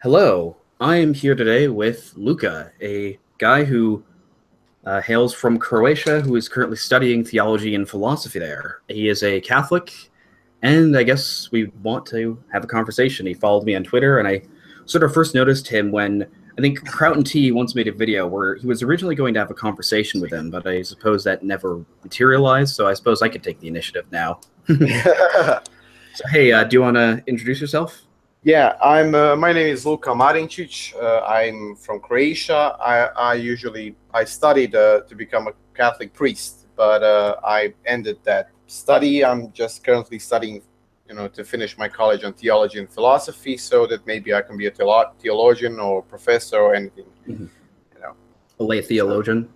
Hello, I am here today with Luka, a guy who hails from Croatia, who is currently studying theology and philosophy there. He is a Catholic, and I guess we want to have a conversation. He followed me on Twitter, and I sort of first noticed him when I think Crout and T once made a video where he was originally going to have a conversation with him, but I suppose that never materialized, so I suppose I could take the initiative now. So, hey, do you want to introduce yourself? Yeah, my name is Luka Marinčić. I'm from Croatia. I studied to become a Catholic priest, but I ended that study. I'm just currently studying, to finish my college on theology and philosophy, so that maybe I can be a theologian or professor or anything. Mm-hmm. A lay theologian.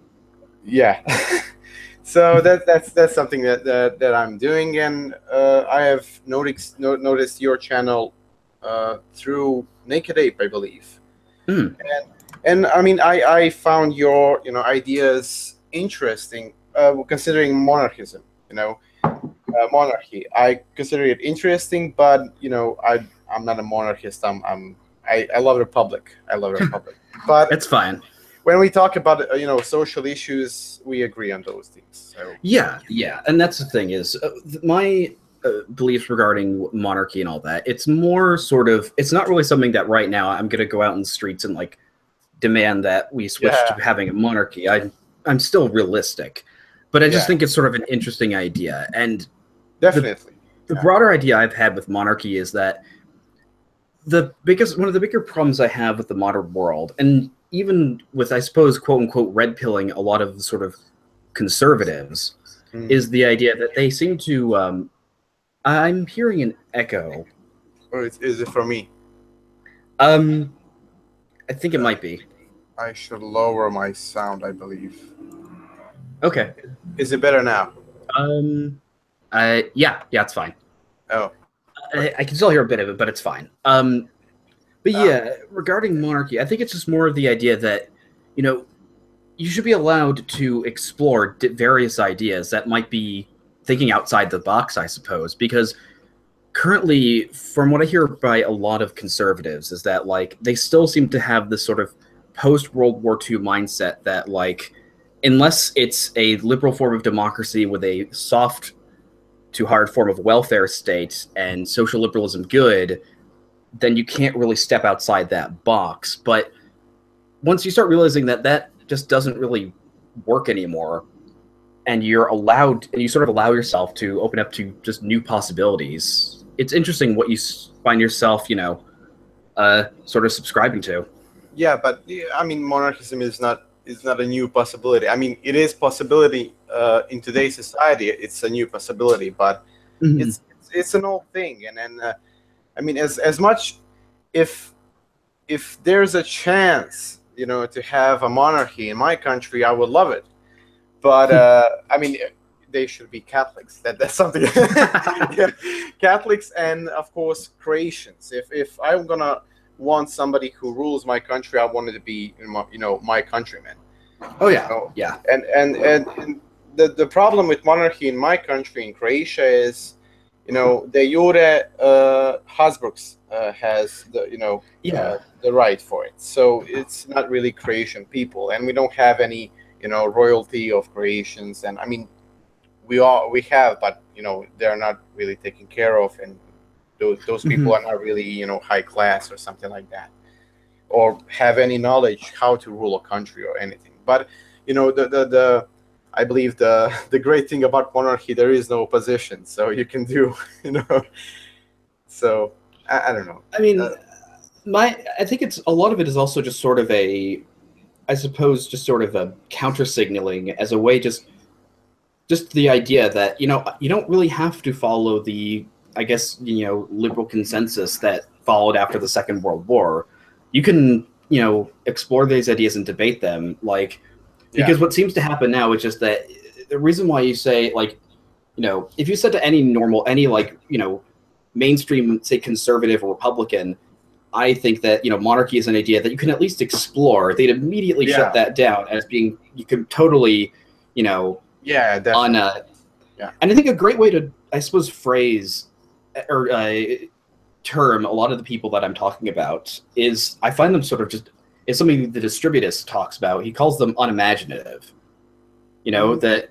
Yeah. So that's something that I'm doing, and I have noticed your channel through Naked Ape, I believe. And I mean, I found your ideas interesting, considering monarchism. Monarchy. I consider it interesting, but I'm not a monarchist. I love republic. I love republic. But it's fine. When we talk about social issues, we agree on those things. So. Yeah, and that's the thing is my beliefs regarding monarchy and all that. It's more sort of. It's not really something that right now I'm going to go out in the streets and like demand that we switch to having a monarchy. I'm still realistic, but I just think it's sort of an interesting idea. And definitely, the broader idea I've had with monarchy is that one of the bigger problems I have with the modern world, and even with, I suppose, quote unquote, red pilling a lot of sort of conservatives, is the idea that they seem to. I'm hearing an echo. Or is it for me? I think it might be. I should lower my sound, I believe. Okay. Is it better now? Yeah, it's fine. Oh. I can still hear a bit of it, but it's fine. But yeah, regarding monarchy, I think it's just more of the idea that, you should be allowed to explore various ideas that might be thinking outside the box, I suppose, because currently, from what I hear by a lot of conservatives, is that, like, they still seem to have this sort of post-World War II mindset that, like, unless it's a liberal form of democracy with a soft to hard form of welfare state and social liberalism good, then you can't really step outside that box. But once you start realizing that that just doesn't really work anymore, and you sort of allow yourself to open up to just new possibilities, it's interesting what you find yourself, sort of subscribing to. Yeah, but I mean, monarchism is not a new possibility. I mean, it is possibility in today's society. It's a new possibility, but it's an old thing. And then, I mean, as much if there's a chance, to have a monarchy in my country, I would love it. But I mean, they should be Catholics. That's something. Yeah. Catholics and of course Croatians. If I'm gonna want somebody who rules my country, I want it to be my countrymen. Oh yeah, yeah. And the problem with monarchy in my country, in Croatia, is de jure Habsburgs has the right for it. So it's not really Croatian people, and we don't have any royalty of Croatians. And I mean, we have, but they're not really taken care of, and those people are not really high class or something like that, or have any knowledge how to rule a country or anything. But I believe the great thing about monarchy, there is no opposition, so you can do So I don't know. I mean, I think it's a lot of it is also just sort of I suppose just sort of a counter signaling as a way, just the idea that you don't really have to follow the, I guess, liberal consensus that followed after the Second World War. You can explore these ideas and debate them, like. Because what seems to happen now is just that the reason why you say, like, if you said to any mainstream, say, conservative or Republican, I think that, monarchy is an idea that you can at least explore, they'd immediately shut that down as being, you can totally, definitely. And I think a great way to, I suppose, phrase or term, a lot of the people that I'm talking about I find them sort of just, it's something the distributist talks about. He calls them unimaginative. You know, that,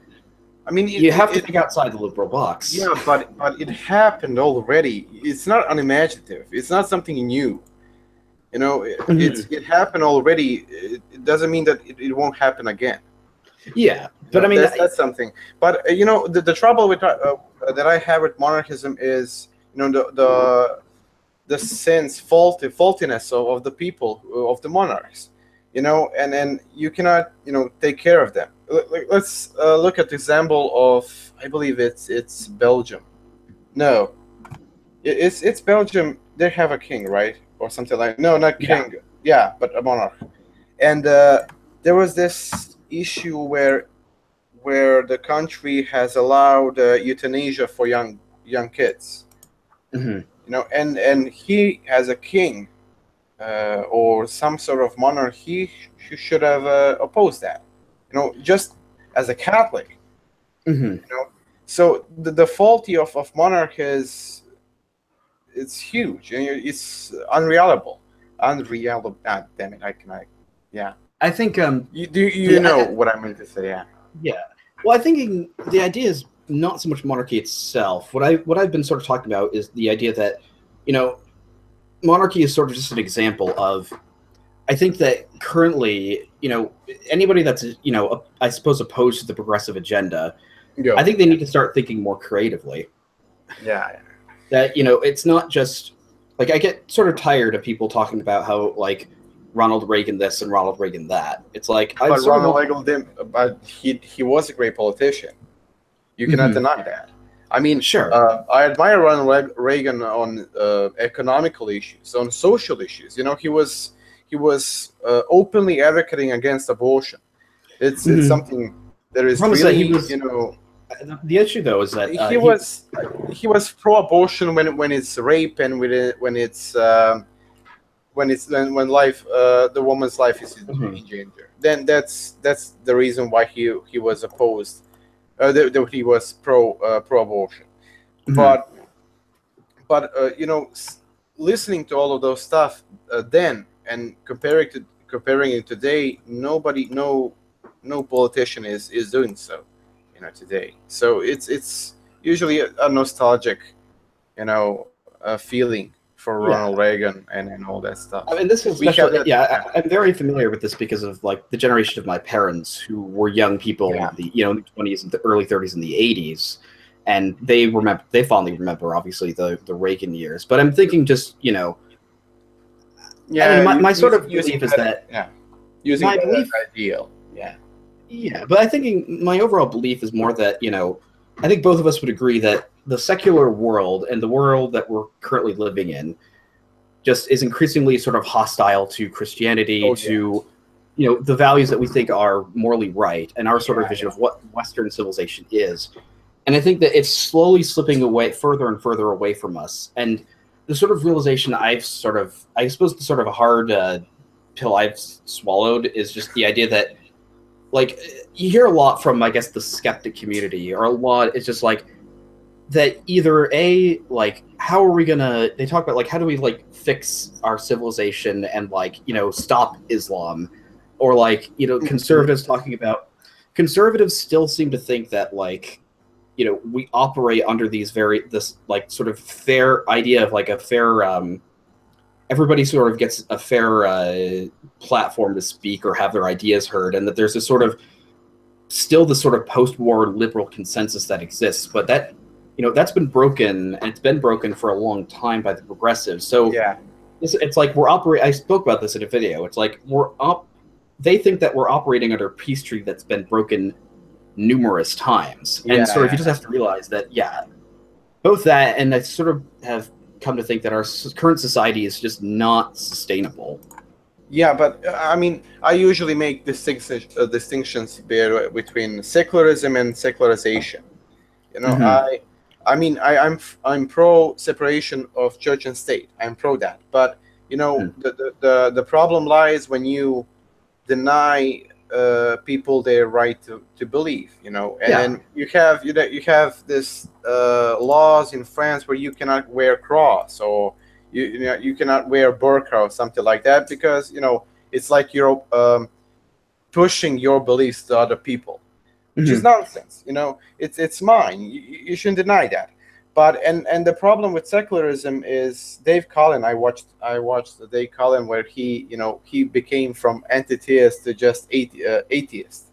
I mean, you have to think outside the liberal box. Yeah, but it happened already. It's not unimaginative. It's not something new. You know, it happened already. It doesn't mean that it won't happen again. Yeah, but I mean, that's something. But you know, the trouble with that I have with monarchism is, you know, the sense faultiness of the people, of the monarchs, you know, and then you cannot, you know, take care of them. Let's look at the example of, I believe it's Belgium. No, it's Belgium. They have a king, right, or something like. No, not king. Yeah, but a monarch. And there was this issue where the country has allowed euthanasia for young kids. Mm-hmm. You know, and he, as a king or some sort of monarch, he should have opposed that. You know, just as a Catholic. Mm-hmm. You know, so the faulty of monarch is, it's huge. It's unreliable. Unreliable. Ah, damn it! Yeah. I think you know what I meant to say. Yeah. Yeah. Well, I think the idea is not so much monarchy itself. What I've been sort of talking about is the idea that, you know, monarchy is sort of just an example of, I think that currently, you know, anybody that's, you know, I suppose opposed to the progressive agenda, I think they need to start thinking more creatively. Yeah. That, you know, it's not just, like, I get sort of tired of people talking about how, like, Ronald Reagan this and Ronald Reagan that. It's like, but Ronald Reagan didn't, but he was a great politician. You cannot deny that. I mean, sure. I admire Ronald Reagan on economical issues, on social issues. You know, he was openly advocating against abortion. It's something that is really, you know. The issue, though, is that he was pro-abortion when it's rape and when life, the woman's life is in danger. Then that's the reason why he was opposed. That he was pro-abortion. But you know, listening to all of those stuff then and comparing it today, no politician is doing so, you know, today. So it's usually a nostalgic, you know, feeling for Ronald Reagan and all that stuff. I mean, this is especially, I'm very familiar with this because of, like, the generation of my parents who were young people in the, you know, in the 20s and the early 30s and the 80s, and they fondly remember, obviously, the Reagan years. But I'm thinking, just, you know, I mean, my sort of belief is that using that as ideal. Yeah, but I think my overall belief is more that, you know, I think both of us would agree that the secular world and the world that we're currently living in just is increasingly sort of hostile to Christianity, to, you know, the values that we think are morally right and our sort of vision of what Western civilization is. And I think that it's slowly slipping away, further and further away from us. And the sort of realization I suppose the sort of a hard pill I've swallowed is just the idea that, like, you hear a lot from, I guess, the skeptic community, or a lot, it's just like, that either like, how are we gonna, they talk about, like, how do we, like, fix our civilization and, like, you know, stop Islam, or, like, you know, conservatives still seem to think that, like, you know, we operate under this like, sort of fair idea of, like, a fair, everybody sort of gets a fair platform to speak or have their ideas heard, and that there's this sort of, still the sort of post-war liberal consensus that exists, but that, you know, that's been broken, and it's been broken for a long time by the progressives. So it's like I spoke about this in a video. It's like they think that we're operating under a peace treaty that's been broken numerous times, and sort of you just have to realize that both that, and I sort of have come to think that our current society is just not sustainable. Yeah, but I mean, I usually make distinctions between secularism and secularization. You know, I'm pro separation of church and state. I'm pro that. But you know, the problem lies when you deny people their right to believe. You know, and then you have this laws in France where you cannot wear cross, or You cannot wear burqa or something like that, because it's like you're pushing your beliefs to other people, which is nonsense. It's mine. You shouldn't deny that. But and the problem with secularism is Dave Collin. I watched the Dave Collin where he became from anti-theist to just atheist.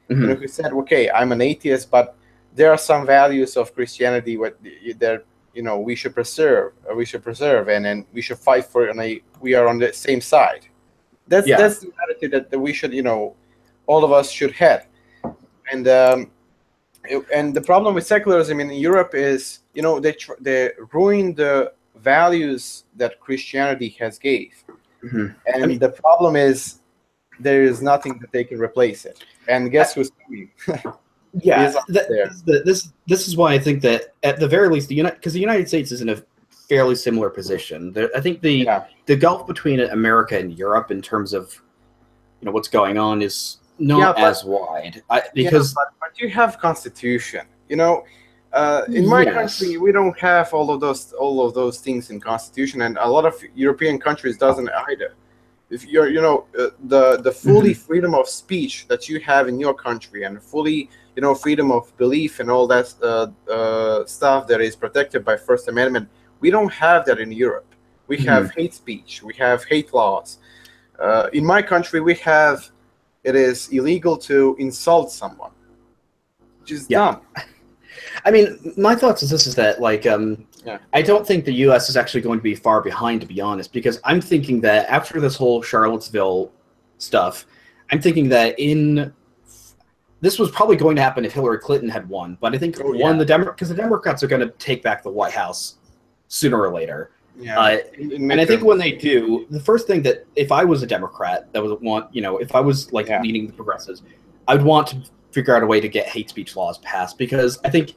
He said, okay, I'm an atheist, but there are some values of Christianity that we should preserve, and then we should fight for, and we are on the same side. That's the attitude that we should, all of us should have. And the problem with secularism in Europe is, they ruin the values that Christianity has gave, and the problem is there is nothing that they can replace it. And guess who's coming? Yeah, this is why I think that at the very least, because the United States is in a fairly similar position. I think the gulf between America and Europe in terms of what's going on is not as wide. Because but you have constitution. In my country, we don't have all of those things in constitution, and a lot of European countries doesn't either. If you're the fully freedom of speech that you have in your country, and fully freedom of belief and all that stuff that is protected by First Amendment, we don't have that in Europe. We have hate speech, we have hate laws. In my country, it is illegal to insult someone, which is dumb. I mean, my thoughts is that I don't think the U.S. is actually going to be far behind, to be honest, because I'm thinking that after this whole Charlottesville stuff, I'm thinking that this was probably going to happen if Hillary Clinton had won, but I think because the Democrats are going to take back the White House sooner or later. Yeah, and I think when they do, the first thing that if I was a Democrat that would want, if I was leading the progressives, I'd want to figure out a way to get hate speech laws passed, because I think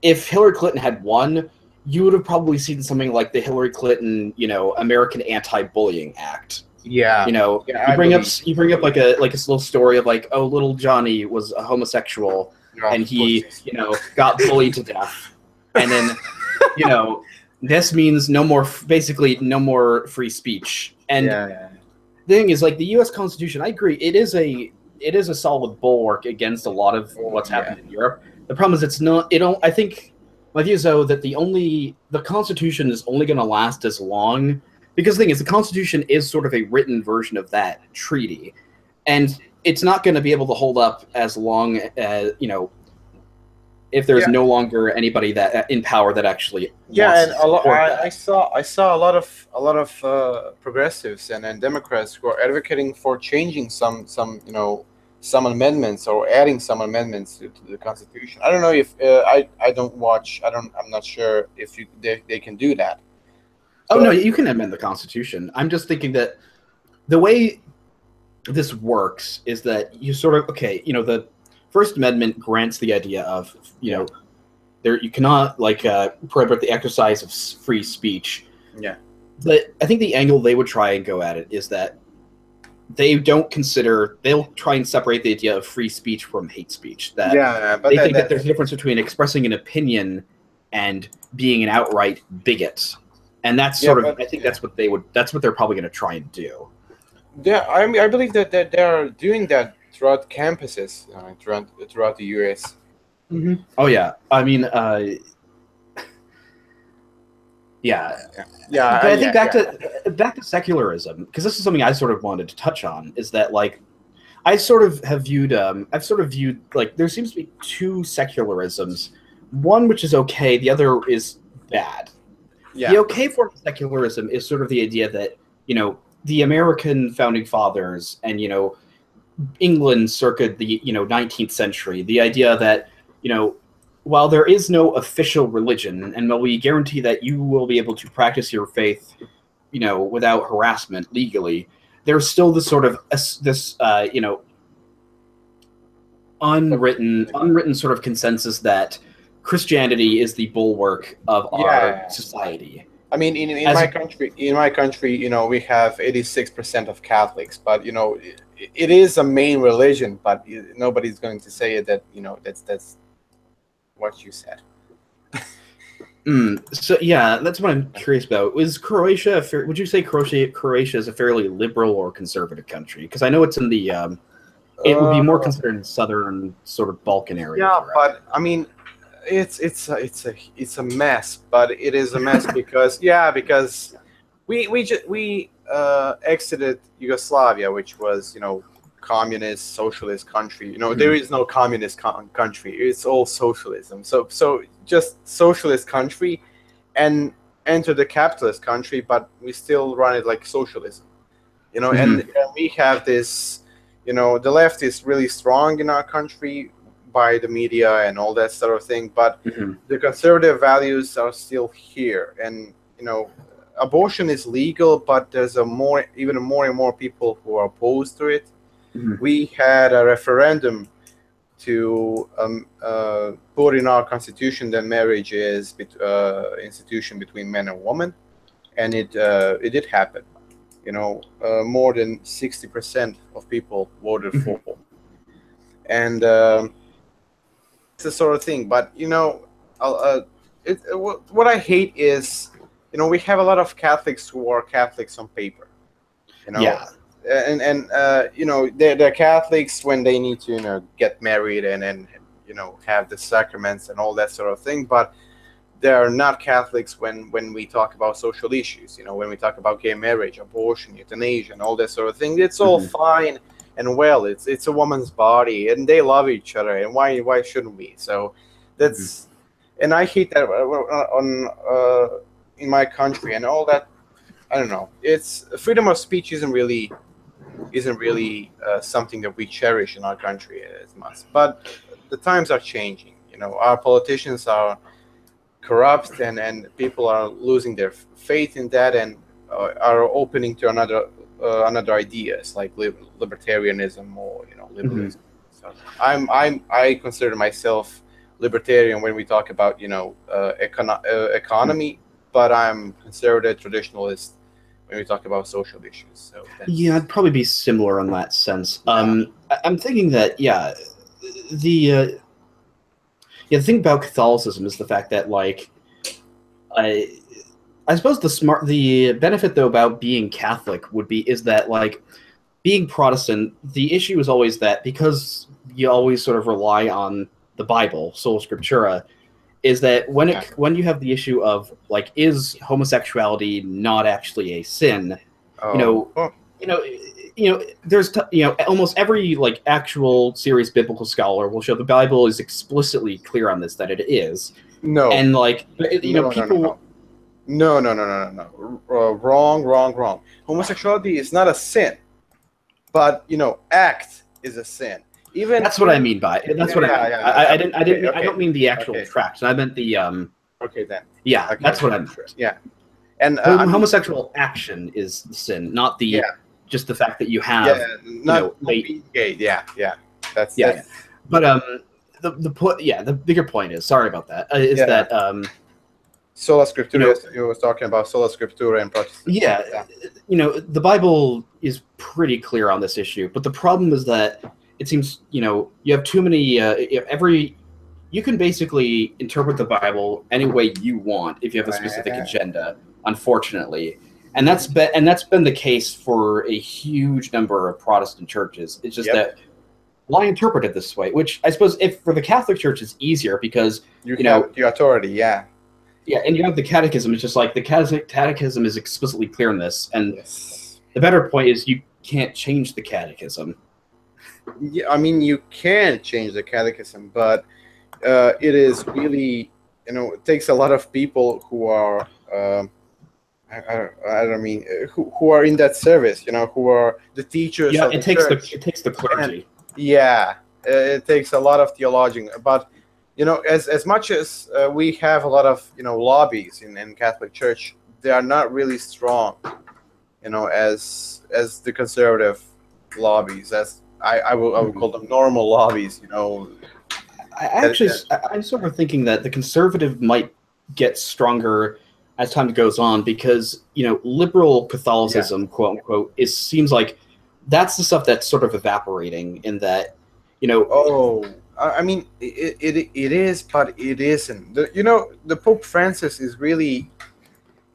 if Hillary Clinton had won, you would have probably seen something like the Hillary Clinton, American Anti-Bullying Act. Yeah. You bring up like a little story of little Johnny was a homosexual and he, got bullied to death. And then, this means basically no more free speech. And the thing is, the U.S. Constitution, I agree, it is a solid bulwark against a lot of what's happened in Europe. The problem is I think my view is, though, that the Constitution is only going to last as long, because the thing is, the Constitution is sort of a written version of that treaty, and it's not going to be able to hold up as long as, if there's no longer anybody that in power that actually and I saw a lot of progressives and Democrats who are advocating for changing some amendments or adding some amendments to the Constitution. I don't know if I'm not sure if they can do that. Oh, no, you can amend the Constitution. I'm just thinking that the way this works is that you sort of, the First Amendment grants the idea of, you cannot prohibit the exercise of free speech. Yeah. But I think the angle they would try and go at it is that they'll try and separate the idea of free speech from hate speech. But they think that there's a difference between expressing an opinion and being an outright bigot. And that's I think that's what they're probably going to try and do. Yeah, I believe that they are doing that throughout campuses, throughout the U.S. Mm-hmm. Oh yeah, I mean, But I think back to secularism, because this is something I sort of wanted to touch on, is that I sort of have viewed, there seems to be two secularisms, one which is okay, the other is bad. Yeah. The okay form of secularism is sort of the idea that, the American founding fathers and, England circa the, 19th century, the idea that, while there is no official religion, and we guarantee that you will be able to practice your faith, without harassment legally, there's still this sort of unwritten sort of consensus that Christianity is the bulwark of our society. I mean, in my country, we have 86% of Catholics, but it is a main religion. But nobody's going to say that that's what you said. So yeah, that's what I'm curious about. Is Croatia? Would you say Croatia is a fairly liberal or conservative country? Because I know it's in the. It would be more considered in southern sort of Balkan area. Yeah, but I mean, it's a mess. But it is a mess because we exited Yugoslavia, which was communist socialist country. There is no communist country. It's all socialism. So just socialist country, and enter the capitalist country, but we still run it like socialism. And we have this. The left is really strong in our country by the media and all that sort of thing, but the conservative values are still here. And abortion is legal, but there's even more and more people who are opposed to it. We had a referendum to put in our constitution that marriage is institution between man and woman, and it did happen. More than 60% of people voted for, and it's the sort of thing. But what I hate is, we have a lot of Catholics who are Catholics on paper, Yeah. And they're Catholics when they need to get married and have the sacraments and all that sort of thing, but they are not Catholics when we talk about social issues. When we talk about gay marriage, abortion, euthanasia, and all that sort of thing. It's all fine and well. It's a woman's body, and they love each other. And why shouldn't we? So that's, and I hate that in my country and all that. I don't know. It's freedom of speech isn't really something that we cherish in our country as much. But the times are changing. Our politicians are corrupt, and people are losing their faith in that, and are opening to another ideas like libertarianism or liberalism. So I consider myself libertarian when we talk about economy, but I'm conservative traditionalist when we talk about social issues. So yeah, I'd probably be similar in that sense. I'm thinking that the thing about Catholicism is the fact that, I suppose the benefit though about being Catholic is that being Protestant, the issue is always that because you always sort of rely on the Bible, sola scriptura, is that when you have the issue of is homosexuality not actually a sin? There's almost every actual serious biblical scholar will show the Bible is explicitly clear on this, that it is. No. And people. No. Wrong. Homosexuality is not a sin, but act is a sin. Even that's what I mean by it. That's what I mean. I don't mean the actual tract. I meant the Okay then. Yeah, okay, that's what I meant. Yeah, and homosexual action is the sin, not the just the fact that you have not being gay. Yeah. That's But the bigger point is, sorry about that, that sola scriptura. You was talking about sola scriptura and Protestant. Yeah, the Bible is pretty clear on this issue, but the problem is that it seems you have too many. You can basically interpret the Bible any way you want if you have a specific agenda. Unfortunately, and that's been the case for a huge number of Protestant churches. It's just that, well, I interpret it this way, which I suppose if for the Catholic Church is easier because you have the authority. Yeah, and you have the Catechism. It's just the Catechism is explicitly clear in this, and the better point is you can't change the Catechism. Yeah, I mean you can change the Catechism, but it is really it takes a lot of people who are who are in that service, who are the teachers. Yeah, of it takes the clergy. And, it takes a lot of theology, but as much as we have a lot of lobbies in Catholic Church, they are not really strong, as the conservative lobbies, as I would call them normal lobbies. I'm sort of thinking that the conservative might get stronger as time goes on because liberal Catholicism, quote unquote, seems like that's the stuff that's sort of evaporating in that I mean, it is, but it isn't. The Pope Francis is really,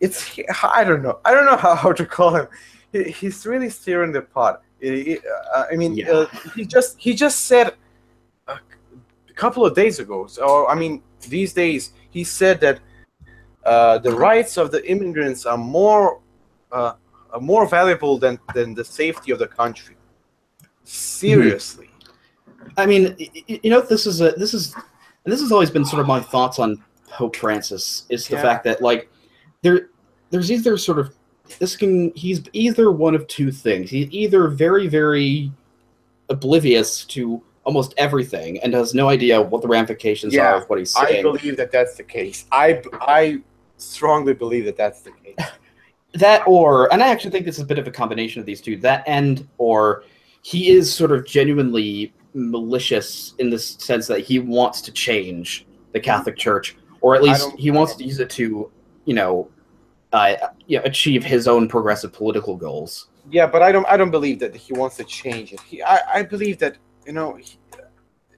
I don't know how to call him. He's really steering the pot. I mean, he just said a couple of days ago. So I mean, these days he said that the rights of the immigrants are more valuable than the safety of the country. Seriously. I mean, this has always been sort of my thoughts on Pope Francis, is the fact that, like, there's either sort of he's either one of two things. He's either very, very oblivious to almost everything and has no idea what the ramifications are of what he's saying. I believe that that's the case. I strongly believe that that's the case. And I actually think this is a bit of a combination of these two. Or he is sort of genuinely malicious in the sense that he wants to change the Catholic Church, or at least he wants to use it to, achieve his own progressive political goals. Yeah, but I don't believe that he wants to change it. I believe that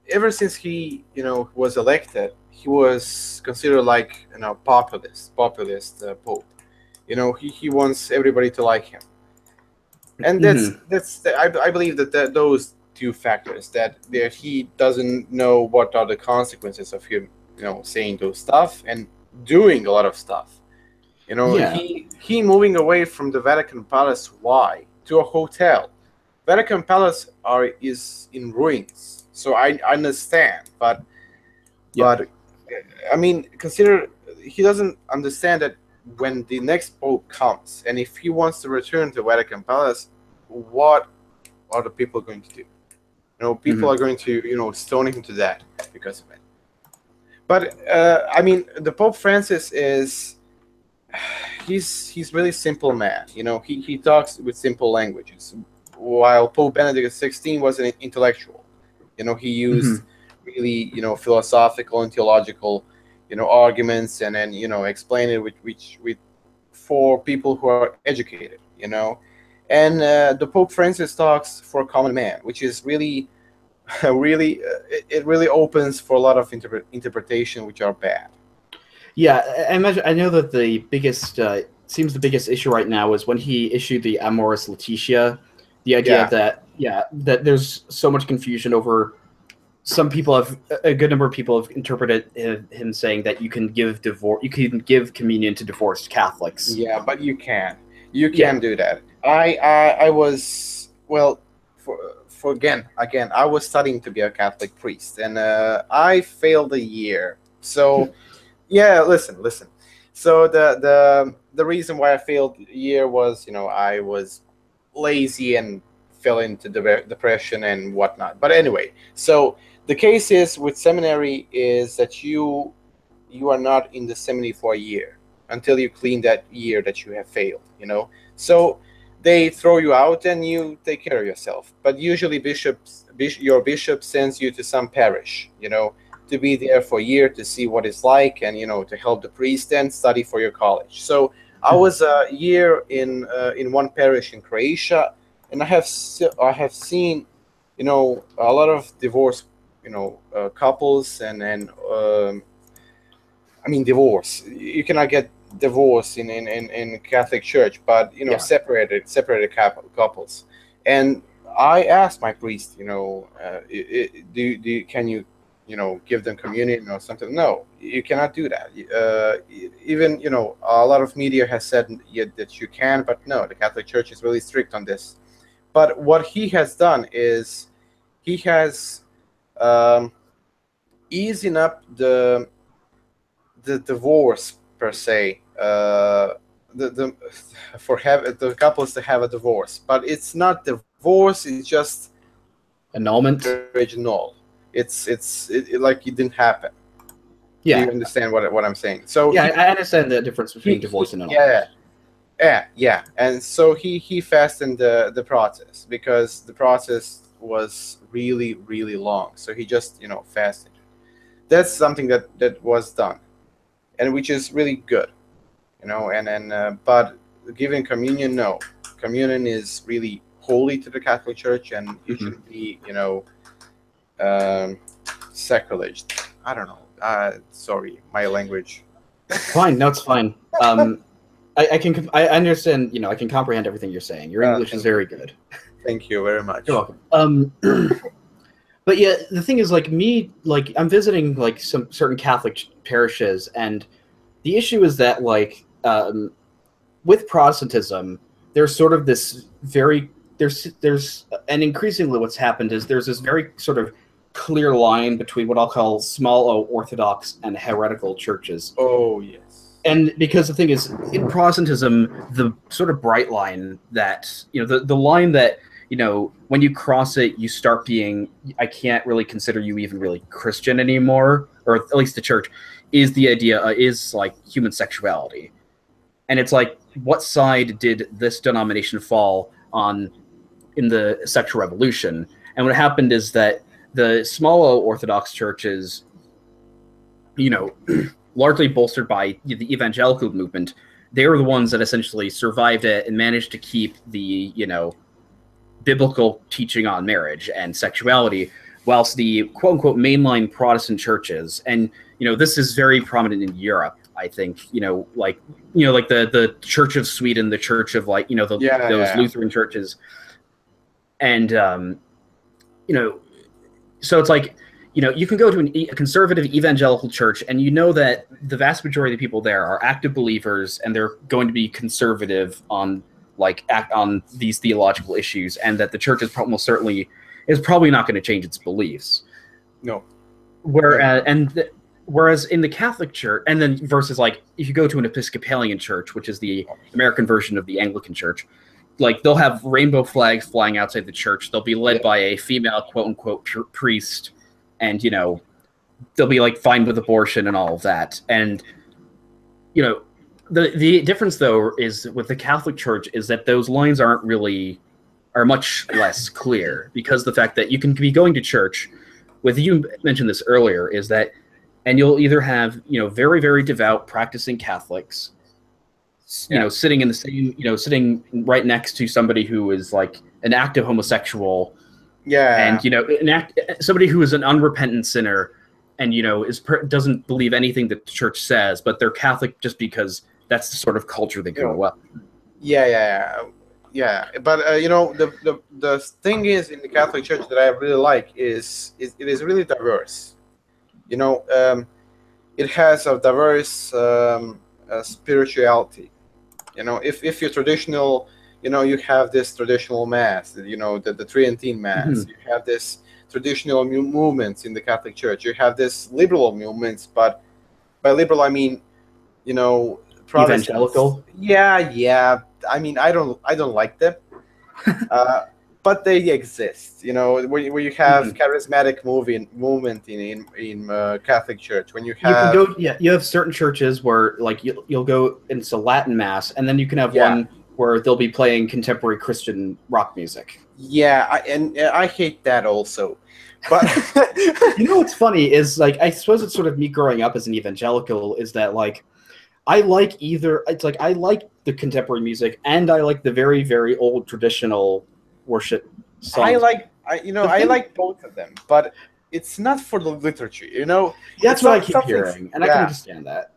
ever since he was elected, he was considered like populist pope. He wants everybody to like him, and I believe that those two factors, that he doesn't know what are the consequences of him saying those stuff and doing a lot of stuff. He moving away from the Vatican Palace. Why? To a hotel. Vatican Palace is in ruins. So I understand, but I mean, consider he doesn't understand that when the next pope comes, and if he wants to return to Vatican Palace, what are the people going to do? People are going to stone him to death because of it. But I mean, the Pope Francis he's really simple man. He talks with simple languages, while Pope Benedict XVI was an intellectual. He used really philosophical and theological arguments, and then explain it with for people who are educated. And the Pope Francis talks for a common man, which is really it really opens for a lot of interpretation which are bad. Yeah, I know that the biggest issue right now is when he issued the Amoris Laetitia, the idea that there's so much confusion over. Some people a good number of people have interpreted him saying that you can give communion to divorced Catholics. Yeah, but you can't do that. I was again I was studying to be a Catholic priest, and I failed a year. So yeah, listen. So the reason why I failed a year was I was lazy and fell into depression and whatnot. But anyway, so the case is with seminary is that you are not in the seminary for a year until you clean that year that you have failed. So they throw you out and you take care of yourself. But usually your bishop sends you to some parish, to be there for a year to see what it's like, and to help the priest and study for your college. So I was a year in one parish in Croatia, and I have seen a lot of divorce couples, and I mean, divorce. You cannot get divorce in Catholic Church, but separated couples. And I asked my priest, can you give them communion or something? No, you cannot do that. Even a lot of media has said that you can, but no, the Catholic Church is really strict on this. But what he has done is he has easing up the divorce per se, for the couples to have a divorce, but it's not divorce. It's just annulment. Original. It's like it didn't happen. Yeah, do you understand what I'm saying? So yeah, I understand the difference between divorce and annulment. Yeah. And so he fastened the process because the process was really, really long. So he just fastened. That's something that was done, and which is really good, but giving communion, no. Communion is really holy to the Catholic Church, and you should be secularism. I don't know. Sorry, my language. Fine, no, it's fine. I understand. You know, I can comprehend everything you're saying. Your English is very good. Thank you very much. You're welcome. But yeah, the thing is, like me, like I'm visiting like some certain Catholic parishes, and the issue is that like with Protestantism, there's sort of this very and increasingly what's happened is there's this very sort of clear line between what I'll call small O Orthodox and heretical churches. Oh yes. And because the thing is, in Protestantism, the sort of bright line that, you know, the line that, you know, when you cross it, you start being, I can't really consider you even really Christian anymore, or at least the church, is the idea, is like human sexuality. And it's like, what side did this denomination fall on in the sexual revolution? And what happened is that the small O Orthodox churches, you know, largely bolstered by the Evangelical movement, they were the ones that essentially survived it and managed to keep the, you know, biblical teaching on marriage and sexuality, whilst the quote-unquote mainline Protestant churches, and, you know, this is very prominent in Europe, I think, you know, like the Church of Sweden, the Church of, like, you know, those Lutheran churches, and, you know, so it's like, you know, you can go to a conservative evangelical church, and you know that the vast majority of the people there are active believers, and they're going to be conservative on, like, act on these theological issues, and that the church is probably not going to change its beliefs. No. Whereas in the Catholic Church, and then versus, like, if you go to an Episcopalian church, which is the American version of the Anglican Church, like, they'll have rainbow flags flying outside the church. They'll be led by a female quote-unquote priest, and, you know, they'll be, like, fine with abortion and all of that. And, you know, the difference, though, is with the Catholic Church is that those lines are much less clear, because the fact that you can be going to church, with, you mentioned this earlier, is that, and you'll either have, you know, very, very devout practicing Catholics, you know, sitting in the same, you know, sitting right next to somebody who is like an active homosexual, and, you know, somebody who is an unrepentant sinner, and, you know, doesn't believe anything that the church says, but they're Catholic just because that's the sort of culture they grow up. Yeah. But you know, the thing is, in the Catholic Church that I really like is it is really diverse. You know, it has a diverse spirituality. You know, if you're traditional, you know, you have this traditional mass, you know, the Tridentine mass. You have this traditional movements in the Catholic Church. You have this liberal movements, but by liberal I mean, you know, Evangelical. Yeah. I mean, I don't like them, but they exist. You know, where you have charismatic movement in Catholic Church. When you have you have certain churches where, like, you'll go into Latin Mass, and then you can have one where they'll be playing contemporary Christian rock music. Yeah, I hate that also. But you know what's funny is, like, I suppose it's sort of me growing up as an evangelical, is that, like, I like I like the contemporary music, and I like the very, very old traditional worship songs. I like both of them, but it's not for the liturgy, you know. That's what I keep hearing, and I can understand that.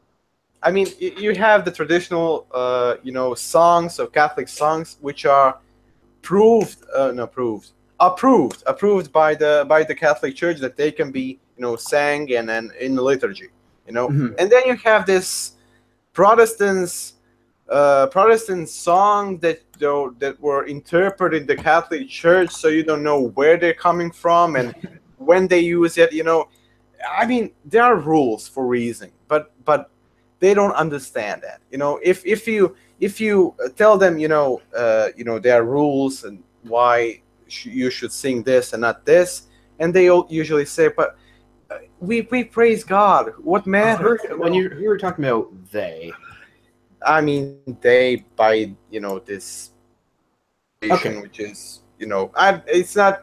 I mean, you have the traditional, you know, songs of Catholic songs, which are approved by the Catholic Church, that they can be, you know, sang and in the liturgy, you know. And then you have this Protestant song that were interpreted in the Catholic Church, so you don't know where they're coming from and when they use it. You know, I mean, there are rules for reason, but they don't understand that. You know, if you tell them, you know, there are rules and why you should sing this and not this, and they usually say, but we praise God. What matters? When you were talking about they, I mean they by, you know, this, which is, you know, it's a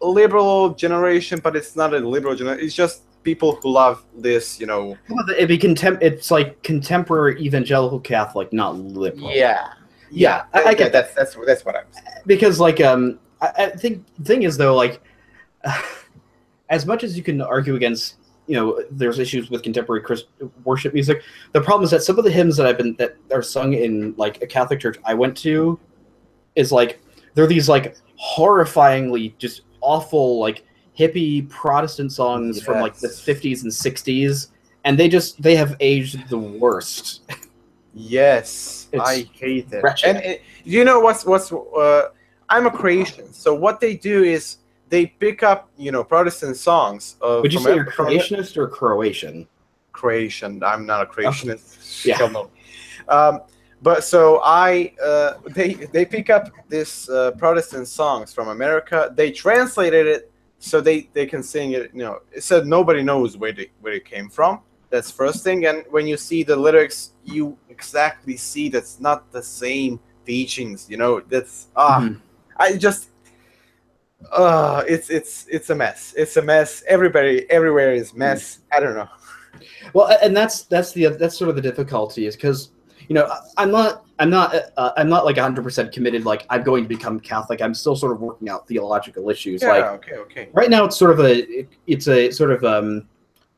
liberal generation, but it's not a liberal generation. It's just people who love this, you know. It's like contemporary evangelical Catholic, not liberal. Yeah. I get that. That's what I'm saying. Because, like, I think the thing is, though, like, as much as you can argue against, there's issues with contemporary worship music. The problem is that some of the hymns that are sung in like a Catholic church I went to is like they're these like horrifyingly just awful like hippie Protestant songs from like the 50s and 60s, and they have aged the worst. Yes, I hate it. Wretched. And you know what's I'm a Croatian, so what they do is they pick up Protestant songs. Would you say you're Creationist or Croatian? Croatian. I'm not a Creationist. Okay. Yeah. No. But so they pick up this Protestant songs from America. They translated it so they can sing it. It said nobody knows where it came from. That's first thing. And when you see the lyrics, you exactly see that's not the same teachings. That's I just it's a mess. It's a mess. Everybody everywhere is mess. I don't know. Well, and that's sort of the difficulty is because I'm not like 100% committed. Like I'm going to become Catholic. I'm still sort of working out theological issues. Yeah. Okay. Right now, it's sort of a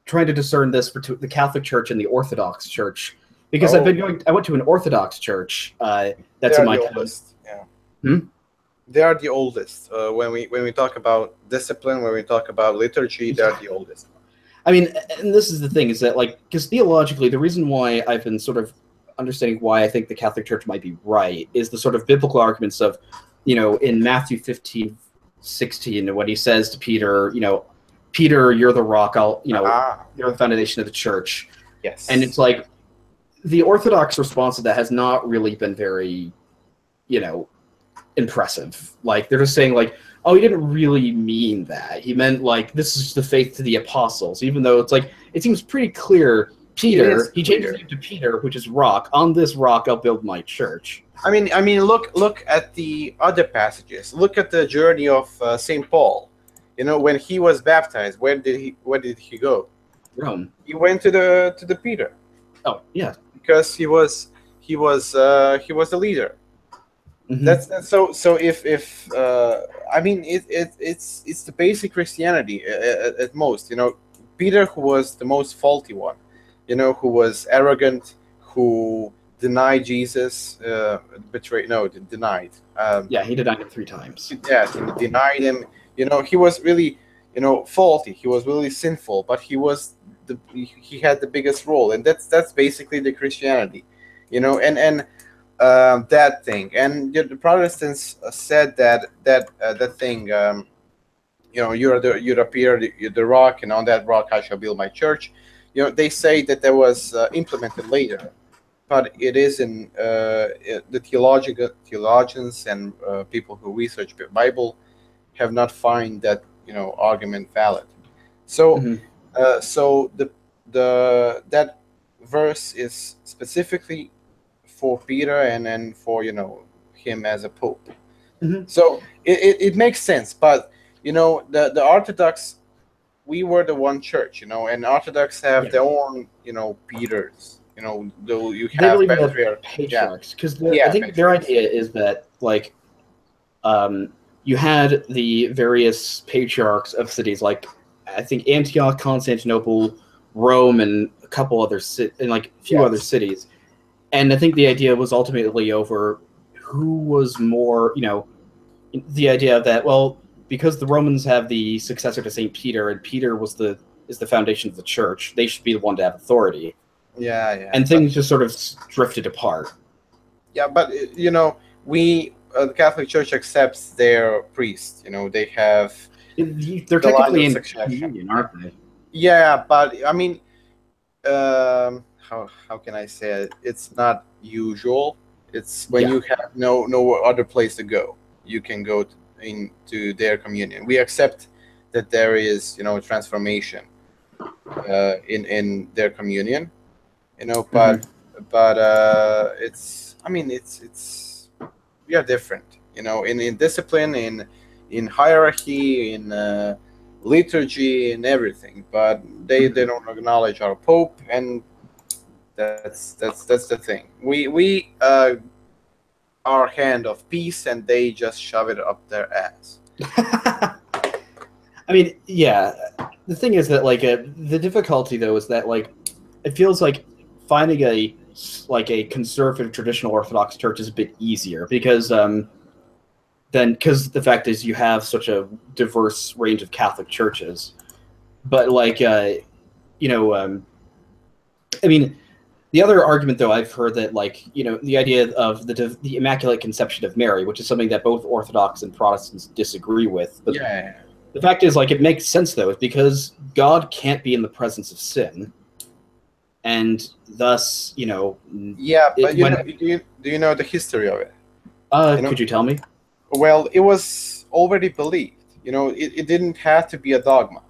trying to discern this between the Catholic Church and the Orthodox Church, because I went to an Orthodox church that's in my town. Yeah. They are the oldest. When we talk about discipline, when we talk about liturgy, they're the oldest. I mean, and this is the thing, is that because theologically, the reason why I've been sort of understanding why I think the Catholic Church might be right is the sort of biblical arguments of, in Matthew 15:16, when he says to Peter, Peter, you're the rock. You're the foundation of the church. Yes. And it's like the Orthodox response to that has not really been very, impressive. Like they're just saying like, oh, he didn't really mean that. He meant like this is the faith to the apostles, even though it's like it seems pretty clear. Peter, he changed his name to Peter, which is rock. On this rock, I'll build my church. I mean, look at the other passages. Look at the journey of Saint Paul. When he was baptized, where did he go? Rome. He went to the Peter. Oh yeah, because he was the leader. Mm-hmm. That's so if I mean it's the basic Christianity at most. Peter, who was the most faulty one, who was arrogant, who denied Jesus, denied. He denied him 3 times. Yeah, he denied him. He was really, faulty. He was really sinful, but he had the biggest role, and that's basically the Christianity, and that thing. And the Protestants said that thing. You're the Peter, you're the rock, and on that rock I shall build my church. They say that was implemented later, but it is in the theologians and people who research the Bible have not find that argument valid. So so that verse is specifically for Peter and then for him as a pope. Mm-hmm. So it makes sense, but the Orthodox, we were the one church, and Orthodox have their own Peters, though you have patriarchs, because I think their idea is that you had the various patriarchs of cities, like I think Antioch, Constantinople, Rome, and a couple other other cities. And I think the idea was ultimately over who was more, the idea that, well, because the Romans have the successor to St. Peter, and Peter is the foundation of the church, they should be the one to have authority. Yeah. And things just sort of drifted apart. Yeah, but we the Catholic Church accepts their priests. They have. They're technically in communion, aren't they? Yeah, but I mean, how can I say it? It's not usual. It's when you have no other place to go. You can go into their communion. We accept that there is transformation in their communion. But it's we are different, in discipline, in hierarchy, in liturgy, and everything. But they don't acknowledge our Pope, and that's the thing. We our hand of peace, and they just shove it up their ass. I mean, yeah, the thing is that like the difficulty though is that like it feels like finding a conservative traditional Orthodox church is a bit easier because because the fact is you have such a diverse range of Catholic churches, but like you know I mean. The other argument, though, I've heard that, like, you know, the idea of the Immaculate Conception of Mary, which is something that both Orthodox and Protestants disagree with. But Yeah. the fact is, like, it makes sense, though, because God can't be in the presence of sin. And thus, you know... Yeah, but do you know the history of it? Could you tell me? Well, it was already believed. You know, it didn't have to be a dogma.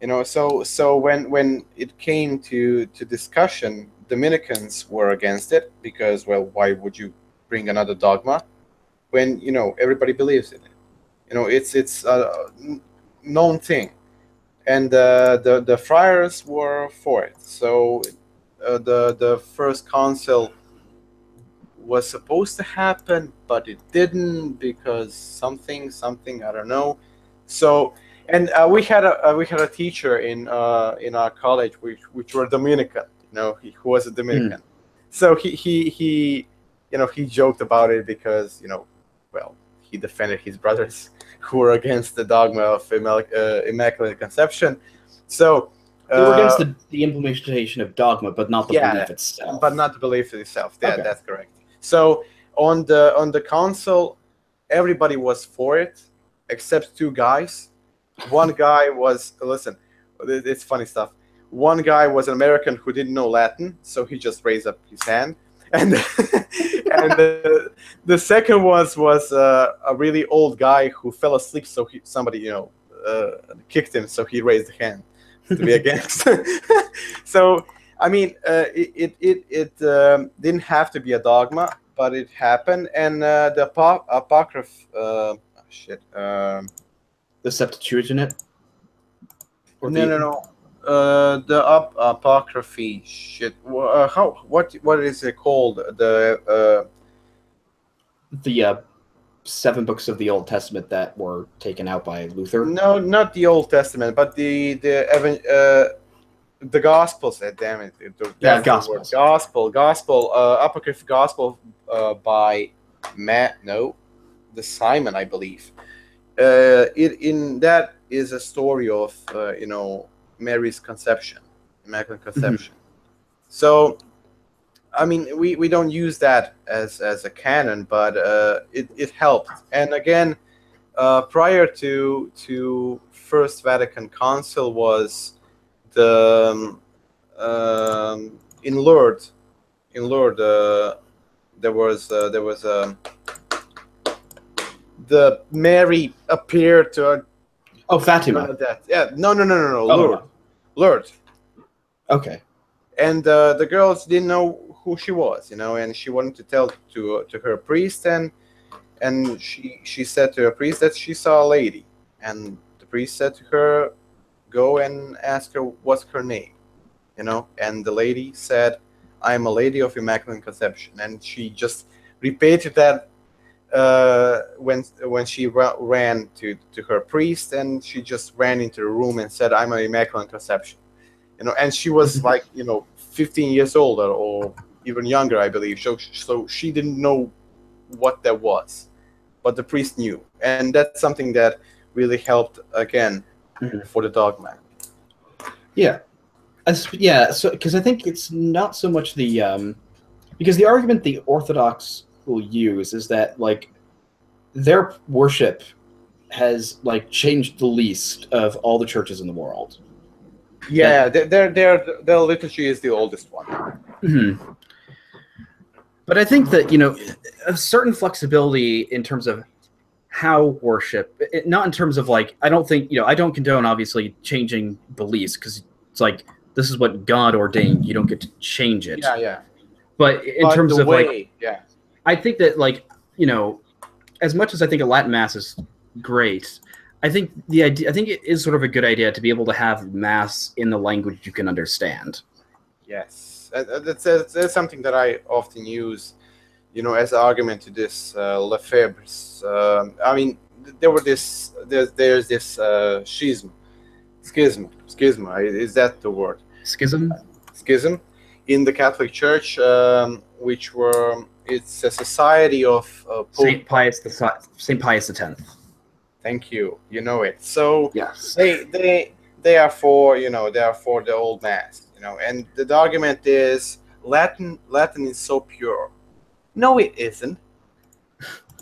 You know, so when it came to discussion, Dominicans were against it because, well, why would you bring another dogma when, you know, everybody believes in it? You know, it's a known thing, and the friars were for it. So the first council was supposed to happen, but it didn't because something I don't know. So. And we had a teacher in our college which were Dominican, you know, who was a Dominican. So he you know, he joked about it because, you know, well, he defended his brothers who were against the dogma of Immaculate Conception. So they were against the implementation of dogma, but not the belief itself. But not the belief itself. Yeah, okay. That's correct. So on the council, everybody was for it except two guys. One guy was, listen, it's funny stuff. One guy was an American who didn't know Latin, so he just raised up his hand. And the second was a really old guy who fell asleep, so somebody, you know, kicked him, so he raised a hand to be against. So, I mean, it didn't have to be a dogma, but it happened. And the apocrypha, the Septuagint? No. The apocryphy shit. What is it called? The 7 books of the Old Testament that were taken out by Luther. No, not the Old Testament, but the Gospels. Damn it! Gospels. Gospel. Apocrypha Gospel by the Simon, I believe. In that is a story of you know, Mary's conception, Immaculate Conception. So, I mean, we don't use that as a canon, but it helped. And again, prior to First Vatican Council was the in Lourdes there was the Mary appeared to her. Oh, Fatima. Yeah, no. Lourdes. Okay. And the girls didn't know who she was, you know, and she wanted to tell to her priest, and she said to her priest that she saw a lady, and the priest said to her, "Go and ask her what's her name," you know, and the lady said, "I am a lady of Immaculate Conception," and she just repeated that. When she ran to her priest, and she just ran into the room and said, "I'm an Immaculate Conception," you know, and she was like, you know, 15 years old or even younger, I believe. So she didn't know what that was, but the priest knew, and that's something that really helped again for the dogma. Yeah, So because I think it's not so much the because the argument the Orthodox will use is that like their worship has like changed the least of all the churches in the world. Yeah, their liturgy is the oldest one. Mm-hmm. But I think that, you know, a certain flexibility in terms of how worship, not in terms of like, I don't think, you know, I don't condone obviously changing beliefs because it's like this is what God ordained. You don't get to change it. Yeah. But in terms of like, yeah, I think that like, you know, as much as I think a Latin Mass is great, I think it is sort of a good idea to be able to have Mass in the language you can understand. Yes, that's something that I often use, you know, as an argument to this Lefebvre's. I mean, there's this schism. Schism. Is that the word? Schism. Schism in the Catholic Church, it's a society of Saint Pius X. Thank you. You know it. So yes, they are for the old mass, and the argument is Latin is so pure. No, it isn't.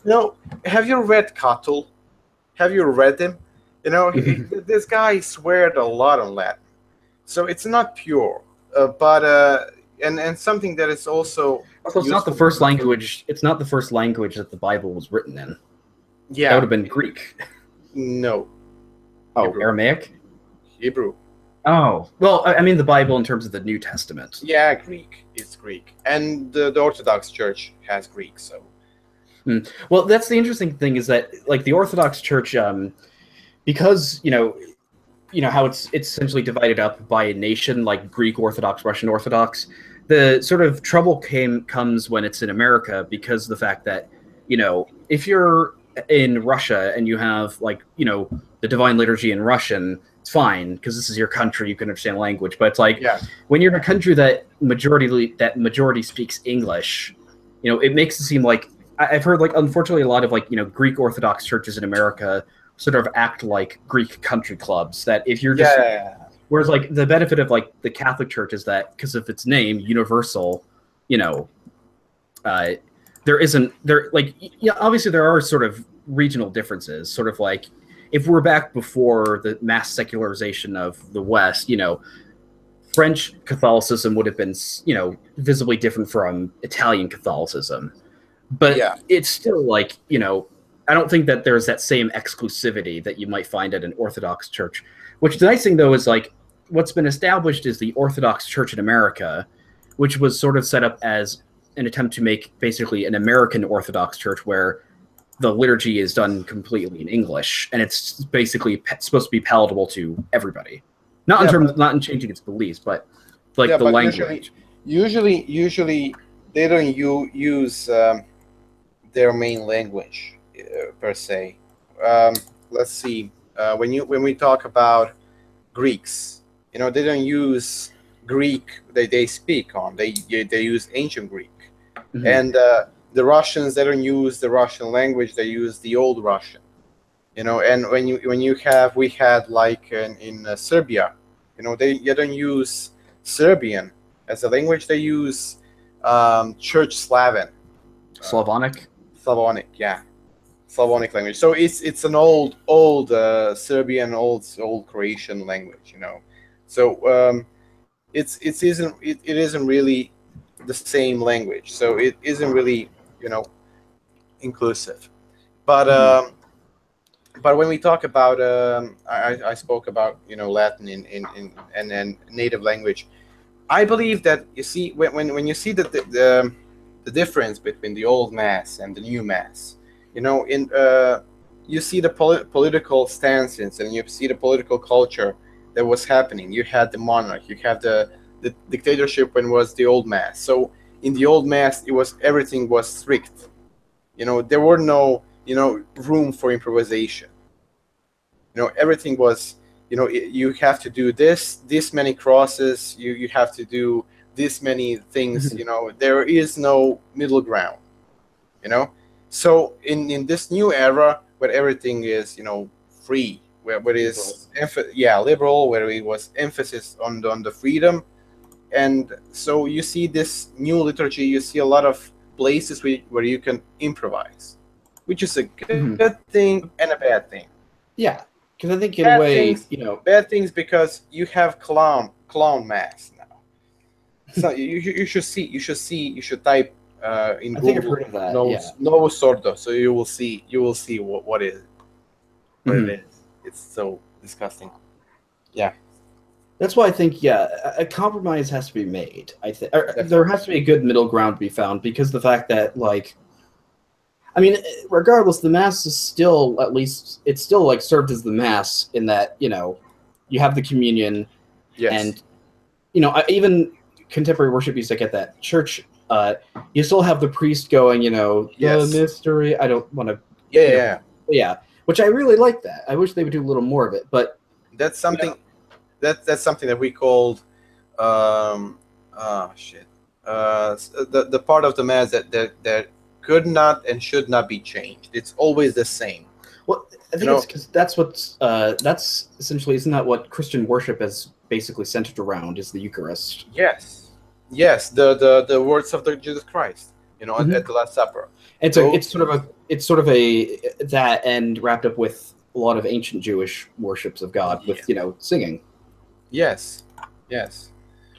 No, have you read Catull? Have you read him? This guy sweared a lot on Latin, so it's not pure. And something that is also it's not the first language. It's not the first language that the Bible was written in. Yeah, that would have been Greek. No. Oh, Hebrew. Aramaic? Hebrew. Oh, well, I mean the Bible in terms of the New Testament. Yeah, Greek. It's Greek. And the Orthodox Church has Greek, so. Well, that's the interesting thing is that, like, the Orthodox Church, because, how it's essentially divided up by a nation, like Greek Orthodox, Russian Orthodox, the sort of trouble comes when it's in America because of the fact that, if you're in Russia and you have the divine liturgy in Russian, it's fine because this is your country, you can understand language. But it's like when you're in a country that majority speaks English, it makes it seem like I've heard unfortunately a lot of Greek Orthodox churches in America sort of act like Greek country clubs. That if you're just whereas the benefit of the Catholic Church is that because of its name, universal, obviously there are sort of regional differences, sort of like if we're back before the mass secularization of the West, French Catholicism would have been, visibly different from Italian Catholicism. But it's still I don't think that there's that same exclusivity that you might find at an Orthodox church, which the nice thing though is what's been established is the Orthodox Church in America, which was sort of set up as an attempt to make basically an American Orthodox church where the liturgy is done completely in English, and it's basically supposed to be palatable to everybody. Not in changing its beliefs, but the language. Usually they don't use their main language per se. Let's see. When we talk about Greeks, they don't use Greek they speak on. They use ancient Greek. Mm-hmm. And the Russians, they don't use the Russian language, they use the old Russian. And we had in Serbia, they don't use Serbian as a language, they use Church Slavonic, yeah, Slavonic language. So it's an old Serbian, old Croatian language, So it isn't really the same language, so it isn't really inclusive. But when we talk about I spoke about Latin and native language. I believe that when you see the difference between the old mass and the new mass, you see the political stances and you see the political culture that was happening. You had the monarch, you have the dictatorship when it was the old mass. So in the old mass, everything was strict. There were no room for improvisation. Everything was you have to do this many crosses. You have to do this many things. There is no middle ground. So in this new era where everything is free, where it is liberal, where it was emphasis on the freedom. And so you see this new liturgy, you see a lot of places where you can improvise, which is a good thing and a bad thing. Yeah, because I think in a way, bad things because you have clown mass now. So you should type in Google. I think I've heard of that. Novo Sordo, so you will see what it is. It's so disgusting. Yeah. That's why I think, a compromise has to be made. I think there has to be a good middle ground to be found, because the fact that, regardless, the Mass is still, it's still served as the Mass in that, you have the communion, and, even contemporary worship music at that church, you still have the priest going, the mystery. I don't want to. Yeah. Which I really like that. I wish they would do a little more of it, but that's something. That's something that we called the part of the mass that could not and should not be changed. It's always the same. Well, I think it's because that's essentially, isn't that what Christian worship is basically centered around, is the Eucharist? Yes, the words of the Jesus Christ, at the Last Supper. And so it's sort of a that, and wrapped up with a lot of ancient Jewish worships of God with singing. Yes,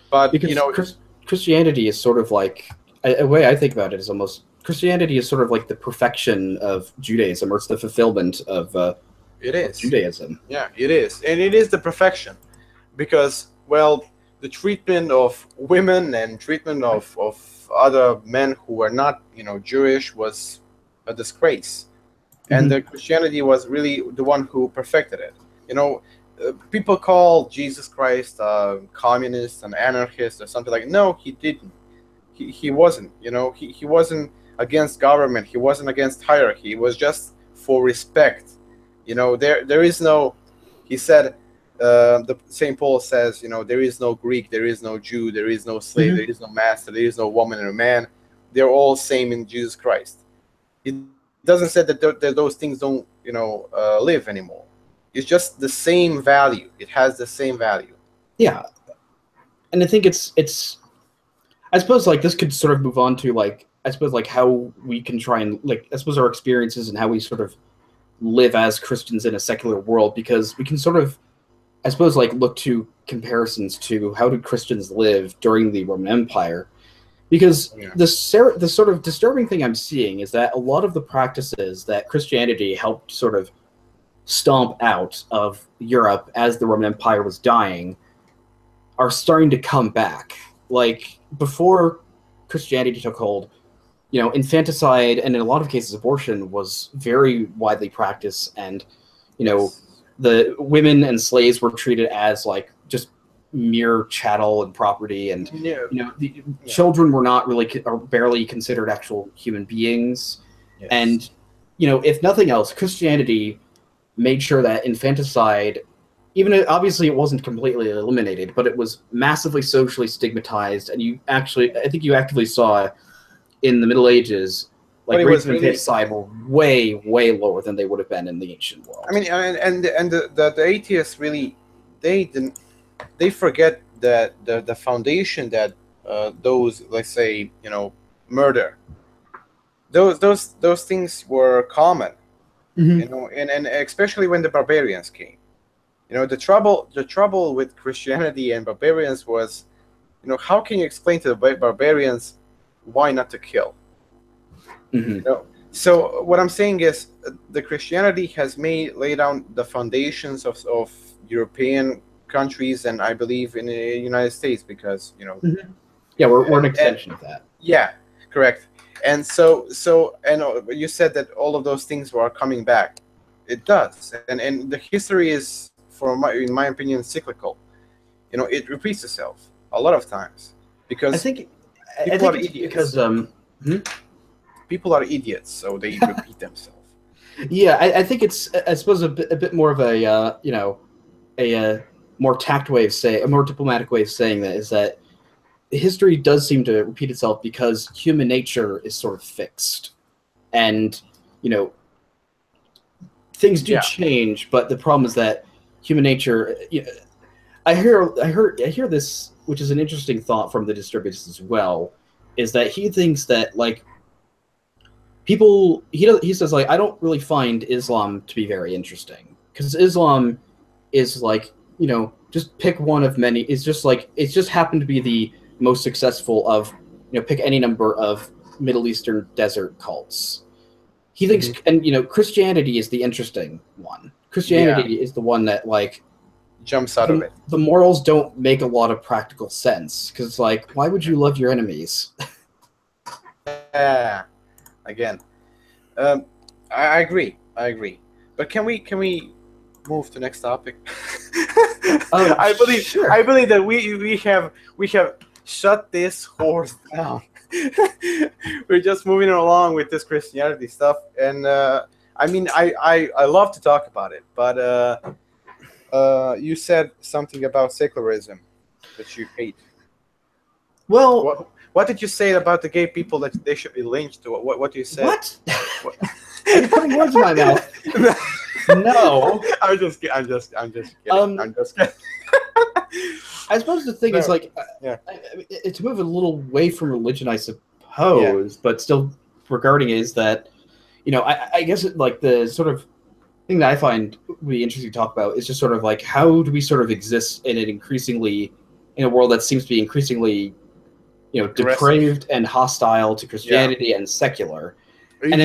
but because Christianity is sort of like, a way I think about it is almost, Christianity is sort of like the perfection of Judaism, or it's the fulfillment of Judaism. Yeah, it is, and it is the perfection, because the treatment of women and treatment of other men who were not Jewish was a disgrace, and the Christianity was really the one who perfected it. People call Jesus Christ a communist, an anarchist, or something like. No, he didn't. He wasn't. He wasn't against government. He wasn't against hierarchy. It was just for respect. There is no. He said, the St. Paul says, there is no Greek, there is no Jew, there is no slave, there is no master, there is no woman and a man. They're all same in Jesus Christ. It doesn't say that those things don't live anymore. It's just the same value. It has the same value. Yeah, and I think it's. I suppose this could sort of move on to how we can try and I suppose our experiences and how we sort of live as Christians in a secular world, because we can sort of, I suppose, look to comparisons to how did Christians live during the Roman Empire, because the sort of disturbing thing I'm seeing is that a lot of the practices that Christianity helped sort of stomp out of Europe as the Roman Empire was dying are starting to come back. Before Christianity took hold, infanticide and in a lot of cases abortion was very widely practiced, and the women and slaves were treated as just mere chattel and property, and children were not really or barely considered actual human beings. Yes. And if nothing else, Christianity made sure that infanticide, obviously it wasn't completely eliminated, but it was massively socially stigmatized, and I think you actively saw in the Middle Ages rates of infanticide were way, way lower than they would have been in the ancient world. I mean, and the atheists really, they forget that the foundation that those, let's say, murder, those things were common, and especially when the barbarians came. The trouble with Christianity and barbarians was, how can you explain to the barbarians why not to kill? So what I'm saying is the Christianity has laid down the foundations of European countries, and I believe in the United States, because yeah, we're an extension of that. Yeah, correct. And so you said that all of those things were coming back. It does, and the history is, in my opinion, cyclical. It repeats itself a lot of times, because I think people are idiots. People are idiots, so they repeat themselves. Yeah, I think it's, I suppose, a bit more of a a more tact way of saying, a more diplomatic way of saying that is that history does seem to repeat itself because human nature is sort of fixed, and things do change, but the problem is that human nature. I hear this, which is an interesting thought from the distributist as well, is that he thinks that people, he says I don't really find Islam to be very interesting, because Islam is just pick one of many. It's just happened to be the most successful of pick any number of Middle Eastern desert cults. He thinks, and Christianity is the interesting one. Christianity is the one that jumps out of it. The morals don't make a lot of practical sense, because why would you love your enemies? Again, I agree. But can we move to next topic? I believe that we have shut this horse down. We're just moving along with this Christianity stuff, and I mean, I love to talk about it, but you said something about secularism that you hate. Well, what did you say about the gay people that they should be lynched? What do you say? What? Are you putting words in my mouth? No. I'm just kidding. I'm just kidding. I'm just kidding. I suppose the thing is, like, it's moving a little away from religion, I suppose, but still regarding it is that, you know, I guess like the sort of thing that I find would be interesting to talk about is just sort of like, how do we sort of exist in a world that seems to be increasingly, you know, depraved and hostile to Christianity and secular. And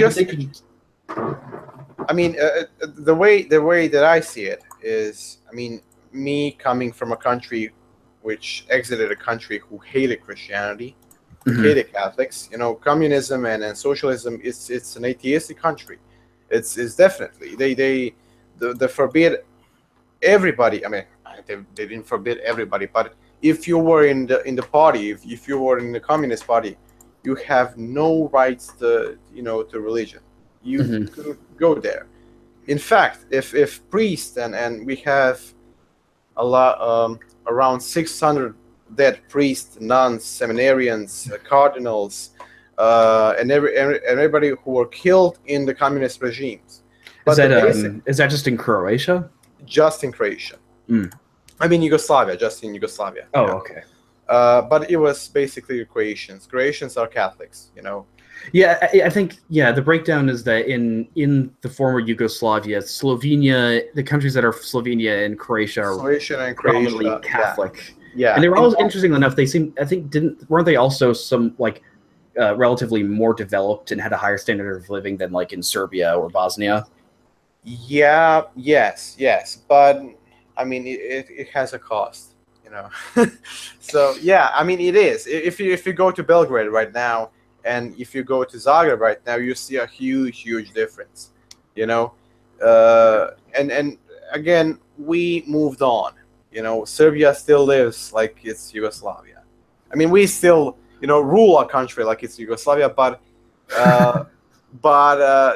I mean, the way that I see it is, I mean, me coming from a country which exited a country who hated Christianity, hated Catholics. You know, communism and socialism, it's an atheistic country. It's definitely they forbid everybody. I mean, they didn't forbid everybody, but if you were in the party, if you were in the Communist Party, you have no rights to religion. You couldn't go there. In fact, if priests and we have a lot around 600 dead priests, nuns, seminarians, cardinals, and everybody who were killed in the communist regimes. But is that just in Croatia? Just in Croatia. I mean Yugoslavia, just in Yugoslavia. Oh, okay. But it was basically Croatians. Croatians are Catholics, you know. Yeah, I think the breakdown is that in the former Yugoslavia, Slovenia, the countries that are Slovenia and Croatia are predominantly Catholic. Yeah, and they were all interesting enough. They weren't they also some like relatively more developed and had a higher standard of living than like in Serbia or Bosnia? Yeah, yes, but I mean it has a cost, you know. So yeah, I mean it is. If you go to Belgrade right now, and if you go to Zagreb right now, you see a huge difference, you know. And again, we moved on. You know, Serbia still lives like it's Yugoslavia. I mean, we still, you know, rule a country like it's Yugoslavia, but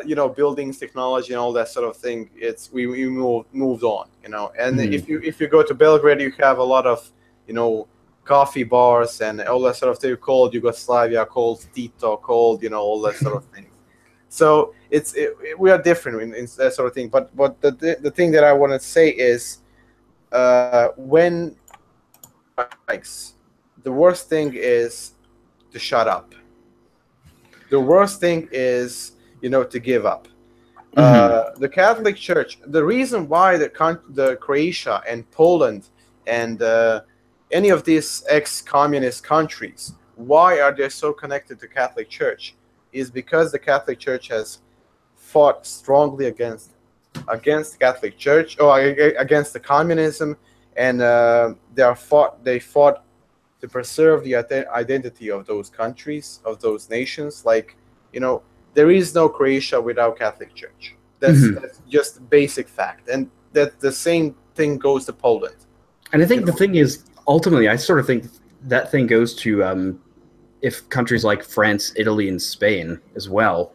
you know, buildings, technology, and all that sort of thing, we moved on, you know. And if you go to Belgrade, you have a lot of, you know, coffee bars and all that sort of thing called Yugoslavia, called Tito, called, you know, all that sort of thing. So we are different in that sort of thing. But the thing that I want to say is, when the worst thing is to shut up. The worst thing is, you know, to give up. The Catholic Church, the reason why the Croatia and Poland and any of these ex-communist countries, why are they so connected to Catholic Church, is because the Catholic Church has fought strongly against Catholic Church, or against the communism, and they fought to preserve the identity of those countries, of those nations. Like, you know, there is no Croatia without Catholic Church. That's just basic fact, and that the same thing goes to Poland. And I think the thing is, ultimately, I sort of think that thing goes to if countries like France, Italy, and Spain as well,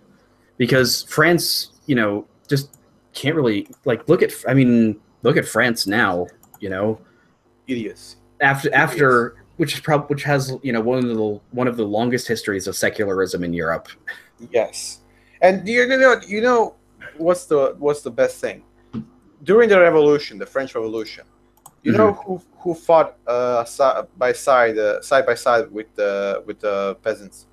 because France, you know, just can't really look at France now, you know, idiots after which has, you know, one of the longest histories of secularism in Europe. Yes, and you know what's the best thing during the revolution, the French Revolution. You know who fought side by side with the peasants?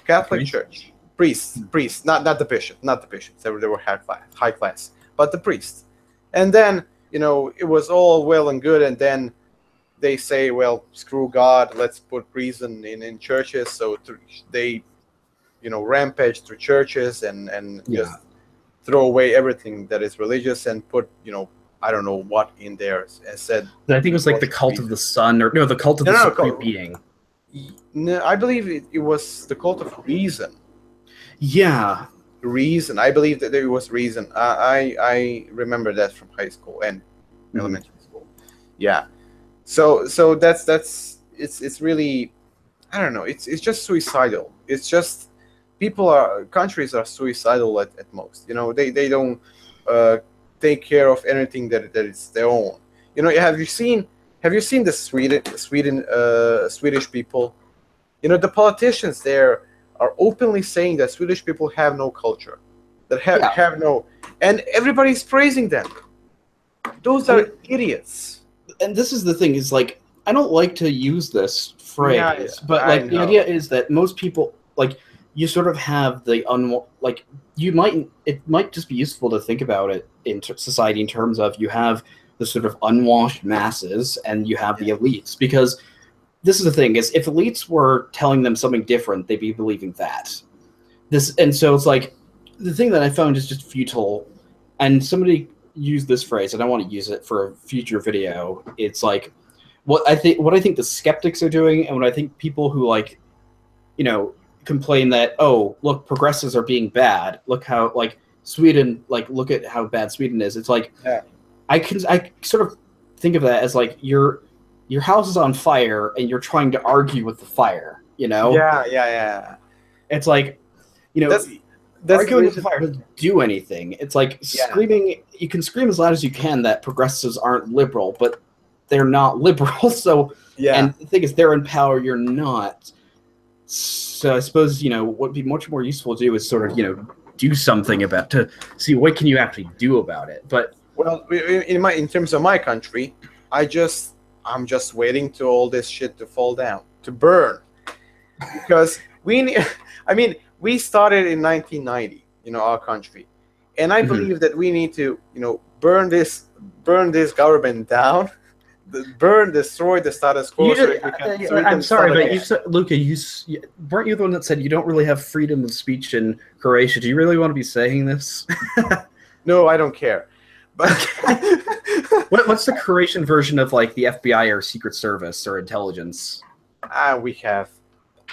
Catholic Church, priests, not the bishops. They were high class, but the priests. And then, you know, it was all well and good, and then they say, well, screw God, let's put prison in churches. So they, you know, rampage through churches and just throw away everything that is religious and put, you know, I don't know what in there, and said. I think it was like the cult of the sun, or no, the cult of the supreme being. No, I believe it was the cult of reason. Yeah, reason. I believe that there was reason. I remember that from high school and elementary school. Yeah. So that's it's really, I don't know. It's just suicidal. It's just countries are suicidal at most. You know, they don't take care of anything that is their own. You know, have you seen the Swedish people? You know, the politicians there are openly saying that Swedish people have no culture, that have no, and everybody's praising them. Those are idiots. And this is the thing, is like, I don't like to use this phrase, but like the idea is that most people, like, you sort of have the it might just be useful to think about it in society in terms of you have the sort of unwashed masses and you have the elites, because this is the thing, is if elites were telling them something different, they'd be believing that. And so it's like, the thing that I found is just futile, and somebody used this phrase, and I want to use it for a future video. It's like, what I think the skeptics are doing, and what I think people who, like, you know, complain that, oh, look, progressives are being bad. Look how, like, Sweden, like, look at how bad Sweden is. It's like, I sort of think of that as like your house is on fire and you're trying to argue with the fire, you know? Yeah. It's like, you know, that's arguing with the fire doesn't do anything. It's like screaming. You can scream as loud as you can that progressives aren't liberal, but they're not liberal. So, and the thing is, they're in power, you're not. So I suppose, you know, what would be much more useful to do is sort of, you know, do something to see what can you actually do about it. But well, in terms of my country, I'm just waiting to all this shit to fall down, to burn, because we started in 1990, you know, our country, and I believe that we need to, you know, burn this government down, destroy the status quo. I'm sorry, but you said, Luka, weren't you the one that said you don't really have freedom of speech in Croatia? Do you really want to be saying this? No, I don't care. But what's the Croatian version of, like, the FBI or Secret Service or intelligence? We have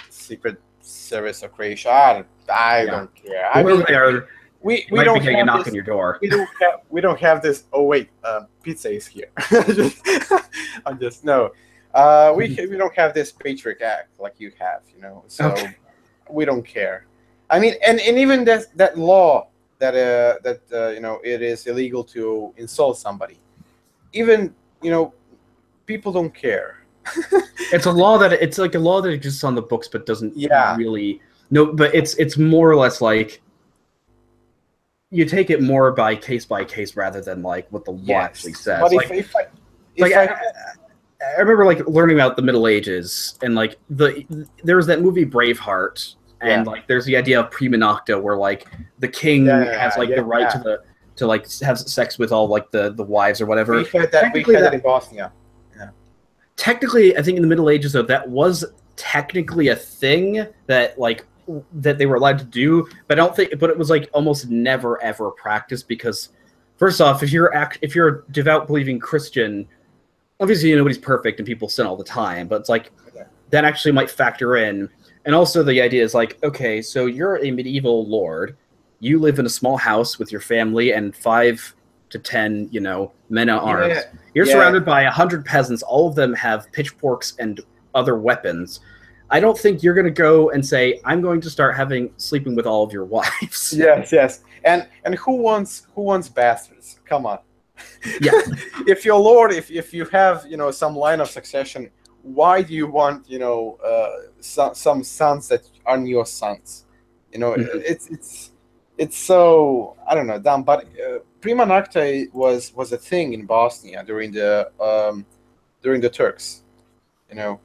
Secret Service of Croatia. I don't care. I mean, we don't have a knock on your door. We don't have this. Oh wait, pizza is here. I'm just no. We don't have this Patriot Act like you have, you know. So we don't care. I mean, and even that law that you know, it is illegal to insult somebody. Even, you know, people don't care. It's a law that exists on the books but doesn't really. No, but it's more or less like you take it more by case rather than like what the law actually says. But I remember, like, learning about the Middle Ages, and like there was that movie Braveheart. And like, there's the idea of prima nocta, where like the king has like the right to like have sex with all like the wives or whatever. We had that in Bosnia. Yeah. Technically, I think in the Middle Ages, though, that was technically a thing that they were allowed to do, but I don't think. But it was like almost never ever practiced, because first off, if you're a devout believing Christian, obviously nobody's perfect and people sin all the time, but it's like that actually might factor in. And also the idea is like, okay, so you're a medieval lord, you live in a small house with your family and 5 to 10, you know, men at arms. You're surrounded by 100 peasants. All of them have pitchforks and other weapons. I don't think you're going to go and say, I'm going to start sleeping with all of your wives. Yes. And who wants bastards? Come on. Yeah. If you're lord, if you have, you know, some line of succession, why do you want, you know, some sons that aren't your sons? You know, it's so, I don't know, dumb. But prima nocta was a thing in Bosnia during the Turks. You know.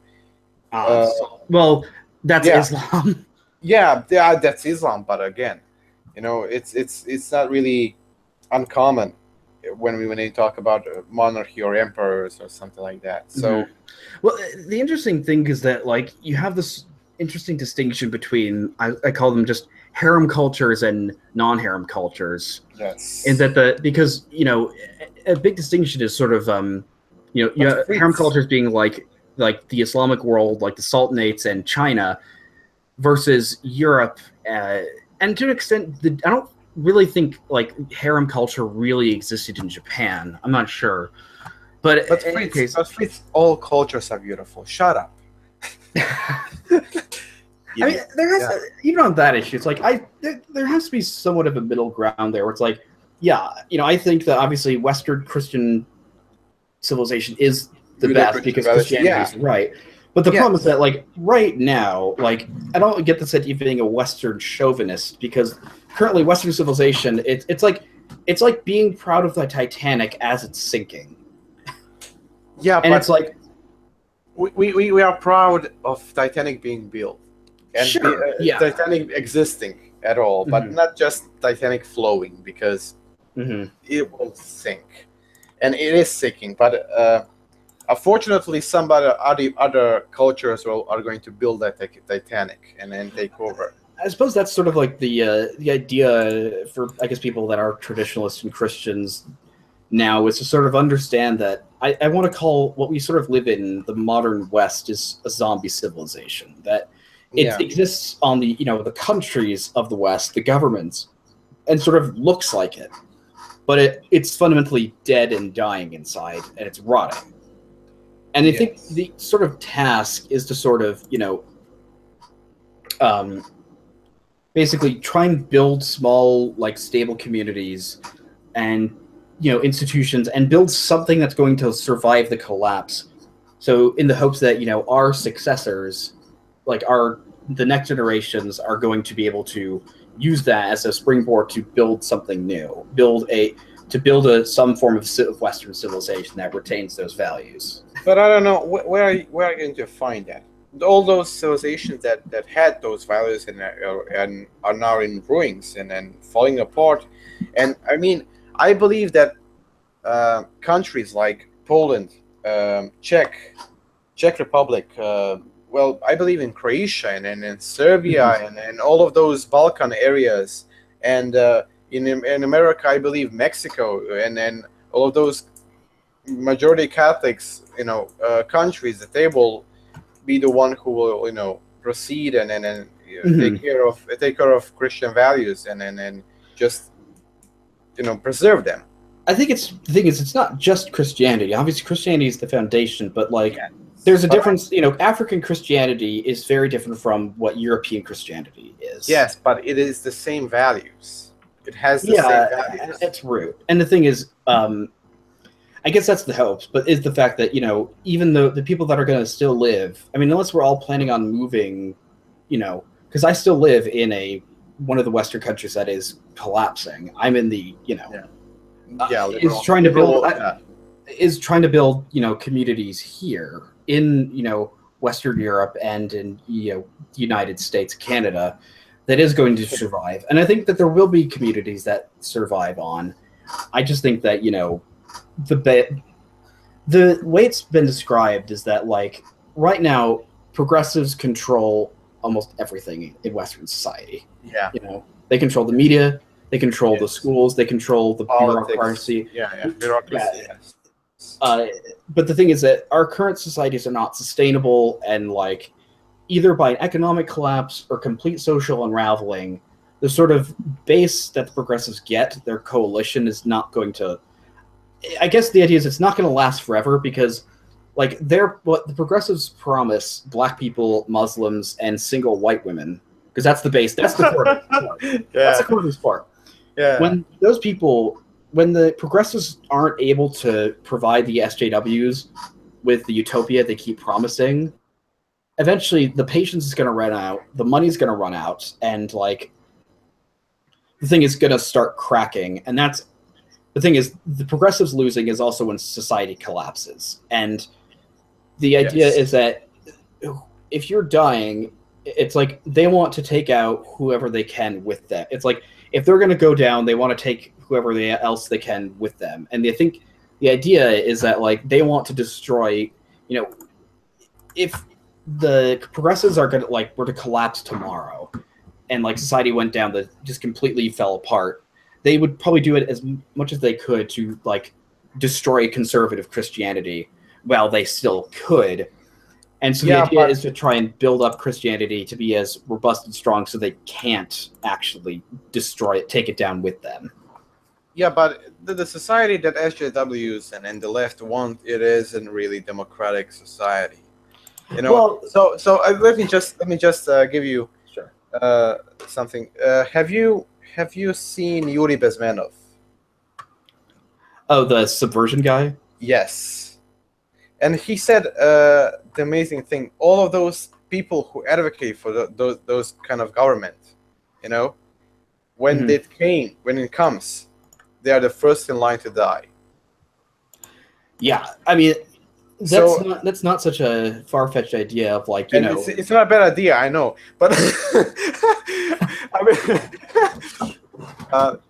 Well, that's Islam. Yeah, that's Islam. But again, you know, it's not really uncommon when you talk about monarchy or emperors or something like that. So, well, the interesting thing is that, like, you have this interesting distinction between, I call them just harem cultures and non-harem cultures. Yes. And that because, you know, a big distinction is sort of, you know, harem cultures being like the Islamic world, like the Sultanates and China, versus Europe, and to an extent, I don't really think like harem culture really existed in Japan. I'm not sure, but in any case, all cultures are beautiful. Shut up. I mean, there has even on that issue, it's like there has to be somewhat of a middle ground there, where it's like, yeah, you know, I think that obviously Western Christian civilization is the best because Christianity is right. But the problem is that, like, right now, like, I don't get this idea of being a Western chauvinist, because currently Western civilization, it's like being proud of the Titanic as it's sinking. Yeah, and it's like we are proud of Titanic being built and Titanic existing at all, but not just Titanic flowing, because it will sink, and it is sinking. But unfortunately, some other cultures are going to build that Titanic and then take over. I suppose that's sort of like the idea for, I guess, people that are traditionalists and Christians now, is to sort of understand that I want to call what we sort of live in the modern West is a zombie civilization. That it exists on the the countries of the West, the governments, and sort of looks like it, but it's fundamentally dead and dying inside, and it's rotting. And I think the sort of task is to sort of, basically try and build small, like, stable communities and, institutions, and build something that's going to survive the collapse. So in the hopes that, our successors, like the next generations, are going to be able to use that as a springboard to build something new, some form of Western civilization that retains those values. But I don't know, where are you going to find that? All those civilizations that had those values and are now in ruins and falling apart. And I mean, I believe that countries like Poland, Czech Republic, well, I believe in Croatia and Serbia and all of those Balkan areas, and in America, I believe Mexico and all of those majority Catholics, countries, that they will be the one who will, proceed and take care of Christian values and just preserve them. I think the thing is, it's not just Christianity. Obviously, Christianity is the foundation, but like, there's a difference. African Christianity is very different from what European Christianity is. Yes, but it is the same values. It has the same values. It's root. And the thing is, I guess that's the hopes, but is the fact that, even though the people that are going to still live, I mean, unless we're all planning on moving, because I still live in one of the Western countries that is collapsing. I'm in the, is trying to build, communities here in, Western Europe and in, the United States, Canada, that is going to survive. And I think that there will be communities that survive on. I just think that, the way it's been described is that, like, right now, progressives control almost everything in Western society. Yeah. They control the media, they control the schools, they control the bureaucracy. Bureaucracy, yes. But the thing is that our current societies are not sustainable, and, like, either by an economic collapse or complete social unraveling, the sort of base that the progressives get, their coalition, is not going to... I guess the idea is it's not going to last forever, because, like, what the progressives promise Black people, Muslims, and single white women, because that's the base, that's the core. That's the core of this part. Yeah. When the progressives aren't able to provide the SJWs with the utopia they keep promising, eventually the patience is going to run out, the money's going to run out, and, like, the thing is going to start cracking. And that's the thing is, the progressives losing is also when society collapses. And the idea is that if you're dying, it's like they want to take out whoever they can with them. It's like if they're going to go down, they want to take whoever else they can with them. And I think the idea is that, like, they want to destroy, if the progressives are going to, like, were to collapse tomorrow and, like, society went down, that just completely fell apart, they would probably do it as much as they could to, like, destroy conservative Christianity while they still could. And so the idea is to try and build up Christianity to be as robust and strong so they can't actually destroy it, take it down with them. Yeah, but the society that SJWs and the left want, it isn't really democratic society. Well, so let me just give you something. Have you seen Yuri Bezmenov? Oh, the subversion guy? Yes. And he said the amazing thing: all of those people who advocate for those kind of government, you know, when it comes, they are the first in line to die. Yeah, I mean, that's not such a far-fetched idea of, like, you know. It's not a bad idea, I know, but I mean,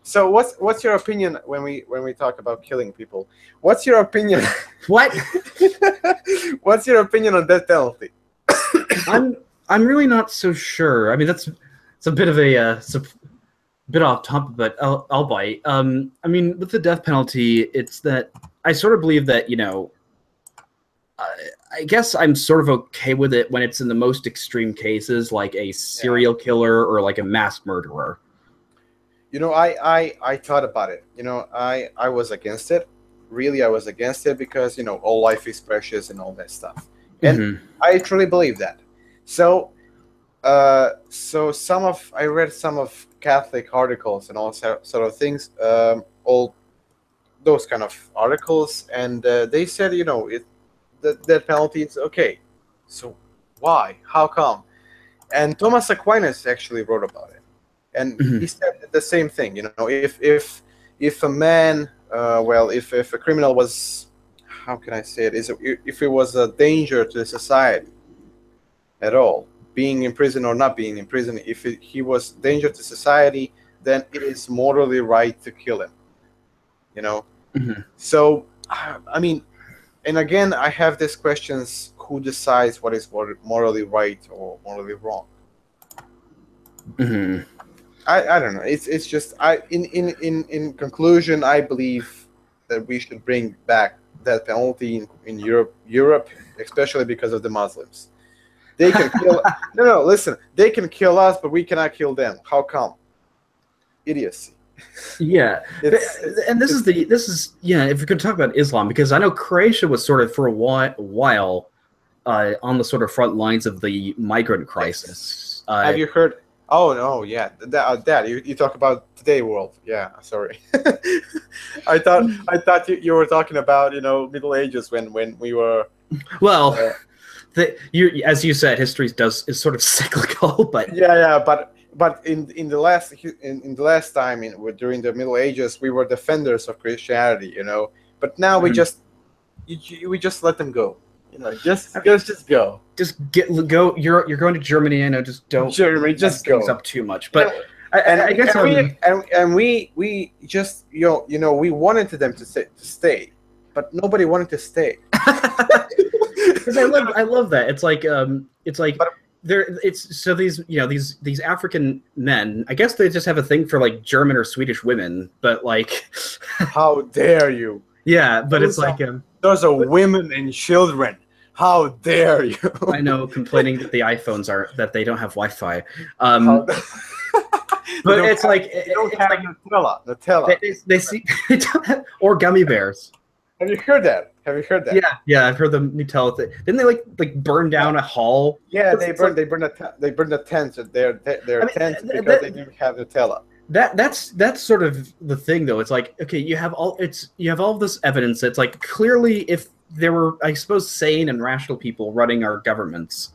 so what's your opinion when we talk about killing people? What's your opinion? What? What's your opinion on death penalty? I'm really not so sure. I mean, it's a bit of a bit off topic, but I'll bite. I mean, with the death penalty, it's that I sort of believe that, you know, I guess I'm sort of okay with it when it's in the most extreme cases, like a serial killer or like a mass murderer. You know, I thought about it. You know, I was against it. Really, I was against it because, you know, all life is precious and all that stuff. And I truly believe that. So, I read some of Catholic articles and all sort of things, all those kind of articles, and they said, you know, that penalty is okay. So why? How come? And Thomas Aquinas actually wrote about it, and he said the same thing. You know, if a man, if a criminal was, how can I say it? If it was a danger to the society at all, being in prison or not being in prison, if he was danger to society, then it is morally right to kill him. You know, so I mean. And again, I have these questions: who decides what is morally right or morally wrong? I don't know. It's just in conclusion, I believe that we should bring back that penalty in Europe, especially because of the Muslims. They can kill. No, listen. They can kill us, but we cannot kill them. How come? Idiocy. Yeah, and this is if we could talk about Islam, because I know Croatia was sort of for a while on the sort of front lines of the migrant crisis. Have you heard? Oh no, yeah, Dad, you talk about today world. Yeah, sorry. I thought you were talking about, you know, Middle Ages when we were. Well, as you said, history is sort of cyclical, but But in the last time during the Middle Ages, we were defenders of Christianity, you know. But now we just let them go, you know. Just go. Just go. You're going to Germany, I know. Just don't. Germany, just go. Things up too much. But I guess we just you know we wanted them to stay, but nobody wanted to stay. Because I love that. It's like. But, these African men, I guess they just have a thing for like German or Swedish women, but like, how dare you? Yeah, but it's like those are women and children. How dare you? I know, complaining that the iPhones that they don't have Wi-Fi. But it's like they don't have Nutella. They see they don't have, or gummy bears. Have you heard that? Yeah, I've heard the Nutella thing. Didn't they like burn down a hall? Yeah, they burned the tents. Their tents because they didn't have Nutella. That's sort of the thing, though. It's like, okay, you have all of this evidence. It's like, clearly, if there were, I suppose, sane and rational people running our governments,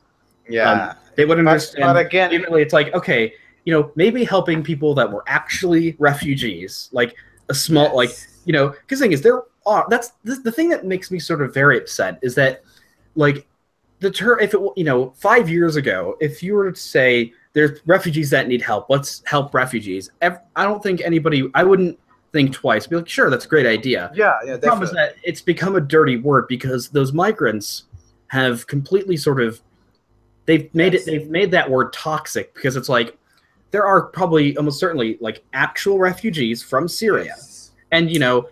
they would understand. But again, it's like, okay, you know, maybe helping people that were actually refugees, like a small, like, you know, because the thing is, that's the thing that makes me sort of very upset is that, like, if it, you know, 5 years ago, if you were to say there's refugees that need help, let's help refugees, I don't think I wouldn't think twice. Be like, sure, that's a great idea. Yeah, definitely. The problem is that it's become a dirty word because those migrants have completely sort of they've made that word toxic, because it's like there are probably almost certainly like actual refugees from Syria, and, you know,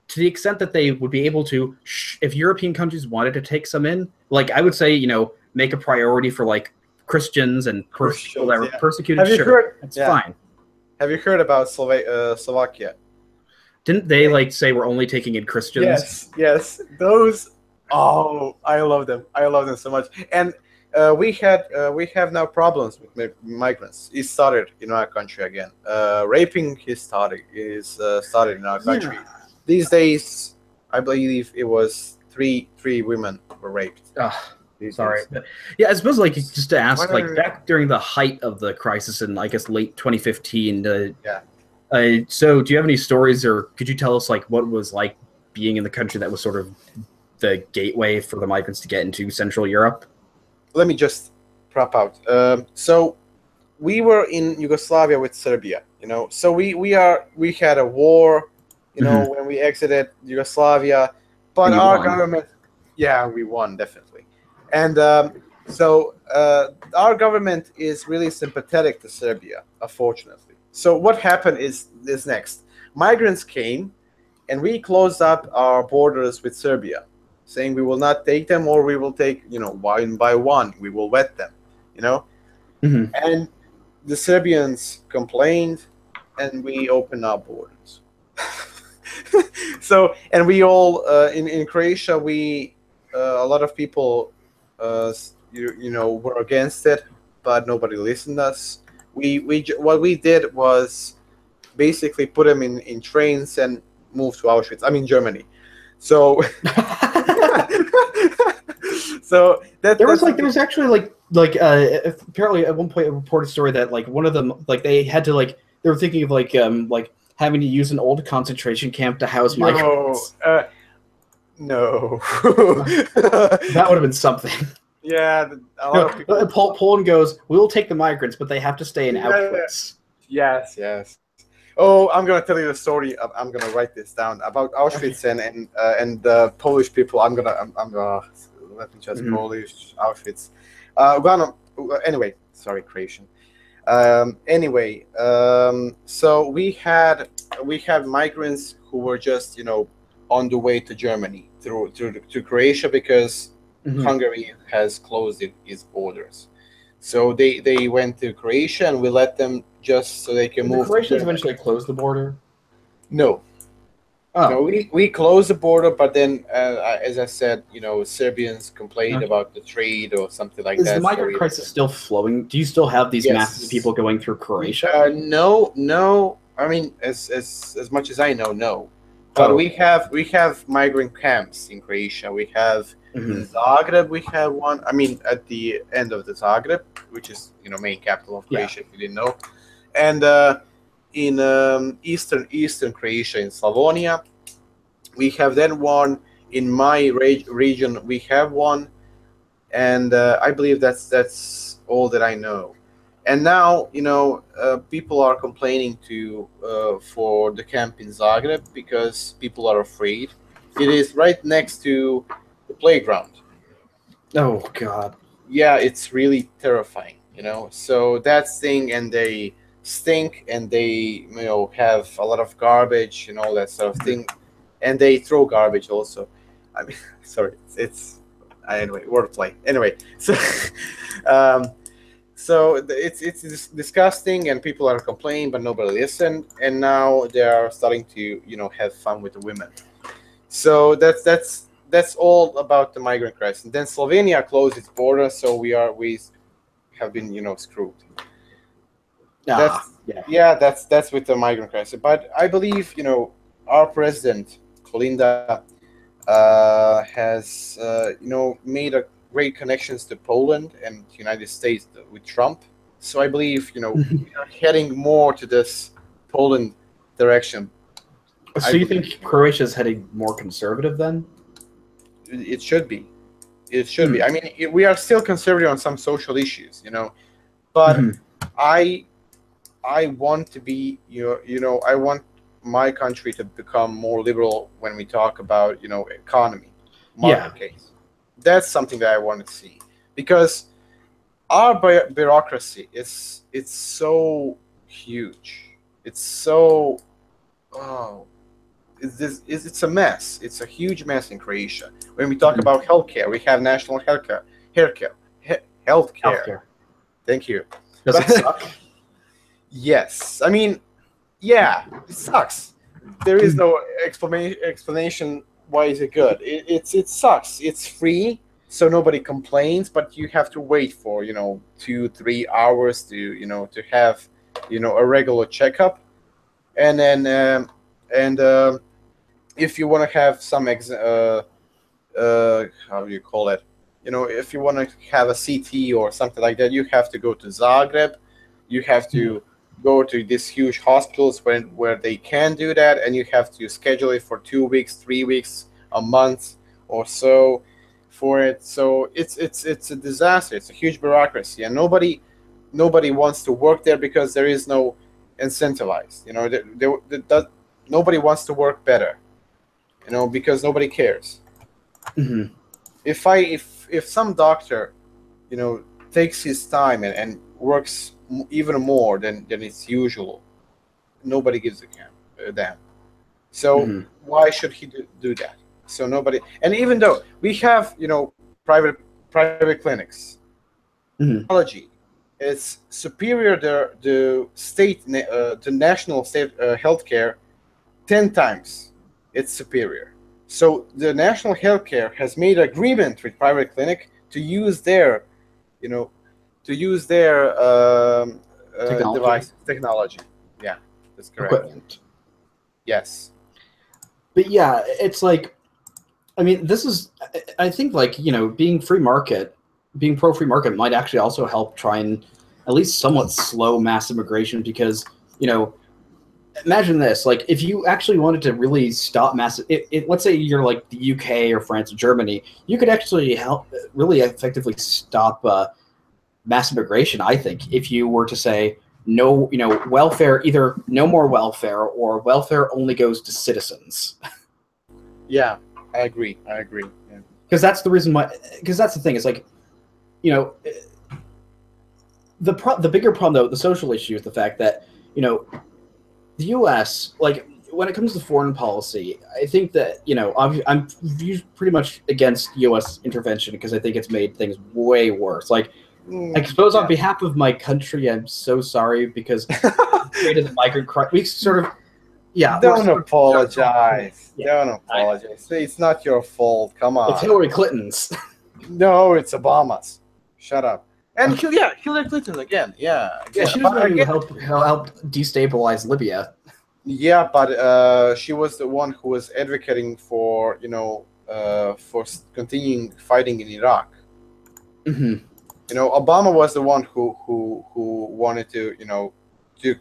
to the extent that they would be able to, if European countries wanted to take some in, like, I would say, you know, make a priority for like Christians and people that were persecuted. It's fine. Have you heard about Slovakia? Didn't they like say we're only taking in Christians? Yes. Those. Oh, I love them. I love them so much. And we have now problems with migrants. It started in our country again. Raping started in our country. These days, I believe it was three women were raped. Sorry. But, yeah, I suppose like just to ask, like back during the height of the crisis in I guess late 2015. So do you have any stories, or could you tell us like what it was like being in the country that was sort of the gateway for the migrants to get into Central Europe? Let me just prop out. So we were in Yugoslavia with Serbia, you know. So we had a war, you know, when we exited Yugoslavia, but our government, yeah, we won definitely. And so our government is really sympathetic to Serbia, unfortunately. So what happened is this next. Migrants came, and we closed up our borders with Serbia, saying we will not take them, or we will take, you know, one by one. We will vet them, you know. And the Serbians complained, and we opened our borders. So, and we all, in Croatia, we, a lot of people, you know, were against it, but nobody listened to us. What we did was basically put them in trains and move to Auschwitz. I mean, Germany. So, so there was actually apparently at one point a reported story that like one of them, like they had to like they were thinking of like having to use an old concentration camp to house migrants. No. That would have been something. Yeah, a lot of people. Poland goes, we will take the migrants, but they have to stay in Auschwitz. Yes. Oh, I'm gonna tell you the story. I'm gonna write this down about Auschwitz and the Polish people. I'm gonna let me just Polish Auschwitz. Anyway, sorry, Croatian. Anyway, so we had migrants who were just, you know, on the way to Germany to Croatia because Hungary has closed its borders. So they went to Croatia, and we let them just so they can move. The Croatians eventually closed the border? No. Oh. No, we closed the border, but then, as I said, you know, Serbians complained about the trade or something like that. Is the migrant crisis still flowing? Do you still have these masses of people going through Croatia? No. I mean, as much as I know, no. But we have migrant camps in Croatia. We have in Zagreb. We have one. I mean, at the end of the Zagreb, which is, you know, main capital of Croatia, if you didn't know, and in eastern Croatia, in Slavonia, we have then one. In my region, we have one, and I believe that's all that I know. And now, you know, people are complaining for the camp in Zagreb because people are afraid. It is right next to the playground. Oh God. Yeah, it's really terrifying, you know. So that's thing, and they stink, and they, you know, have a lot of garbage and all that sort of thing, and they throw garbage also. I mean, sorry, it's anyway, wordplay. Anyway, so. So it's disgusting, and people are complaining, but nobody listened. And now they are starting to, you know, have fun with the women. So that's all about the migrant crisis. And then Slovenia closed its border, so we have been, you know, screwed. That's with the migrant crisis. But I believe, you know, our president Kolinda has you know, made a great connections to Poland and the United States with Trump. So I believe, you know, we are heading more to this Poland direction. So you think Croatia is heading more conservative then? It should be. It should be. I mean, we are still conservative on some social issues, you know, but I want to be, you know, I want my country to become more liberal when we talk about, you know, economy, market case. That's something that I want to see, because our bureaucracy it's so huge. It's so it's a mess. It's a huge mess in Croatia. When we talk about healthcare, we have national healthcare. Thank you. Does it suck? Yes. I mean, yeah, it sucks. There is no explanation. Why is it good? It sucks. It's free, so nobody complains, but you have to wait for, you know, 2-3 hours to, you know, to have, you know, a regular checkup, and then if you want to have some how do you call it? If you want to have a CT or something like that, you have to go to Zagreb. You have to go to these huge hospitals where they can do that, and you have to schedule it for 2 weeks, 3 weeks, a month or so for it. So it's a disaster. It's a huge bureaucracy, and nobody wants to work there because there is no incentivized. Nobody wants to work better. Because nobody cares. Mm-hmm. If some doctor, takes his time and works even more than it's usual, nobody gives a damn. So why should he do that? So nobody. And even though we have, private clinics, theology is superior to national state healthcare 10 times. It's superior. So the national healthcare has made an agreement with private clinic to use their, technology. Yeah, that's correct. Equipment. Yes. But yeah, it's like, I mean, this is, I think, like, being pro-free market might actually also help try and at least somewhat slow mass immigration, because, imagine this, like, if you actually wanted to really stop massive, let's say you're like the UK or France or Germany, you could actually help really effectively stop mass immigration, I think, if you were to say, no, welfare, either no more welfare or welfare only goes to citizens. Yeah, I agree. Because that's the reason why, because that's the thing, it's like, the bigger problem, though, the social issue is the fact that, the U.S., like, when it comes to foreign policy, I think that, I'm pretty much against U.S. intervention because I think it's made things way worse. Like, I suppose on behalf of my country, I'm so sorry because created the migrant crisis. We sort of, Don't apologize. Don't apologize. It's not your fault. Come on. It's Hillary Clinton's. No, it's Obama's. Shut up. And Hillary Clinton again. Yeah, she doesn't even help destabilize Libya. Yeah, but she was the one who was advocating for for continuing fighting in Iraq. Mm-hmm. Obama was the one who wanted to to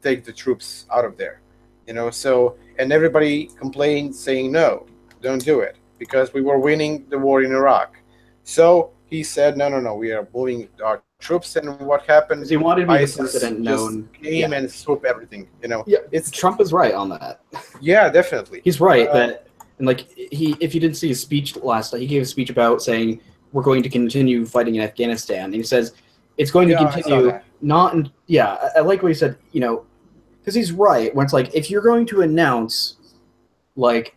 take the troops out of there. So, and everybody complained, saying no, don't do it, because we were winning the war in Iraq. So he said, no, we are moving our troops, and what happened? He wanted to be ISIS the president known. Came and swooped everything. Trump is right on that. Yeah, definitely. He's right that, and like if you didn't see his speech last night, he gave a speech about saying we're going to continue fighting in Afghanistan, and he says it's going to continue. I like what he said. Because he's right when it's like, if you're going to announce, like,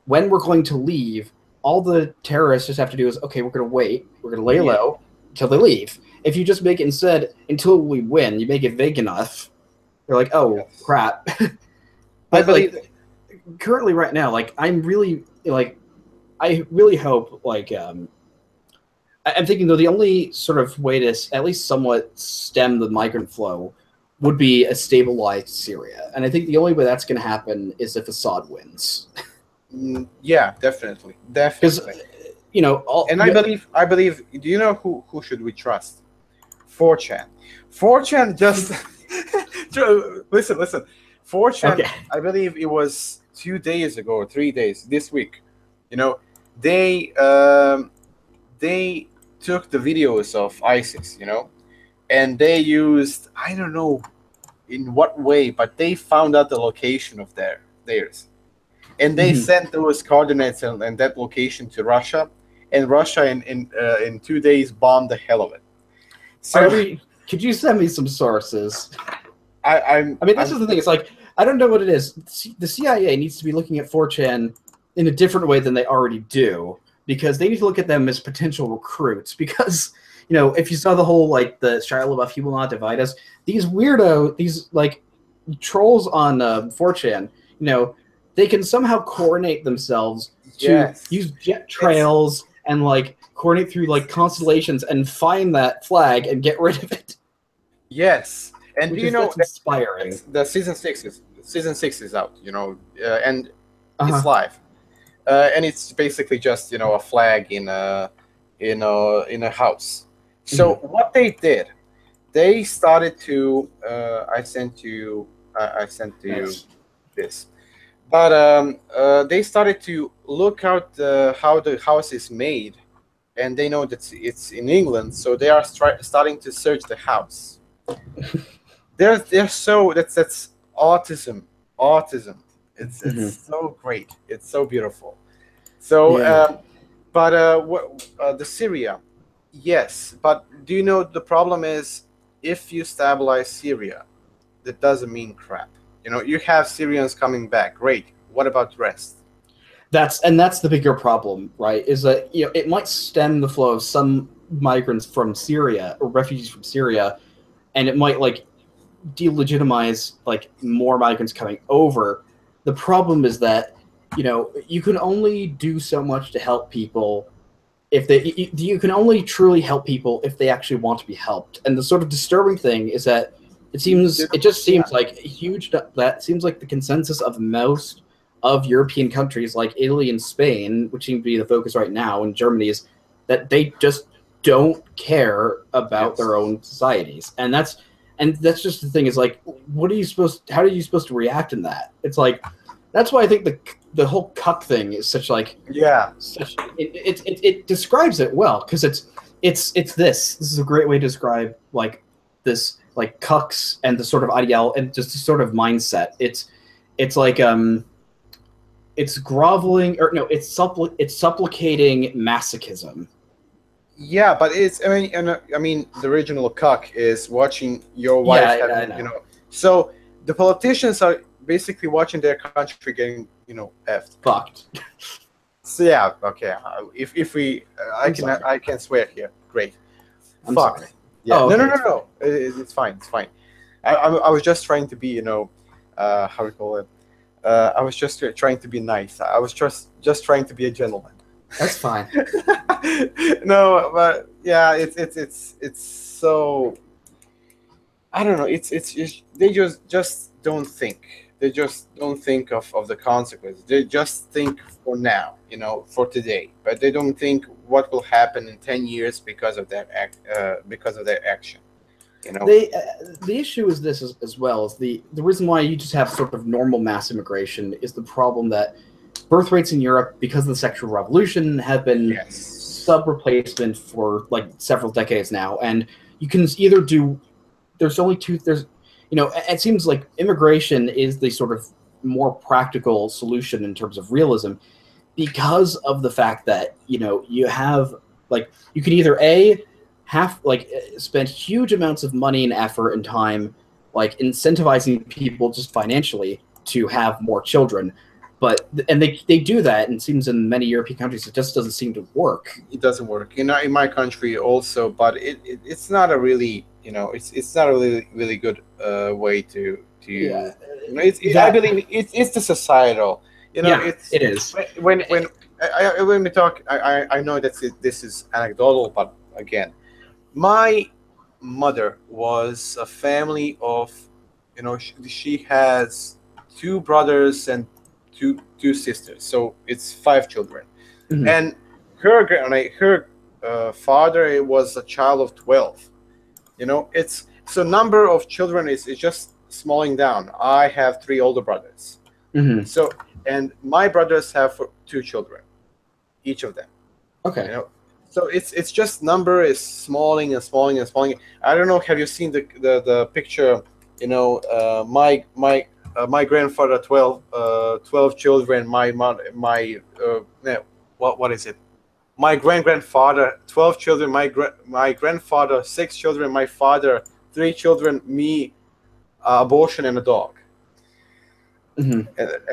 when we're going to leave, all the terrorists just have to do is, okay, we're going to wait, we're going to lay low until they leave. If you just make it instead, until we win, you make it vague enough, they're like, oh, crap. But, like, currently right now, like, I really hope, like, I'm thinking, though, the only sort of way to at least somewhat stem the migrant flow would be a stabilized Syria. And I think the only way that's going to happen is if Assad wins. Yeah, definitely. Because, I believe, do you know who should we trust? 4chan. 4chan just... listen. 4chan, okay. I believe it was 2 days ago or 3 days, this week. They took the videos of ISIS, and they used, I don't know in what way, but they found out the location of theirs. And they sent those coordinates and that location to Russia, and Russia in 2 days bombed the hell of it. So, could you send me some sources? I mean, this is the thing. It's like, I don't know what it is. The CIA needs to be looking at 4chan in a different way than they already do, because they need to look at them as potential recruits. Because, if you saw the whole, like, the Shia LaBeouf, he will not divide us, these like, trolls on 4chan, they can somehow coordinate themselves to use jet trails and, like, coordinate through, like, constellations and find that flag and get rid of it. Yes. And that's inspiring. The season 6 is out, and it's live. and it's basically just a flag in a house. So what they did, they started to I sent you this, but they started to look out how the house is made, and they know that it's in England, so they are starting to search the house. they're so that's autism. It's so great. It's so beautiful. So the Syria, yes, but do you know the problem is, if you stabilize Syria, that doesn't mean crap. You have Syrians coming back. Great. What about the rest? That's the bigger problem, right? Is that it might stem the flow of some migrants from Syria or refugees from Syria, and it might delegitimize more migrants coming over. The problem is that you can only do so much to help people if you can only truly help people if they actually want to be helped. And the sort of disturbing thing is that it just seems like that seems like the consensus of most of European countries like Italy and Spain, which seem to be the focus right now, and Germany, is that they just don't care about their own societies. And that's just the thing, is how are you supposed to react in that? It's that's why I think the whole cuck thing is such it describes it well, because this is a great way to describe this cucks and the sort of ideology and just the sort of mindset. It's groveling, or no, it's supplicating masochism. Yeah, but I mean the original cuck is watching your wife so the politicians are basically watching their country getting effed. Fucked. So yeah, okay. If we I can swear here. Great. I'm Fuck. sorry. Yeah. Oh, okay, No. It's fine. It's fine. I was just trying to be how we call it. I was just trying to be nice. I was just trying to be a gentleman. That's fine. No, but yeah, it's so, I don't know. It's they just don't think. They just don't think of the consequences. They just think for now, for today. But they don't think what will happen in 10 years because of that because of their action. The issue is this as well, is the reason why you just have sort of normal mass immigration is the problem that birth rates in Europe, because of the sexual revolution, have been sub-replacement for several decades now. And you can either do, it seems like immigration is the sort of more practical solution in terms of realism, because of the fact that you have you can either spend huge amounts of money and effort and time incentivizing people just financially to have more children, and they do that, and it seems in many European countries it just doesn't seem to work. It doesn't work in my country also, but it's not a really it's not a really good way to I believe it's the societal it is. When we talk, I know that this is anecdotal, but again, my mother was a family of she has 2 brothers and two sisters, so it's 5 children. And her father was a child of 12. It's so number of children is just smalling down. I have 3 older brothers, so, and my brothers have 2 children, each of them. Okay. So it's just number is smalling and smalling and smalling. I don't know. Have you seen the picture? My grandfather 12 children. My mother, what is it? My grandfather 12 children. My grandfather 6 children. My father 3 children. Me, abortion and a dog. And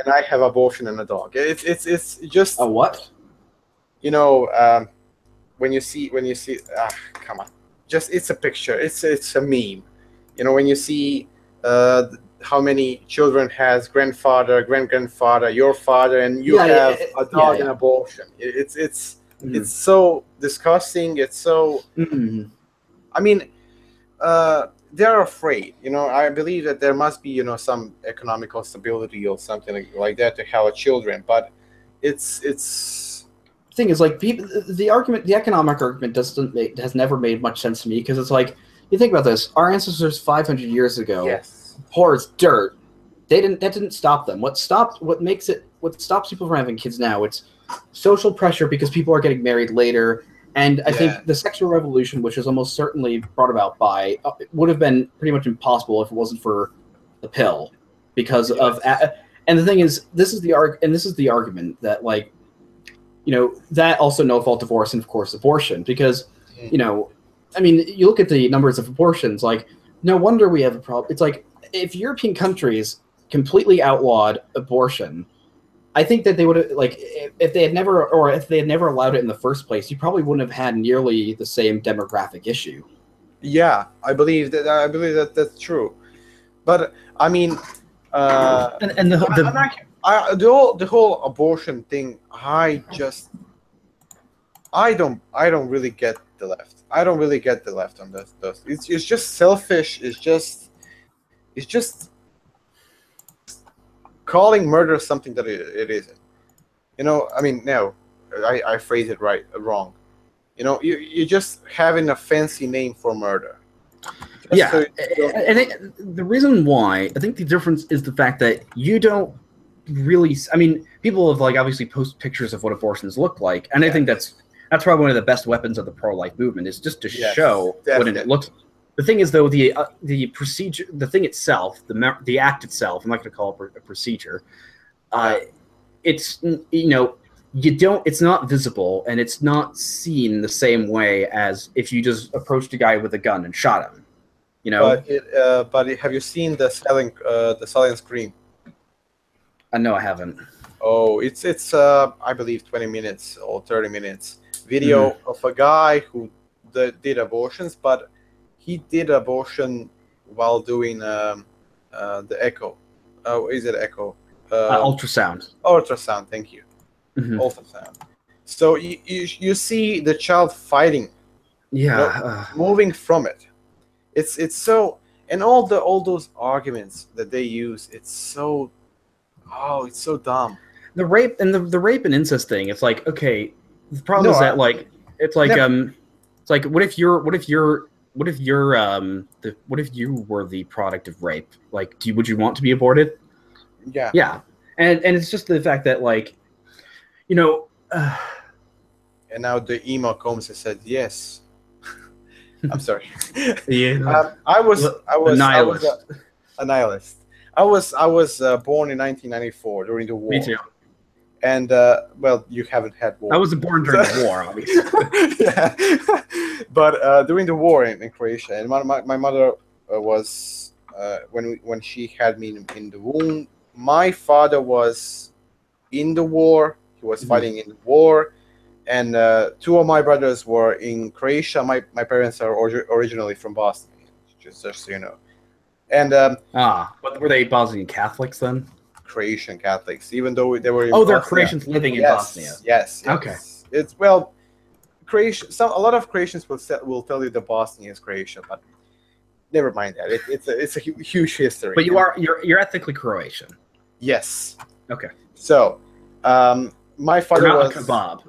I have abortion and a dog. It's just a what? When you see come on, just it's a picture, it's a meme. When you see how many children has grandfather, great-grandfather, your father, and you have a dog and abortion. It's so disgusting. It's so I mean, they're afraid. I believe that there must be some economical stability or something like that to have children, but it's thing is, like, people, the economic argument has never made much sense to me, because it's like, you think about this, our ancestors 500 years ago, yes, poor as dirt. That didn't stop them. What stops people from having kids now? It's social pressure, because people are getting married later, and I think the sexual revolution, which is almost certainly brought about by, it would have been pretty much impossible if it wasn't for the pill, because of. And the thing is, this is the argument that, like, you know, that also no-fault divorce, and of course abortion, because, you know, I mean, you look at the numbers of abortions, like, no wonder we have a problem. It's like, if European countries completely outlawed abortion, I think that they would have, like, if they had never allowed it in the first place, you probably wouldn't have had nearly the same demographic issue. Yeah, I believe that that's true, but I mean, the whole abortion thing, I don't really get the left. I don't really get the left on this. It's just selfish. It's just calling murder something that it isn't. You know, I mean, no, I phrase it wrong. You know, you're just having a fancy name for murder. Yeah, and the reason why, I think the difference is the fact that you don't really, I mean, people have, like, obviously post pictures of what abortions look like, and I think that's probably one of the best weapons of the pro-life movement, is just to show what it looks like. The thing is, though, the procedure, the thing itself, the act itself, I'm not going to call it a procedure, it's, you know, it's not visible, and it's not seen the same way as if you just approached a guy with a gun and shot him. You know, but have you seen the silent scream? No, I haven't. Oh, it's I believe 20 minutes or 30 minutes video of a guy who did abortions, but he did abortion while doing the echo. Is it echo? Ultrasound. Ultrasound. Thank you. Ultrasound. So you see the child fighting. Yeah. You know, moving from it. It's so, and all those arguments that they use, it's so dumb. The rape and the rape and incest thing, it's like, okay, the problem is that, like, it's like it's like, what if you were the product of rape? Like, would you want to be aborted? Yeah. Yeah. And it's just the fact that, like, you know, and now the email comes and said yes. I'm sorry. Yeah. I was a nihilist. A nihilist. I was born in 1994 during the war. Me too. And well, you haven't had war. I was born during the war, obviously. Yeah. But during the war in Croatia, and my mother was when she had me in the womb. My father was in the war. He was fighting in the war. And two of my brothers were in Croatia. My parents are originally from Bosnia, just so you know. And but were they Bosnian Catholics then? Croatian Catholics, even though they were in they're Bosnia. Croatians living in Bosnia. Yes. Okay. It's, well, Croatia. A lot of Croatians will tell you that Bosnia is Croatia, but never mind that. It's a huge history. But you're ethnically Croatian. Yes. Okay. So, my father was a kebab.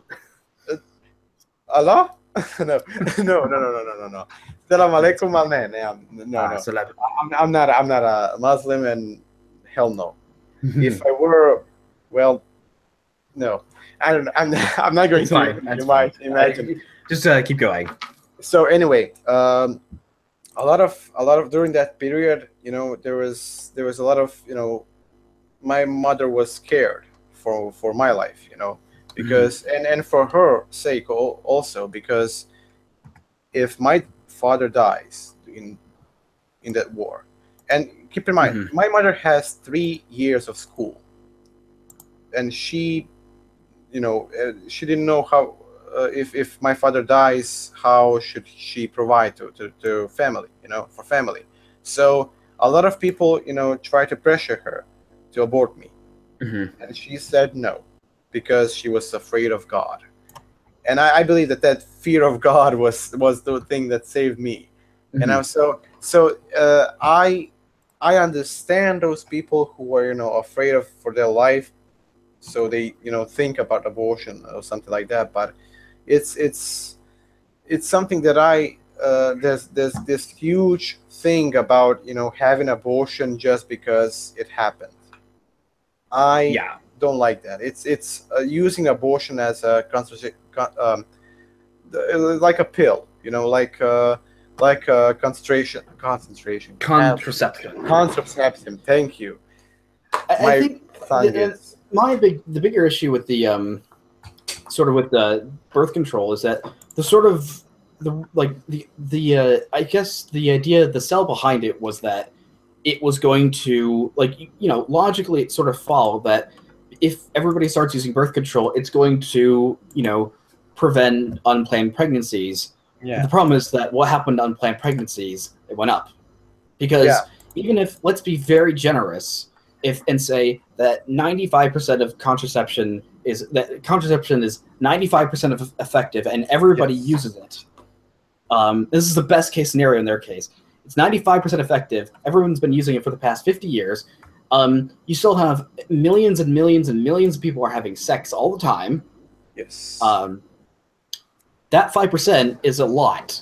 Allah? No. Salam alaikum, no. I'm not a Muslim, and hell no. If I were, well, no. I don't. I'm not going to. You might imagine. Just keep going. So anyway, a lot of during that period, you know, there was a lot of, you know, my mother was scared for my life, you know. Because and for her sake also, because if my father dies in that war, and keep in mind, my mother has 3 years of school, and she, you know, she didn't know how if my father dies, how should she provide to family, you know, for family. So a lot of people, you know, try to pressure her to abort me, and she said no, because she was afraid of God. And I believe that fear of God was the thing that saved me. And I understand those people who are, you know, afraid for their life, so they think about abortion or something like that. But it's something that there's this huge thing about having abortion just because it happened. I don't like that. It's using abortion as a like a pill, like contraception. Contraception. Thank you. I think the bigger issue with the sort of with the birth control is that I guess the idea, the cell behind it was that it was going to, logically it sort of followed that if everybody starts using birth control, it's going to, prevent unplanned pregnancies. Yeah. The problem is that what happened to unplanned pregnancies, it went up. Because even if, let's be very generous, and say that 95% of contraception is 95% effective and everybody uses it. This is the best case scenario in their case. It's 95% effective. Everyone's been using it for the past 50 years. You still have millions and millions and millions of people are having sex all the time. Yes. That 5% is a lot.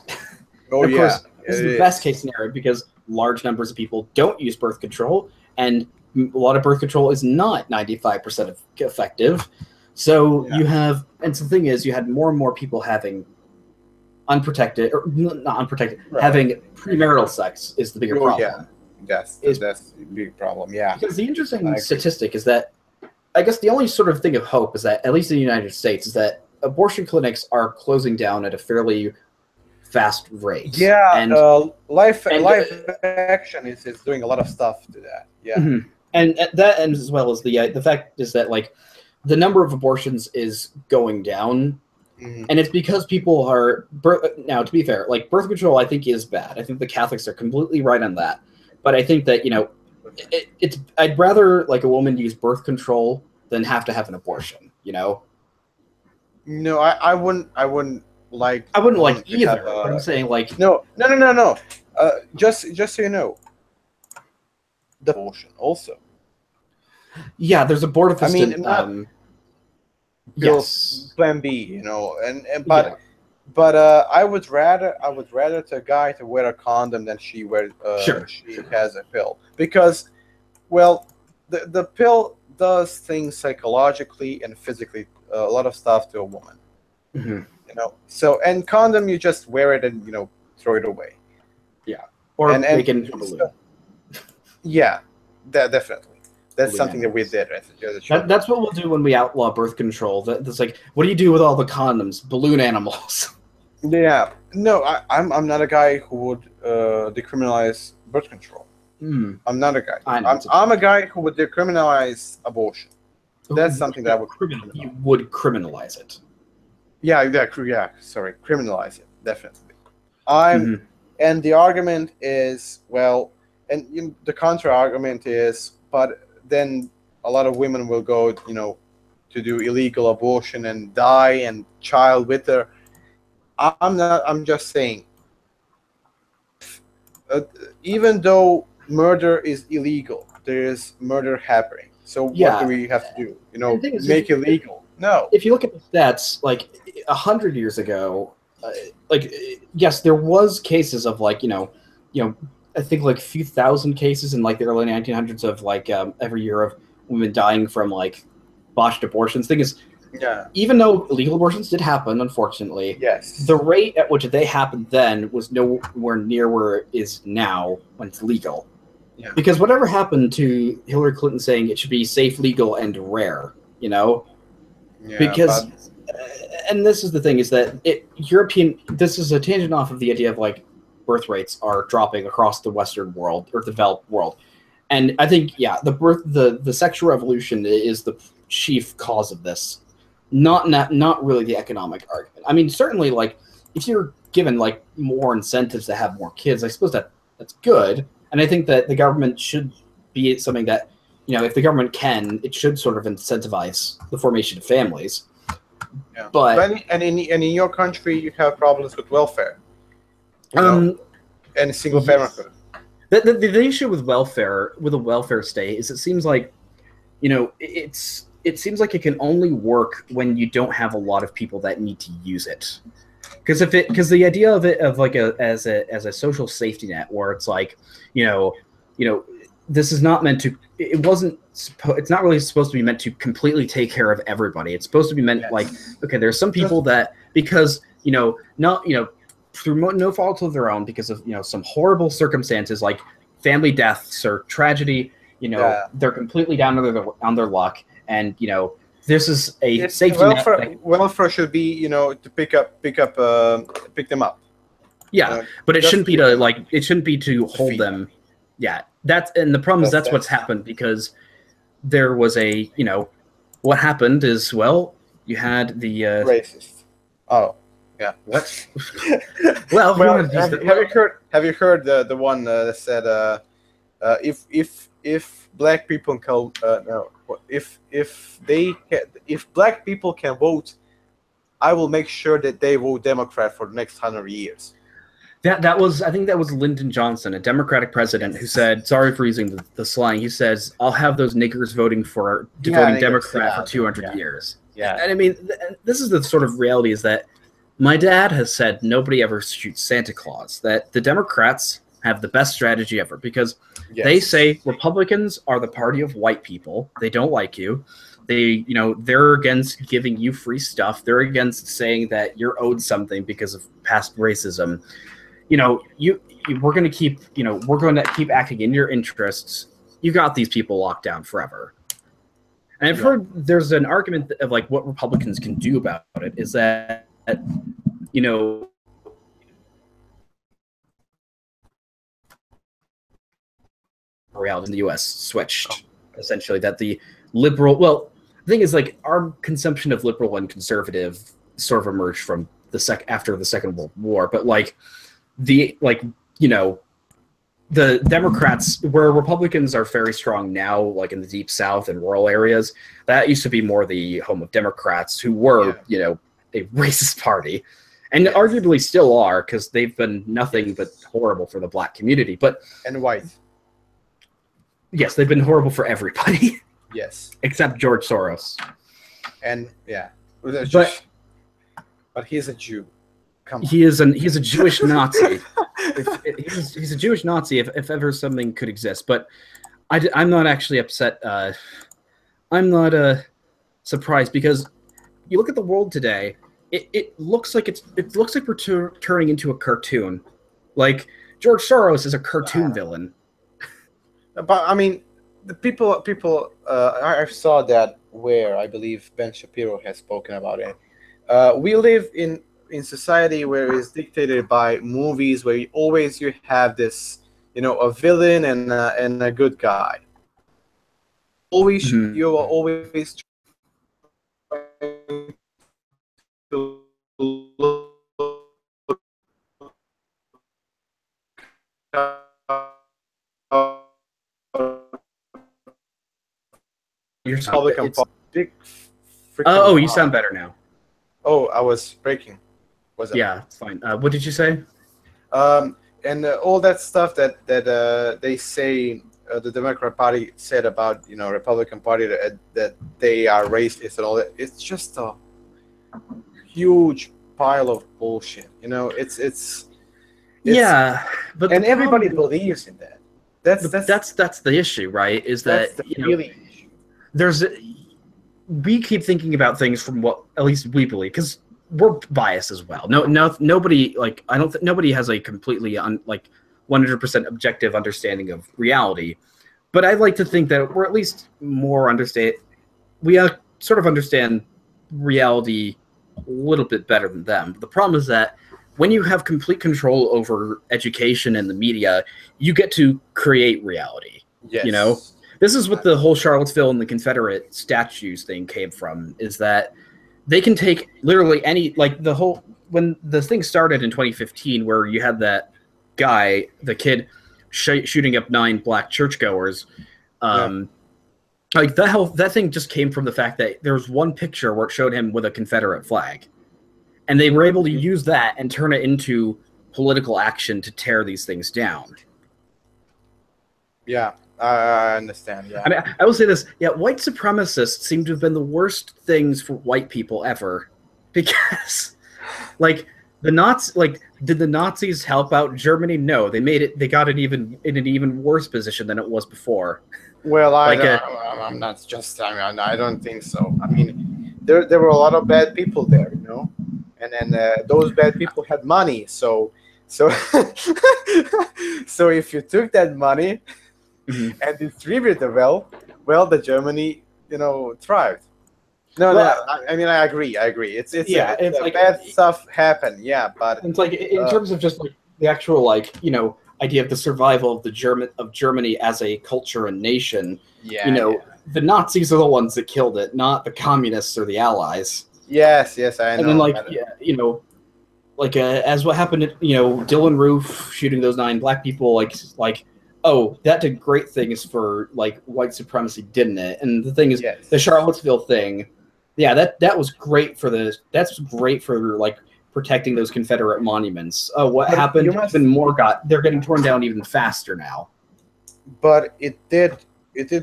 Oh, of course, this is the best case scenario because large numbers of people don't use birth control, and a lot of birth control is not 95% effective. So you have, and so the thing is, you had more and more people having unprotected, or not unprotected, having premarital sex is the bigger problem. Yeah, that's a big problem, Because the interesting statistic is that, I guess the only sort of thing of hope is that, at least in the United States, is that abortion clinics are closing down at a fairly fast rate. Yeah, and Life Action is doing a lot of stuff to that. Yeah. Mm-hmm. And that, and as well as the fact is that, the number of abortions is going down. Mm-hmm. And it's because people are now, to be fair, birth control I think is bad. I think the Catholics are completely right on that. But I think that I'd rather a woman use birth control than have to have an abortion. No, I wouldn't like. I wouldn't like either. But I'm saying no. Just so you know, the abortion also. Yeah, there's abortifist. Yes. Plan B, but I would rather the guy to wear a condom than she has a pill, because, well, the pill does things psychologically and physically, a lot of stuff to a woman. Mm-hmm. So, and condom, you just wear it and throw it away. Yeah, or make it into a balloon. Yeah, definitely. That's something that we did. That's what we'll do when we outlaw birth control. That's what do you do with all the condoms? Balloon animals. Yeah. No, I'm not a guy who would decriminalize birth control. Mm. I'm not a guy. I'm a guy who would decriminalize abortion. That's something that I would criminalize. You would criminalize it. Yeah. Sorry, criminalize it, definitely. And the argument is, well, and the counter argument is, but then a lot of women will go, to do illegal abortion and die and child with her. I'm just saying, even though murder is illegal, there is murder happening. So what do we have to do? Make it legal? No. If you look at the stats, 100 years ago, yes, there was cases of I think a few thousand cases in the early 1900s of every year of women dying from botched abortions. Thing is, even though illegal abortions did happen, unfortunately, yes, the rate at which they happened then was nowhere near where it is now when it's legal. Yeah. Because whatever happened to Hillary Clinton saying it should be safe, legal, and rare, Yeah, because, and this is the thing, is that this is a tangent off of the idea of birth rates are dropping across the Western world or developed world, and I think the sexual revolution is the chief cause of this, not really the economic argument. I mean, certainly if you're given more incentives to have more kids, I suppose that's good, and I think that the government should be something that if the government can, it should sort of incentivize the formation of families. Yeah. But in your country you have problems with welfare. And single parenthood. The issue with welfare, with a welfare state, is it seems it's it seems like it can only work when you don't have a lot of people that need to use it. Because the idea of it of like as a social safety net, where it's like, this is not meant to. It's not really supposed to be meant to completely take care of everybody. It's supposed to be meant like, okay, there's some people that because through no fault of their own, because of some horrible circumstances like family deaths or tragedy, they're completely down on their luck, and this is a safety net. Welfare should be to pick them up. Yeah, but it shouldn't be to hold them. Yeah, the problem is that's what's happened, because there was what happened is, well, you had the racist. Oh, yeah. What? Have you heard the one that said if black people can if black people can vote, I will make sure that they vote Democrat for the next 100 years. I think that was Lyndon Johnson, a Democratic president, who said, sorry for using the slang, he says, I'll have those niggers voting Democrat for 200 years. Yeah. And I mean, this is the sort of reality, is that my dad has said nobody ever shoots Santa Claus, that the Democrats have the best strategy ever, because they say Republicans are the party of white people. They don't like you. They're against giving you free stuff. They're against saying that you're owed something because of past racism. We're going to keep acting in your interests. You got these people locked down forever. And I've heard there's an argument of like what Republicans can do about it is that, reality in the U.S. switched, essentially, that the the thing is, like, our consumption of liberal and conservative sort of emerged from after the Second World War, but the Democrats, where Republicans are very strong now, like in the Deep South and rural areas, that used to be more the home of Democrats, who were, a racist party, and arguably still are, because they've been nothing but horrible for the black community. And white. Yes, they've been horrible for everybody. Yes. Except George Soros. And but he's a Jew. Come on. He's a Jewish Nazi. He's a Jewish Nazi if ever something could exist. But I'm not actually upset. I'm not surprised, because you look at the world today. It looks like we're turning into a cartoon. Like, George Soros is a cartoon villain. But I mean, the people. I saw that where I believe Ben Shapiro has spoken about it. We live in society where it's dictated by movies, where you have this, a villain and a good guy. You are always trying to look big. Oh, you sound better now. Oh, I was breaking. Was it? Yeah, it's fine. What did you say? And all that stuff that they say the Democrat Party said about Republican Party that they are racist and all that. It's just a huge pile of bullshit. It's but everybody believes in that. That's the issue, right? Is that we keep thinking about things from what at least we believe, because we're biased as well. Nobody nobody has a completely 100% objective understanding of reality, but I'd like to think that we're at least more understand. We sort of understand reality a little bit better than them. The problem is that when you have complete control over education and the media, you get to create reality. Yes. This is what the whole Charlottesville and the Confederate statues thing came from, is that they can take literally any, when the thing started in 2015, where you had that guy, the kid, shooting up 9 black churchgoers, that thing just came from the fact that there was one picture where it showed him with a Confederate flag. And they were able to use that and turn it into political action to tear these things down. Yeah. I understand. Yeah. I mean, I will say this. Yeah, white supremacists seem to have been the worst things for white people ever, because, like, did the Nazis help out Germany? No, they made it. They got it in an even worse position than it was before. Well, I'm not just. I mean, I don't think so. I mean, there were a lot of bad people there, you know, and then those bad people had money. So so if you took that money and distributed it well, the Germany, you know, thrived. No, I mean, I agree. It's like bad stuff happened. Yeah, but it's like in terms of just like the actual, like, you know, idea of the survival of Germany as a culture and nation. Yeah, you know, the Nazis are the ones that killed it, not the communists or the Allies. Yes, I know. And then, like, you know, like as what happened, you know, Dylan Roof shooting those 9 black people, like, oh, that did great things for, like, white supremacy, didn't it? And the thing is, the Charlottesville thing, yeah, that was great for that's great for, like, protecting those Confederate monuments. Oh, what happened? Even more they're getting torn down even faster now. But it did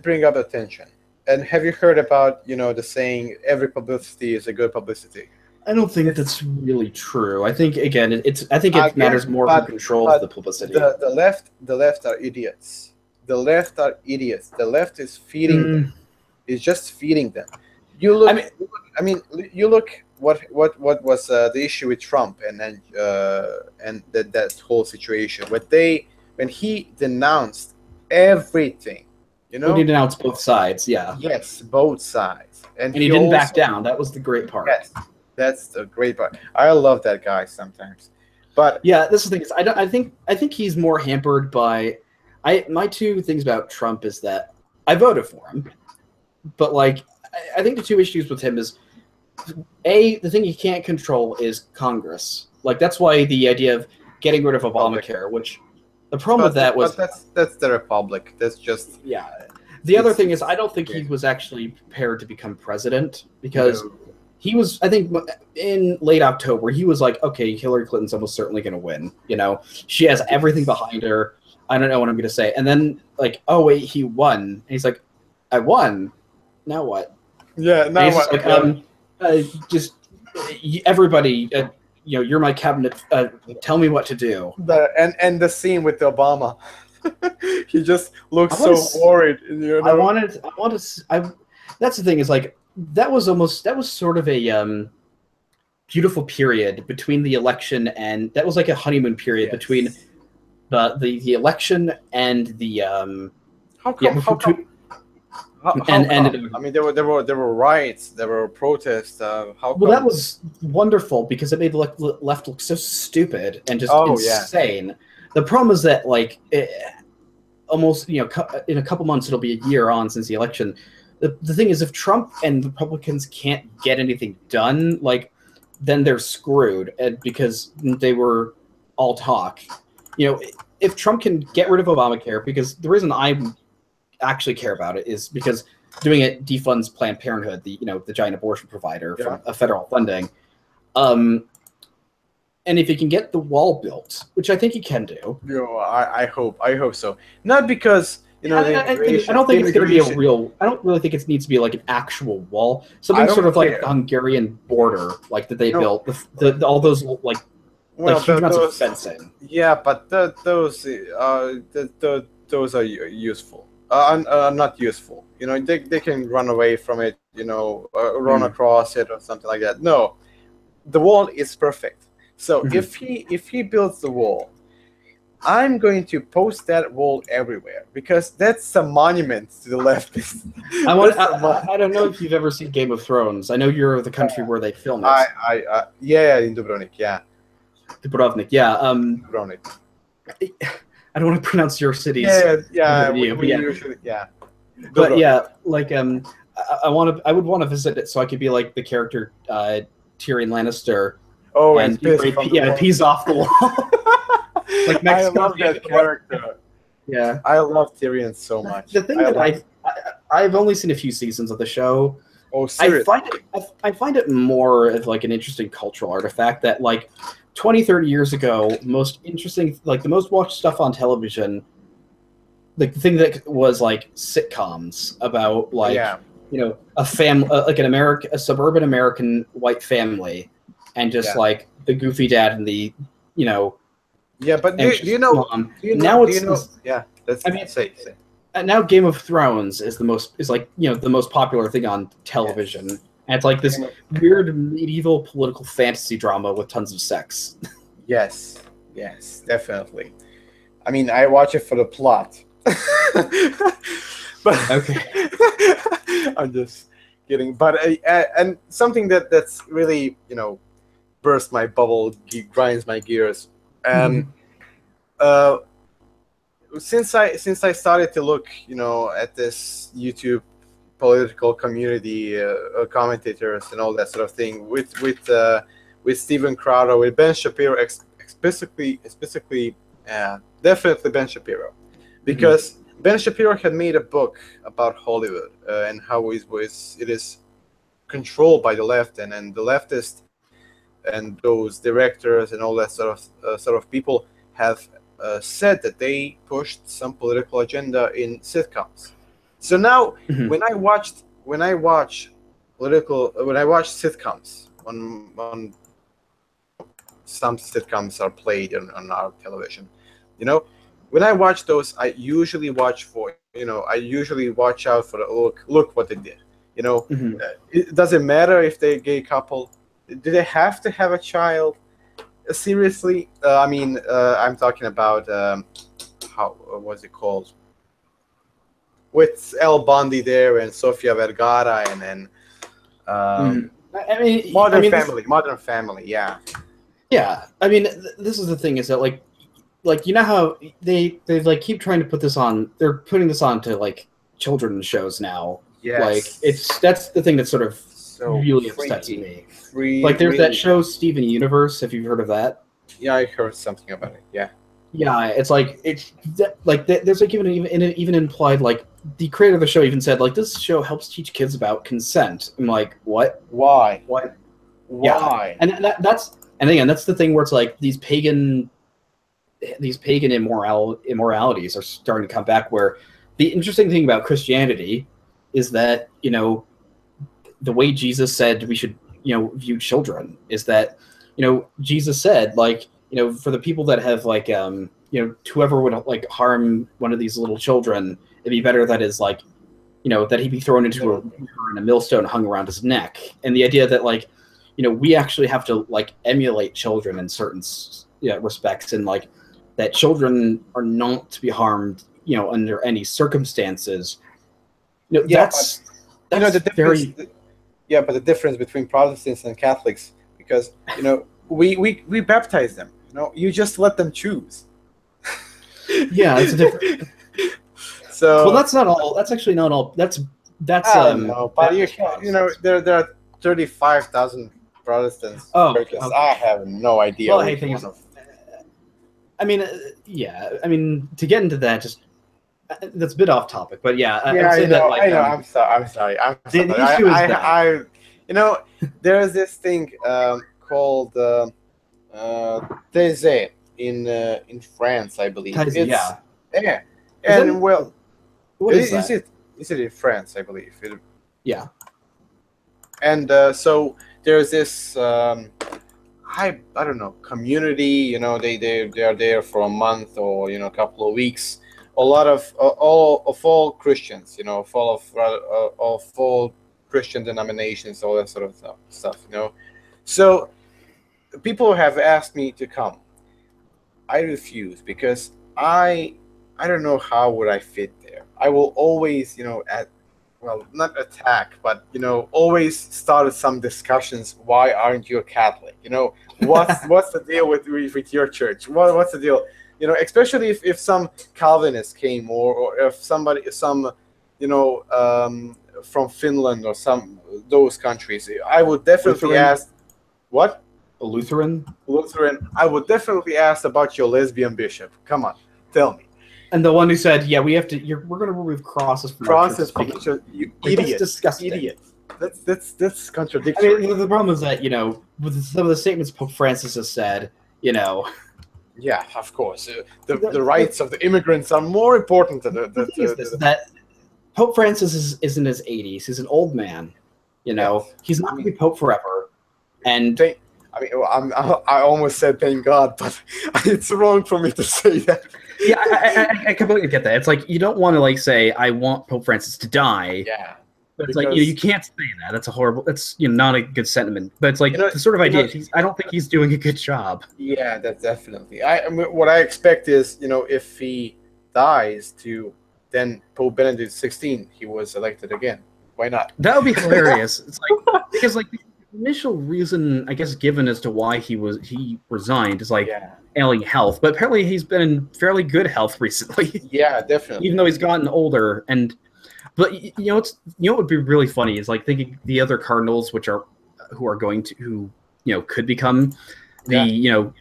bring up attention. And have you heard about, you know, the saying, every publicity is a good publicity? I don't think that's really true. I think, again, it matters more for control of the publicity. The left are idiots. The left are idiots. The left is feeding them. It's just feeding them. You look. You look. What was the issue with Trump and that whole situation? When he denounced everything, you know. He denounced both sides. Yeah. Yes, both sides, and he didn't back down. That was the great part. Yes, that's the great part. I love that guy sometimes, but yeah, this is the thing. I think he's more hampered by. My 2 things about Trump is that I voted for him, but, like, I think the 2 issues with him is, the thing he can't control is Congress. Like, that's why the idea of getting rid of Obamacare, which the problem with that was... But that's the Republic. That's just... Yeah. The other thing is, I don't think he was actually prepared to become president, because he was, I think, in late October, he was like, okay, Hillary Clinton's almost certainly going to win. You know, she has everything behind her. I don't know what I'm going to say. And then, like, oh, wait, he won. And he's like, I won. Now what? Yeah, now what? Like, just everybody, you know, you're my cabinet. Tell me what to do. And the scene with Obama, he just looks so worried. You know? That's the thing, is, like, that was sort of a beautiful period between the election, and that was like a honeymoon period between the election and the How come? I mean, there were riots, there were protests. Well, that was wonderful because it made the left look so stupid and just insane. Yeah. The problem is that, like, almost, you know, in a couple months it'll be a year on since the election. The thing is, if Trump and Republicans can't get anything done, like, then they're screwed, because they were all talk. You know, if Trump can get rid of Obamacare, because the reason I actually care about it is because doing it defunds Planned Parenthood, the giant abortion provider, from federal funding. And if he can get the wall built, which I think he can do. I hope so. Not because, you know, I don't think it's going to be a real. I don't really think it needs to be like an actual wall. Something sort of like the Hungarian border, like that they built. All those like huge amounts of fencing. Yeah, but those are useful. Not useful. You know, they can run away from it. You know, run across it or something like that. No, the wall is perfect. So if he builds the wall, I'm going to post that wall everywhere because that's a monument to the leftists. I don't know if you've ever seen Game of Thrones. I know you're the country where they film it. Yeah, in Dubrovnik, yeah. Dubrovnik, yeah. Dubrovnik. I don't want to pronounce your cities. Yeah. But yeah, like I would want to visit it so I could be like the character Tyrion Lannister. Oh, and pees off the wall. Like Mexico. I love that character. Yeah, I love Tyrion so much. The thing that I've only seen a few seasons of the show. Oh, seriously? I find it more of like an interesting cultural artifact that like 20, 30 years ago, most interesting, like the most watched stuff on television the thing that was like sitcoms about like you know a family like a suburban American white family, and just like the goofy dad and the but do you know mom. Say. Now Game of Thrones is the most popular thing on television. Yes. And it's like this weird medieval political fantasy drama with tons of sex. Yes, definitely. I mean, I watch it for the plot. But okay. I'm just kidding. But and something that's really, bursts my bubble, grinds my gears. Since I started to look, at this YouTube political community, commentators and all that sort of thing, with Steven Crowder, with Ben Shapiro, specifically, definitely Ben Shapiro, because Ben Shapiro had made a book about Hollywood and how it is controlled by the left, and the leftists and those directors and all that sort of people have said that they pushed some political agenda in sitcoms. So now, when I watch sitcoms, on some sitcoms are played on our television, when I watch those, I usually watch out for the look what they did. It doesn't matter if they're a gay couple. Do they have to have a child? Seriously, I'm talking about how was it called? With El Bundy there and Sofia Vergara, and then Modern Family, yeah. Yeah, I mean, this is the thing, is that like how they like keep trying to put this on. They're putting this on to like children's shows now. Yes. Like that's the thing that sort of really upsets me. Like there's that show Steven Universe. Have you heard of that? Yeah, I heard something about it. Yeah. Yeah, it's like there's like even implied, like the creator of the show even said like this show helps teach kids about consent. I'm like, what? Why? What? Why? Yeah. And that's the thing where it's like these pagan immoralities are starting to come back. Where the interesting thing about Christianity is that the way Jesus said we should view children is that Jesus said like for the people that have like whoever would like harm one of these little children, it'd be better that is like that he be thrown into a river and a millstone hung around his neck. And the idea that like we actually have to like emulate children in certain respects, and like that children are not to be harmed under any circumstances. That's the difference. But the difference between Protestants and Catholics, because we baptize them. You just let them choose. Yeah, it's a different. So that's not all. That's actually not all. That's but there are 35,000 Protestants. Okay. I have no idea. Well, to get into that, just that's a bit off topic, but yeah, I know. I'm sorry. There's this thing called Thésée in France, I believe. Yeah. And what is that? Is it in France? I believe. Yeah. And so there's this I don't know, community. They are there for a month or a couple of weeks. A lot of all Christians, full of all Christian denominations, all that sort of stuff. So people have asked me to come. I refuse because I don't know how would I fit there. I will always, not attack, but always start some discussions. Why aren't you a Catholic? What's the deal with your church? What's the deal? Especially if some Calvinists came, or if some from Finland or those countries, I would definitely ask. What? A Lutheran? I would definitely ask about your lesbian bishop. Come on, tell me. And the one who said, "Yeah, we have to. We're going to remove crosses from crosses from the church." You idiot! That's disgusting. Idiot. That's contradictory. I mean, the problem is that with some of the statements Pope Francis has said, Yeah, of course. The rights of the immigrants are more important than that Pope Francis is in his 80s. He's an old man. You know, yes. he's not going to be Pope forever. And I almost said thank God, but it's wrong for me to say that. Yeah, I completely get that. It's like you don't want to like say I want Pope Francis to die. Yeah, but it's like you can't say that. That's a horrible. That's not a good sentiment. But it's like the sort of idea. I don't think he's doing a good job. Yeah, that's definitely. What I expect is if he dies, then Pope Benedict XVI he was elected again. Why not? That would be hilarious. It's like because like the initial reason I guess given as to why he resigned is like ailing health, but apparently he's been in fairly good health recently. Yeah, definitely. Even though he's gotten older, but what would be really funny is like thinking the other cardinals who could become the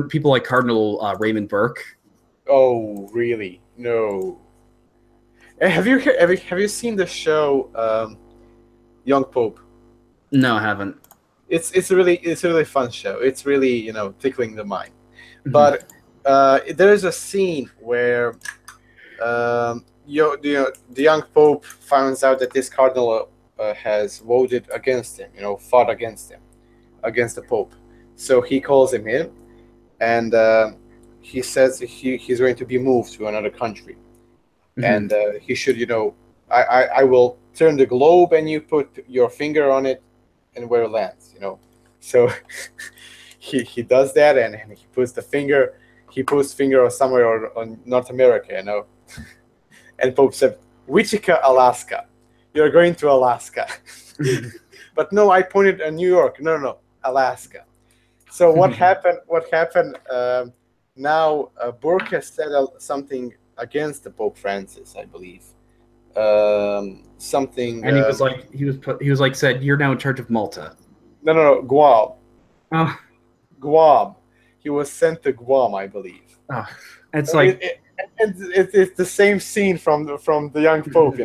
people like Cardinal Raymond Burke. Oh, really? No. Have you seen the show Young Pope? No, I haven't. It's a really fun show. It's really tickling the mind. Mm-hmm. But there is a scene where the young Pope finds out that this cardinal has voted against him. Fought against him, against the Pope. So he calls him in, and he says he's going to be moved to another country. And he should, I will turn the globe and you put your finger on it and where it lands, So he does that and he puts finger on somewhere on North America, And Pope said, Wichita, Alaska. You're going to Alaska. But no, I pointed at New York. No, Alaska. So what happened? Now Burke has said something against the Pope Francis, I believe. Something. And he was like said, you're now in charge of Malta. No, Guam. Oh. Guam. He was sent to Guam, I believe. Oh. It's like it's the same scene from the young Pope,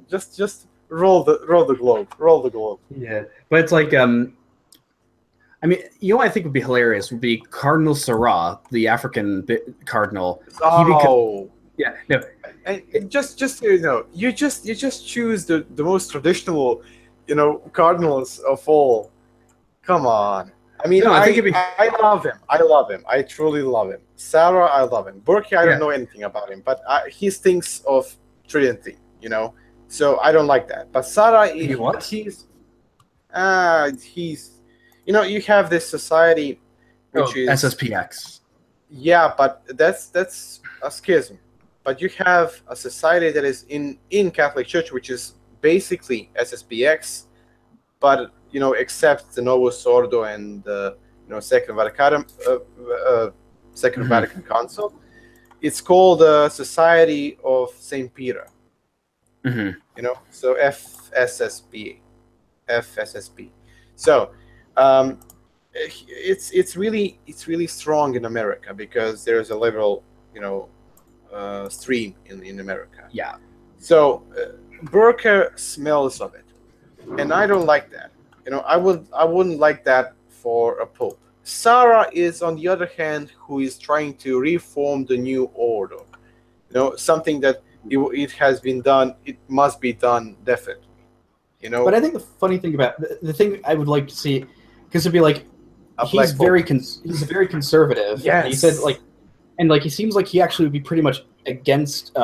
Just roll the globe. Yeah, but it's like I mean, what I think would be hilarious would be Cardinal Sarah, the African cardinal. Oh, yeah, no. And just you just choose the most traditional, cardinals of all. Come on. I mean, I love him. I truly love him. Sarah, I love him. Burke, I don't know anything about him, but he thinks of Trinity, So I don't like that. But Sarah, he's you have this society which is SSPX. Yeah, but that's a schism. But you have a society that is in Catholic Church, which is basically SSPX, but except the Novus Ordo and the Second Vatican Council, it's called the Society of Saint Peter. So FSSP. So it's really strong in America because there's a liberal stream in America. Yeah. So Burke smells of it, and I don't like that. I wouldn't like that for a pope. Sarah is, on the other hand, who is trying to reform the new order. Something that it has been done. It must be done definitely. But I think the funny thing about the thing I would like to see, because it'd be like he's very conservative. Yes. And he said he seems like he actually would be pretty much against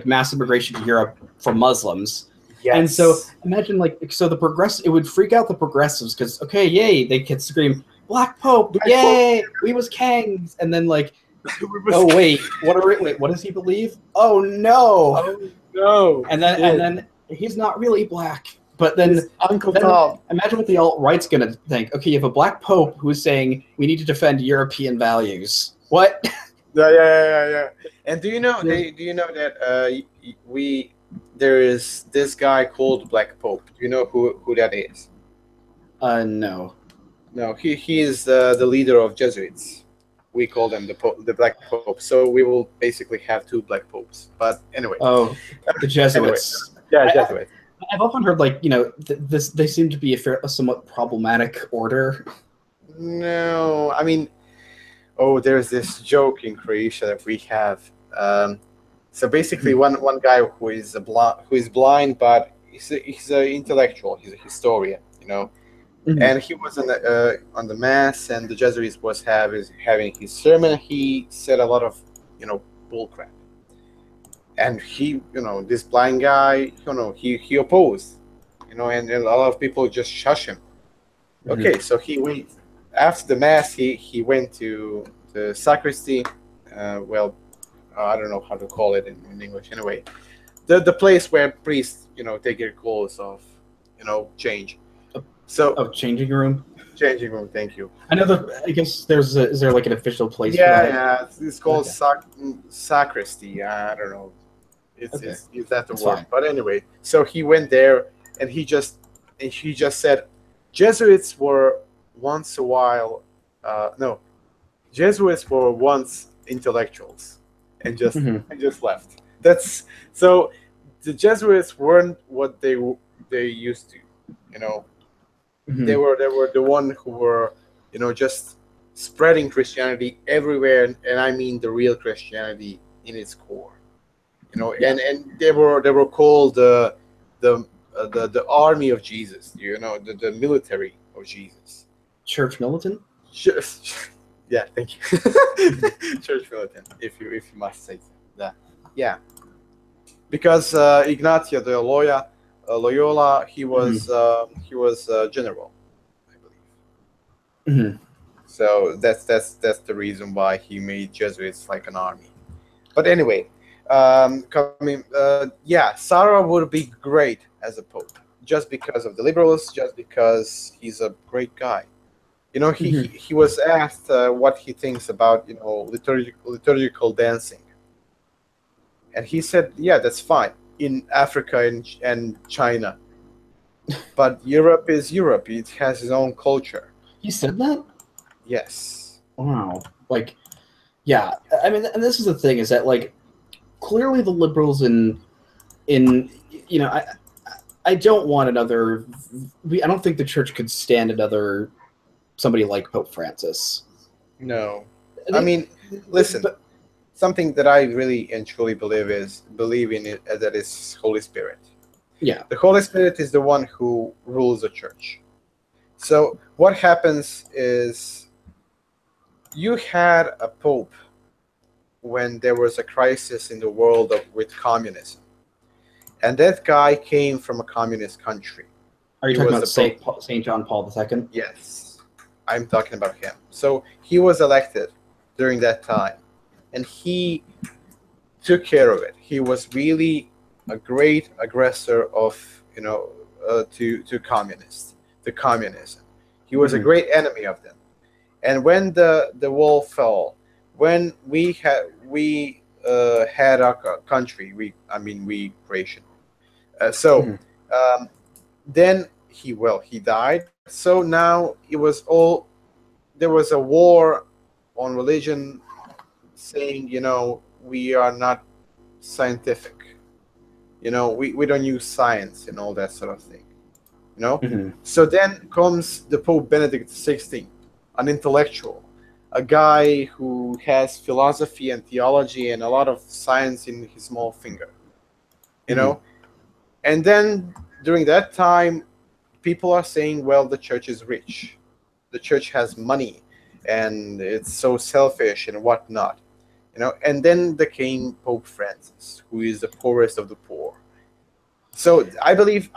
mass immigration to Europe for Muslims. Yes. And so imagine it would freak out the progressives because yay, they could scream Black Pope, yay, we was kings, and then oh wait, what does he believe? Oh no, and then he's not really black. But then Uncle Tom. Imagine what the alt-right's gonna think. Okay, you have a black pope who's saying we need to defend European values. What? Yeah. And do you know that there is this guy called Black Pope? Do you know who that is? No. No, he is the leader of Jesuits. We call them the Black Pope. So we will basically have two Black Popes. But anyway. Oh, the Jesuits. Anyway. Yeah, Jesuits. I've often heard they seem to be a somewhat problematic order. No, I mean, oh, there's this joke in Croatia that we have. So basically, one guy who is blind, but he's an intellectual. He's a historian, you know. And he was on the mass, and the Jesuits was having his sermon. He said a lot of, bullcrap. And he, this blind guy, he opposed, and a lot of people just shush him. Okay, so he went after the mass. He went to the sacristy. I don't know how to call it in English. Anyway, the place where priests, take their clothes off, change. So changing room. Changing room. Thank you. I know that. I guess is there like an official place? Yeah, for that? yeah. It's called sacristy. I don't know. Is that the word? Fine. But anyway, so he went there, and he just said, Jesuits were once a while. No, Jesuits were once intellectuals, and just left. That's so. The Jesuits weren't what they used to, They were the one who were, just spreading Christianity everywhere, and I mean the real Christianity in its core, and they were called the army of Jesus, the military of Jesus. Church militant. Yeah, thank you. Church militant, if you must say that. Yeah, because Ignacio de Loyola, he was general, I believe. So that's the reason why he made Jesuits like an army. But anyway, Sarah would be great as a pope, just because of the liberals, just because he's a great guy. He was asked what he thinks about liturgical dancing, and he said, yeah, that's fine in Africa and China, but Europe is Europe. It has its own culture. He said that? Yes. Wow. Yeah. I mean, and this is the thing, is that clearly the liberals I don't want another. I don't think the church could stand another somebody like Pope Francis. No, I mean, listen. Something that I really and truly believe in it, that is Holy Spirit. Yeah. The Holy Spirit is the one who rules the church. So what happens is, you had a pope when there was a crisis in the world with communism, and that guy came from a communist country. Are you talking about Saint John Paul II? Yes, I'm talking about him. So he was elected during that time, and he took care of it. He was really a great aggressor of, to communism. He was a great enemy of them. And when the wall fell, when we had our country, we Croatian. Then he died. So now there was a war on religion, saying, we are not scientific. We don't use science and all that sort of thing. So then comes the Pope Benedict XVI, an intellectual, a guy who has philosophy and theology and a lot of science in his small finger. And then during that time, people are saying, well, the church is rich, the church has money, and it's so selfish and whatnot. And then there came Pope Francis, who is the poorest of the poor. So I believe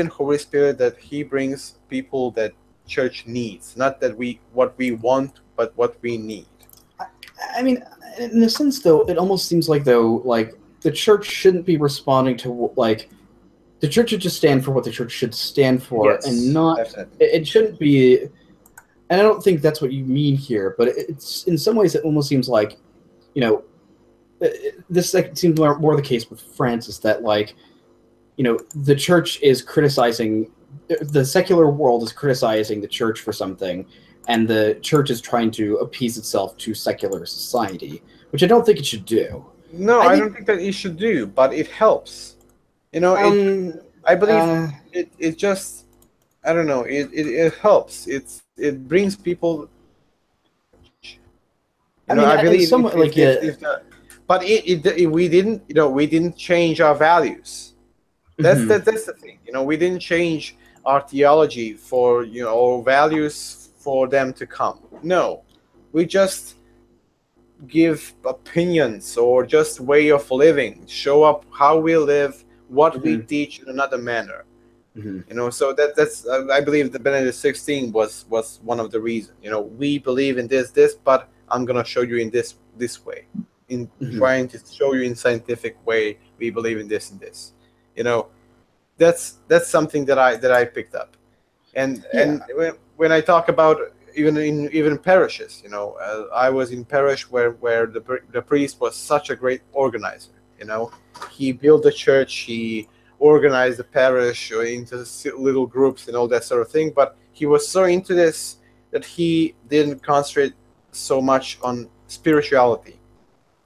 in Holy Spirit, that he brings people that church needs, not what we want, but what we need. I mean, in a sense, though, it almost seems like the church shouldn't be responding to the church should just stand for what the church should stand for, yes, and not definitely. It shouldn't be. And I don't think that's what you mean here, but it's in some ways it almost seems like, this seems more the case with Francis, that the church is criticizing, the secular world is criticizing the church for something, and the church is trying to appease itself to secular society, which I don't think it should do. No, I don't think that it should do, but it helps. I believe it just, I don't know, it helps. It brings people. I believe somewhat like but we didn't, we didn't change our values. That's the thing. We didn't change our theology for our values for them to come. No, we just give opinions or just way of living, show up how we live, what we teach in another manner. So that's I believe the Benedict XVI was one of the reasons. We believe in this, but I'm gonna show you in this way, in trying to show you in scientific way we believe in this and this. That's something that I picked up, and when I talk about even parishes, I was in parish where the priest was such a great organizer. He built a church, he organized the parish into little groups and all that sort of thing. But he was so into this that he didn't concentrate so much on spirituality.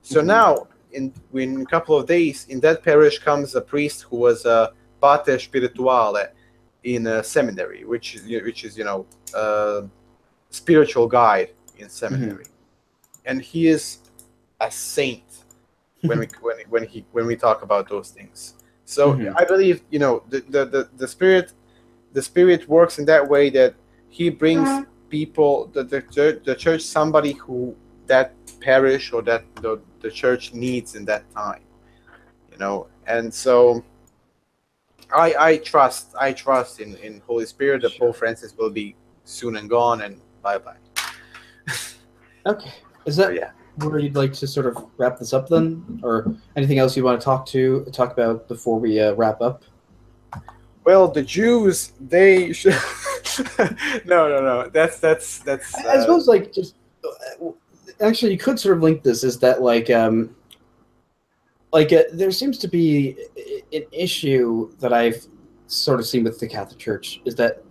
So now, in a couple of days, in that parish comes a priest who was a pater spirituale in a seminary, which is spiritual guide in seminary, and he is a saint when we talk about those things. So I believe the spirit works in that way, that he brings people, the church, somebody who that parish or that the church needs in that time, and so I trust in Holy Spirit that Pope Francis will be soon and gone, and bye-bye. Okay. Is that where you'd like to sort of wrap this up then? Or anything else you want to talk about before we wrap up? Well, the Jews, they should... No. That's I suppose, like, just... actually, you could sort of link this, is that, there seems to be an issue that I've sort of seen with the Catholic Church, is that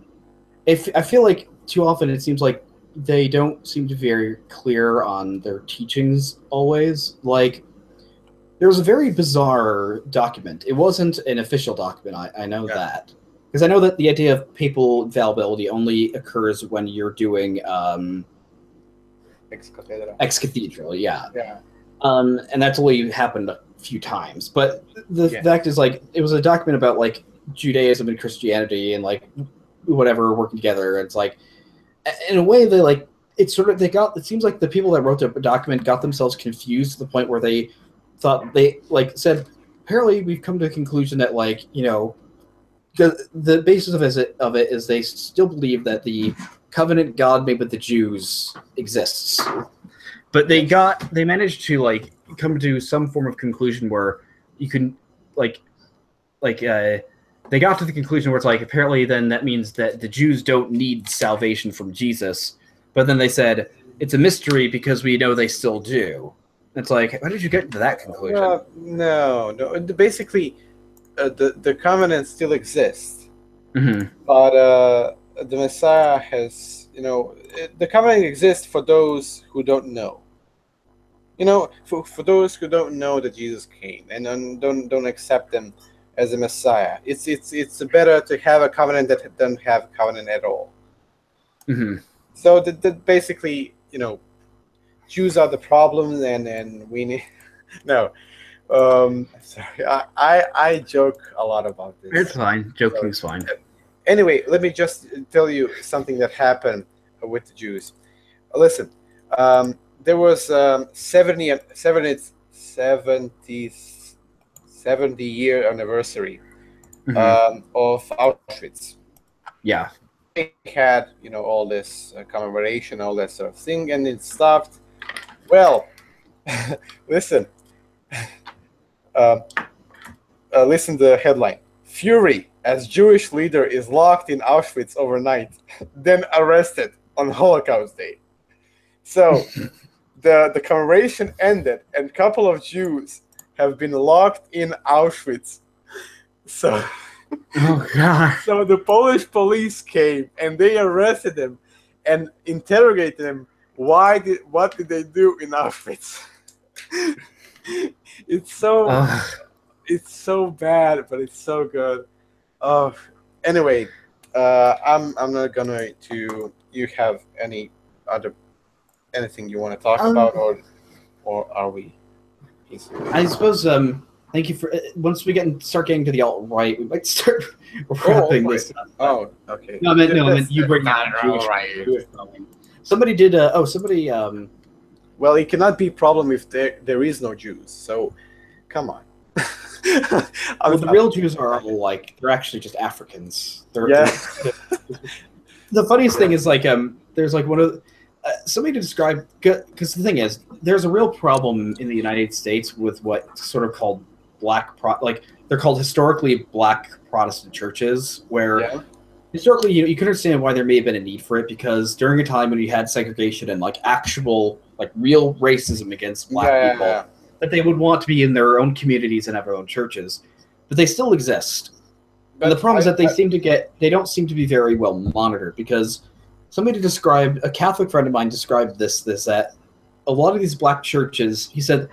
I feel like too often it seems like they don't seem to be very clear on their teachings always. Like, there was a very bizarre document. It wasn't an official document, I know that. Because I know that the idea of papal infallibility only occurs when you're doing ex cathedra, and that's only happened a few times. But the fact is, like, it was a document about, like, Judaism and Christianity and, like, whatever working together. It's like, in a way, they, like, it seems like the people that wrote the document got themselves confused to the point where they thought, they, like, said, apparently we've come to a conclusion that, like, the basis of it is they still believe that the covenant God made with the Jews exists. But they managed to, like, come to some form of conclusion where you can, they got to the conclusion where it's like, apparently then that means that the Jews don't need salvation from Jesus. But then they said, it's a mystery because we know they still do. It's like, how did you get to that conclusion? No. Basically, the covenant still exists. But the Messiah has, the covenant exists for those who don't know. For those who don't know that Jesus came and don't accept him as a Messiah, it's better to have a covenant that doesn't have a covenant at all. So that basically, Jews are the problem, and we need no. Sorry, I joke a lot about this. It's fine. Joking's fine. Anyway, let me just tell you something that happened with the Jews. Listen, there was 70-year anniversary of Auschwitz. Yeah. They had, all this commemoration, all that sort of thing, and it stopped. Well, listen. Listen to the headline. Fury as Jewish leader is locked in Auschwitz overnight, then arrested on Holocaust Day. So the commemoration ended, and a couple of Jews have been locked in Auschwitz. So, oh God! So the Polish police came and they arrested them and interrogated them. What did they do in Auschwitz? It's so bad, but it's so good. Anyway, I'm not gonna to. You have any other anything you want to talk about, or are we? I suppose. Thank you for. Once we start getting to the alt-right, we might start wrapping this up. Oh, okay. No, I meant you bring out Jewish problem. Somebody did. Somebody. Well, it cannot be a problem if there is no Jews. So, come on. Well, the real Jews are like they're actually just Africans. The funniest thing is like there's like one of somebody to describe, because the thing is there's a real problem in the United States with what's sort of called they're called historically black Protestant churches, where historically you can understand why there may have been a need for it, because during a time when you had segregation and like actual like real racism against black people, that they would want to be in their own communities and have their own churches, but they still exist. And the problem is that they don't seem to be very well monitored, because a Catholic friend of mine described this that a lot of these black churches, he said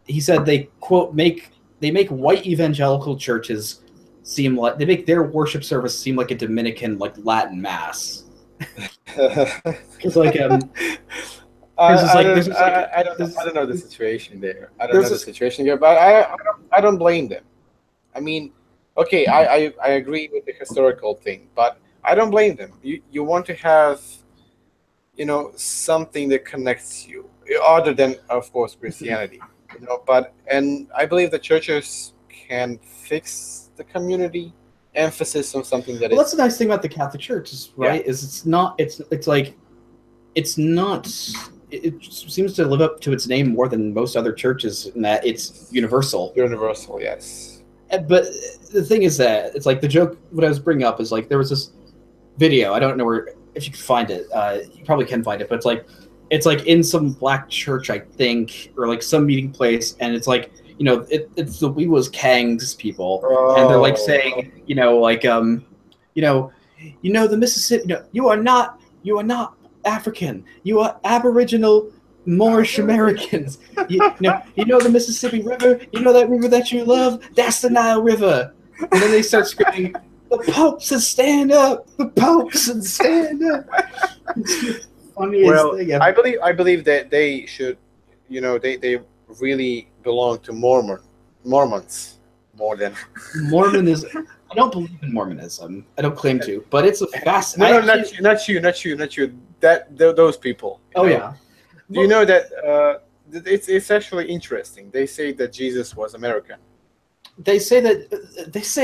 they quote make white evangelical churches seem like they make their worship service seem like a Dominican like Latin mass. Because like I don't know the situation there. I don't know the situation there, but I don't blame them. I mean, okay, I agree with the historical thing, but I don't blame them. You want to have, something that connects you, other than, of course, Christianity. And I believe the churches can fix the community emphasis on something that that's the nice thing about the Catholic Church, right? Is it seems to live up to its name more than most other churches in that it's universal. Universal, yes. But the thing is that it's like the joke. What I was bringing up is like there was this video. I don't know if you can find it. You probably can find it, but it's like in some black church, I think, or like some meeting place, and it's like it's the We Was Kangs people, and they're like saying the Mississippi. You are not African. You are Aboriginal Moorish Americans. You know the Mississippi River? You know that river that you love? That's the Nile River. And then they start screaming, the Popes and stand up! The Popes and stand up! It's the funniest thing ever. I believe that they should, they really belong to Mormons more than Mormonism. I don't believe in Mormonism. I don't claim to, but it's a fascinating. No, not you. Those people. Yeah. Do you know that it's actually interesting? They say that Jesus was American. They say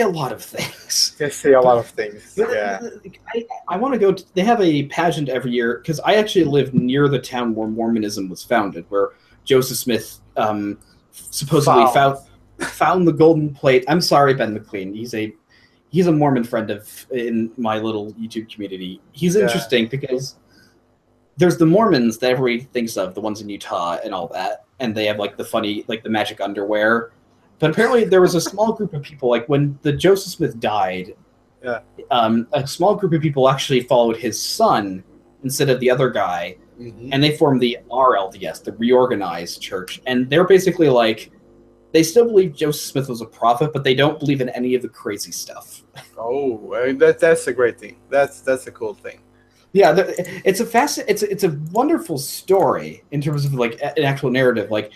a lot of things. They say a lot of things. Yeah. I want to go. They have a pageant every year, because I actually live near the town where Mormonism was founded, where Joseph Smith supposedly found the golden plate. I'm sorry, Ben McLean. He's a Mormon friend in my little YouTube community. He's interesting because there's the Mormons that everybody thinks of, the ones in Utah and all that, and they have like the funny, like the magic underwear. But apparently there was a small group of people, like when the Joseph Smith died, a small group of people actually followed his son instead of the other guy, and they formed the RLDS, the Reorganized Church. And they're basically like, they still believe Joseph Smith was a prophet, but they don't believe in any of the crazy stuff. Oh, that's a great thing. That's a cool thing. Yeah, it's a wonderful story in terms of like an actual narrative, like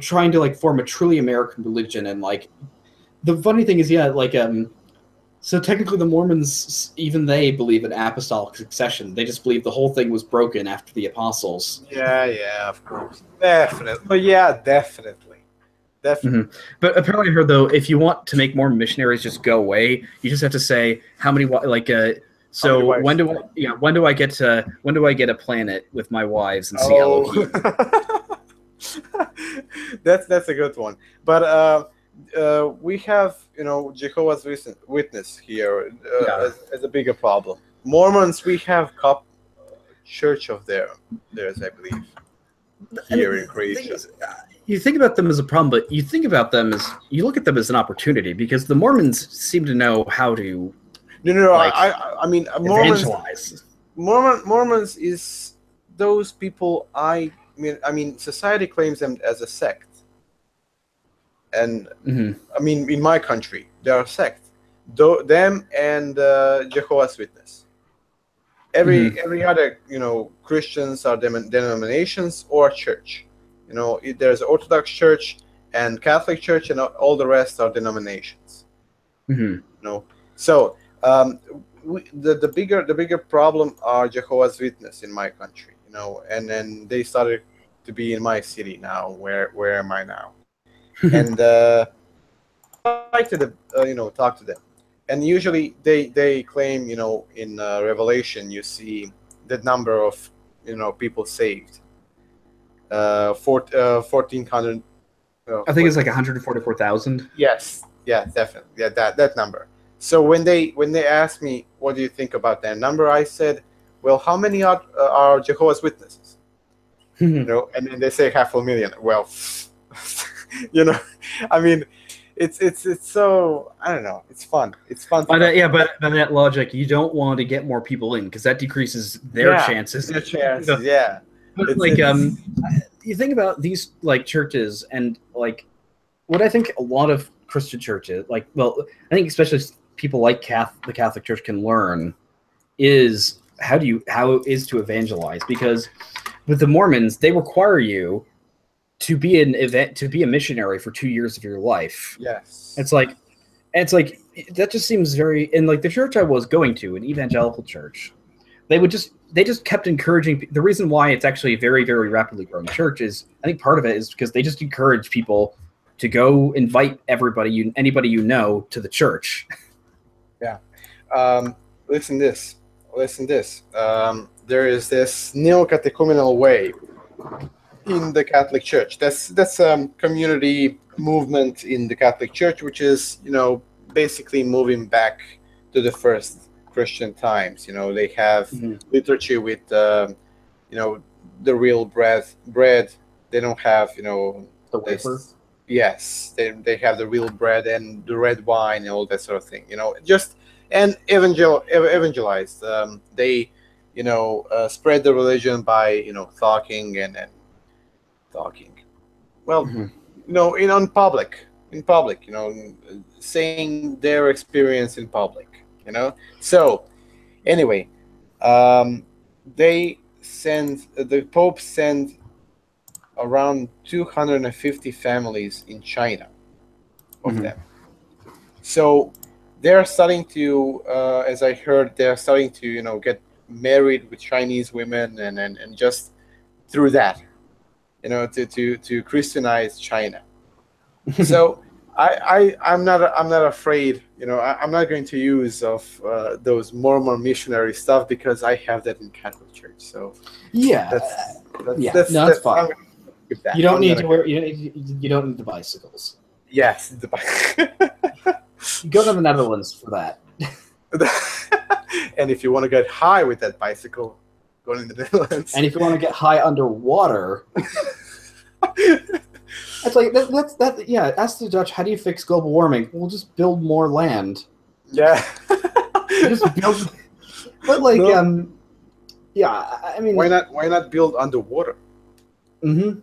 trying to like form a truly American religion. And like the funny thing is, so technically the Mormons, even they believe in apostolic succession. They just believe the whole thing was broken after the apostles. Yeah, of course, definitely. But yeah, definitely. Mm-hmm. But apparently I heard, though, if you want to make more missionaries just go away, you just have to say how many so when do I get a planet with my wives and see Elohim? That's a good one. But we have Jehovah's Witness here as a bigger problem. Mormons, we have church of theirs, I believe, here in Croatia. You think about them as a problem, but you look at them as an opportunity, because the Mormons seem to know how to. No. I mean, Mormons is those people. I mean, society claims them as a sect, and I mean, in my country, they are a sect. Them and Jehovah's Witness. Every other, Christians are denominations or church. There's Orthodox Church and Catholic Church, and all the rest are denominations. So the bigger problem are Jehovah's Witnesses in my country. And then they started to be in my city now. Where am I now? And I like to talk to them. And usually they claim, in Revelation, you see the number of, people saved. 1,400. I think it's like 144,000. Yes. Yeah, definitely. Yeah, that number. So when they asked me, what do you think about that number? I said, well, how many are Jehovah's Witnesses? And then they say 500,000. Well, I mean, it's so, I don't know. It's fun. It's fun. By that logic, you don't want to get more people in because that decreases their chances. Their chances, yeah. But you think about these churches and what I think a lot of Christian churches I think especially people like the Catholic Church can learn is how it is to evangelize, because with the Mormons they require you to be a missionary for 2 years of your life. Yes. It's like that just seems very, and the church I was going to, an evangelical church, they just kept encouraging. The reason why it's actually a very, very rapidly growing church is, I think part of it is because they just encourage people to go invite anybody to the church. Yeah. Listen this. There is this neo-catechumenal way in the Catholic Church. That's a community movement in the Catholic Church, which is, basically moving back to the first Christian times. They have liturgy with, the real bread. They don't have, the wafer. Yes, they have the real bread and the red wine and all that sort of thing. And evangelize. They, spread the religion by, talking and talking. Well, in public, saying their experience in public. So anyway, the Pope sent around 250 families in China of them. So they're starting to, as I heard, they're starting to get married with Chinese women and just through that, to Christianize China. So I'm not afraid. I'm not going to use of those Mormon missionary stuff because I have that in Catholic Church. So that's fine. You don't need to wear. You don't need the bicycles. Yes, you go to the Netherlands for that. And if you want to get high with that bicycle, go to the Netherlands. And if you want to get high underwater. It's that. Yeah, ask the Dutch, how do you fix global warming? We'll just build more land. Yeah. Just build. But yeah, I mean, why not build underwater? Mm-hmm.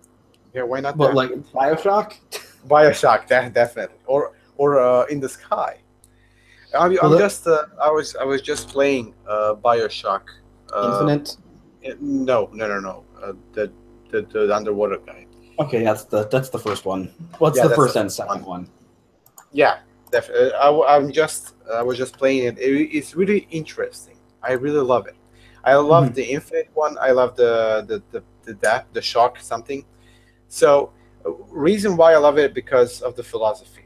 Yeah, why not? But Bioshock. Bioshock, definitely, or in the sky. I was just playing Bioshock. Infinite. No. The underwater guy. Okay, that's the first one. What's the first and second one? Yeah, definitely. I was just playing it. It's really interesting. I really love it. I love the Infinite one. I love the Shock something. So, reason why I love it because of the philosophy.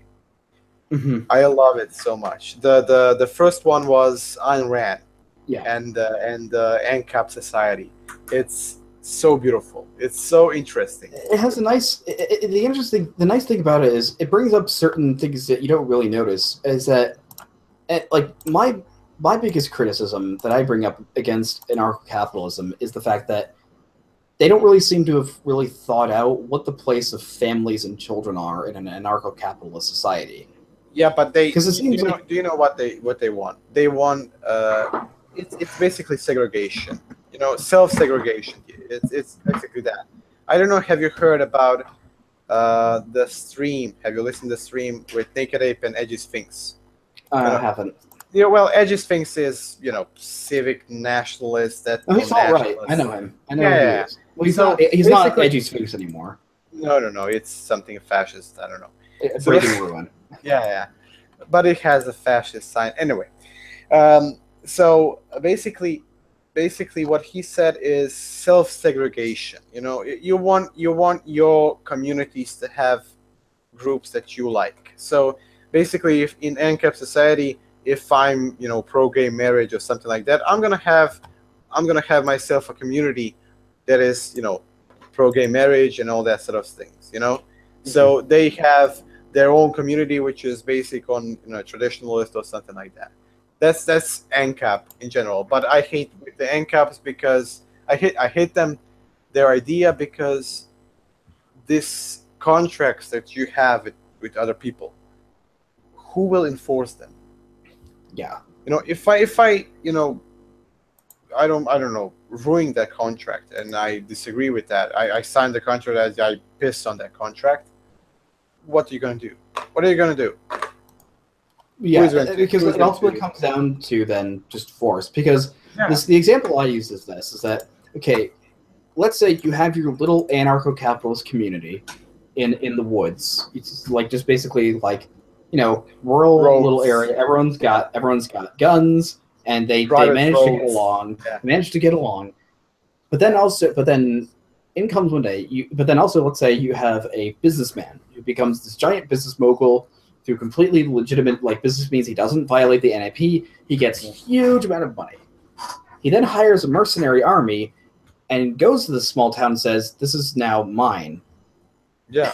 I love it so much. The first one was Ayn Rand. Yeah. And ANCAP Society. It's so beautiful. It's so interesting. It has a nice. The nice thing about it is it brings up certain things that you don't really notice. Is that, my biggest criticism that I bring up against anarcho-capitalism is the fact that they don't really seem to have really thought out what the place of families and children are in an anarcho-capitalist society. Yeah, but do you know what they want? They want it's basically segregation. Self-segregation. It's basically that. I don't know. Have you heard about the stream? Have you listened to the stream with Naked Ape and Edgy Sphinx? I haven't. Yeah, well, Edgy Sphinx is, civic nationalist. Oh, he's all right. I know him. I know who he is. Well, he's not Edgy Sphinx anymore. No. It's something fascist. I don't know. Breaking Ruin. Yeah. But it has a fascist sign. Anyway, so basically what he said is self-segregation. You want your communities to have groups that you like. So basically, if in ANCAP society, if I'm pro-gay marriage or something like that, I'm gonna have myself a community that is pro-gay marriage and all that sort of things. So they have their own community, which is basic on traditionalist or something like that. That's ANCAP in general. But I hate with the ANCAPs because I hate them, their idea, because these contracts that you have with other people, who will enforce them? Yeah. If I I don't know, ruin that contract and I disagree with that, I signed the contract as I pissed on that contract, what are you going to do? What are you going to do? Yeah, because it ultimately comes down to then just force. Because the example I use is that, okay, let's say you have your little anarcho-capitalist community in the woods. It's like just basically like, rural Roads. Little area. Everyone's got guns, and they manage to get along. Yeah. Manage to get along. But then in comes one day. But then also, let's say you have a businessman who becomes this giant business mogul through completely legitimate business means. He doesn't violate the NIP. He gets a huge amount of money. He then hires a mercenary army and goes to this small town and says, "This is now mine." Yeah.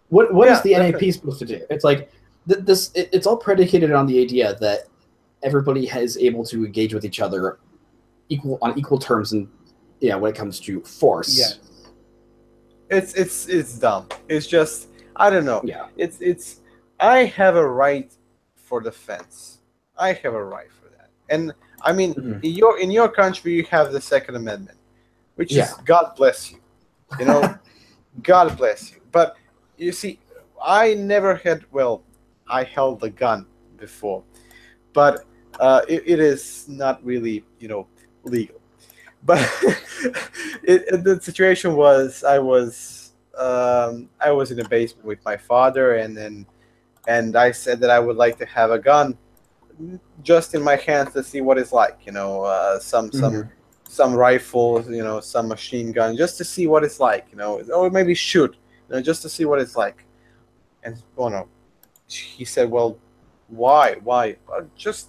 What is the NIP supposed to do? It's like it's all predicated on the idea that everybody is able to engage with each other on equal terms, and when it comes to force. Yeah. It's dumb. It's just, I don't know. Yeah. It's I have a right for defense. I have a right for that. And I mean, in your country you have the Second Amendment, which is God bless you. God bless you. But you see, I never had, I held a gun before, but it is not really, legal. But the situation was, I was in the basement with my father, and I said that I would like to have a gun just in my hands to see what it's like, some rifles, some machine gun, just to see what it's like, or maybe shoot, just to see what it's like. And he said, well, why? Just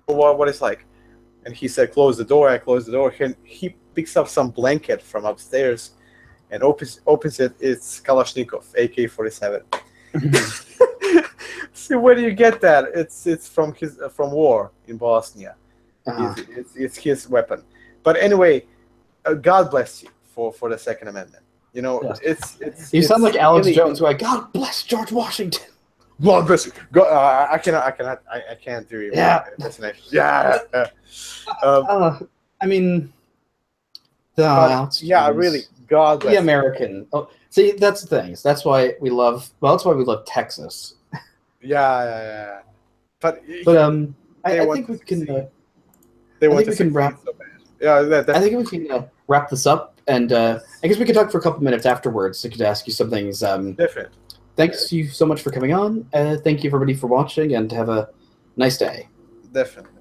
what it's like. And he said, close the door. I closed the door. And he picks up some blanket from upstairs and opens it. It's Kalashnikov, AK-47. So where do you get that? It's from war in Bosnia. It's his weapon. But anyway, God bless you for the Second Amendment. You sound like Alex Jones, who God bless George Washington. God bless you. I can't do it. Yeah. Yeah. I mean, really, God bless the American. Oh, see, that's the thing. That's why we love. Well, that's why we love Texas. Yeah. But I think we can. wrap. So bad. Yeah, I think we can wrap this up, and I guess we could talk for a couple minutes afterwards. I could ask you some things. Different. Thanks you so much for coming on. Thank you everybody for watching, and have a nice day. Definitely.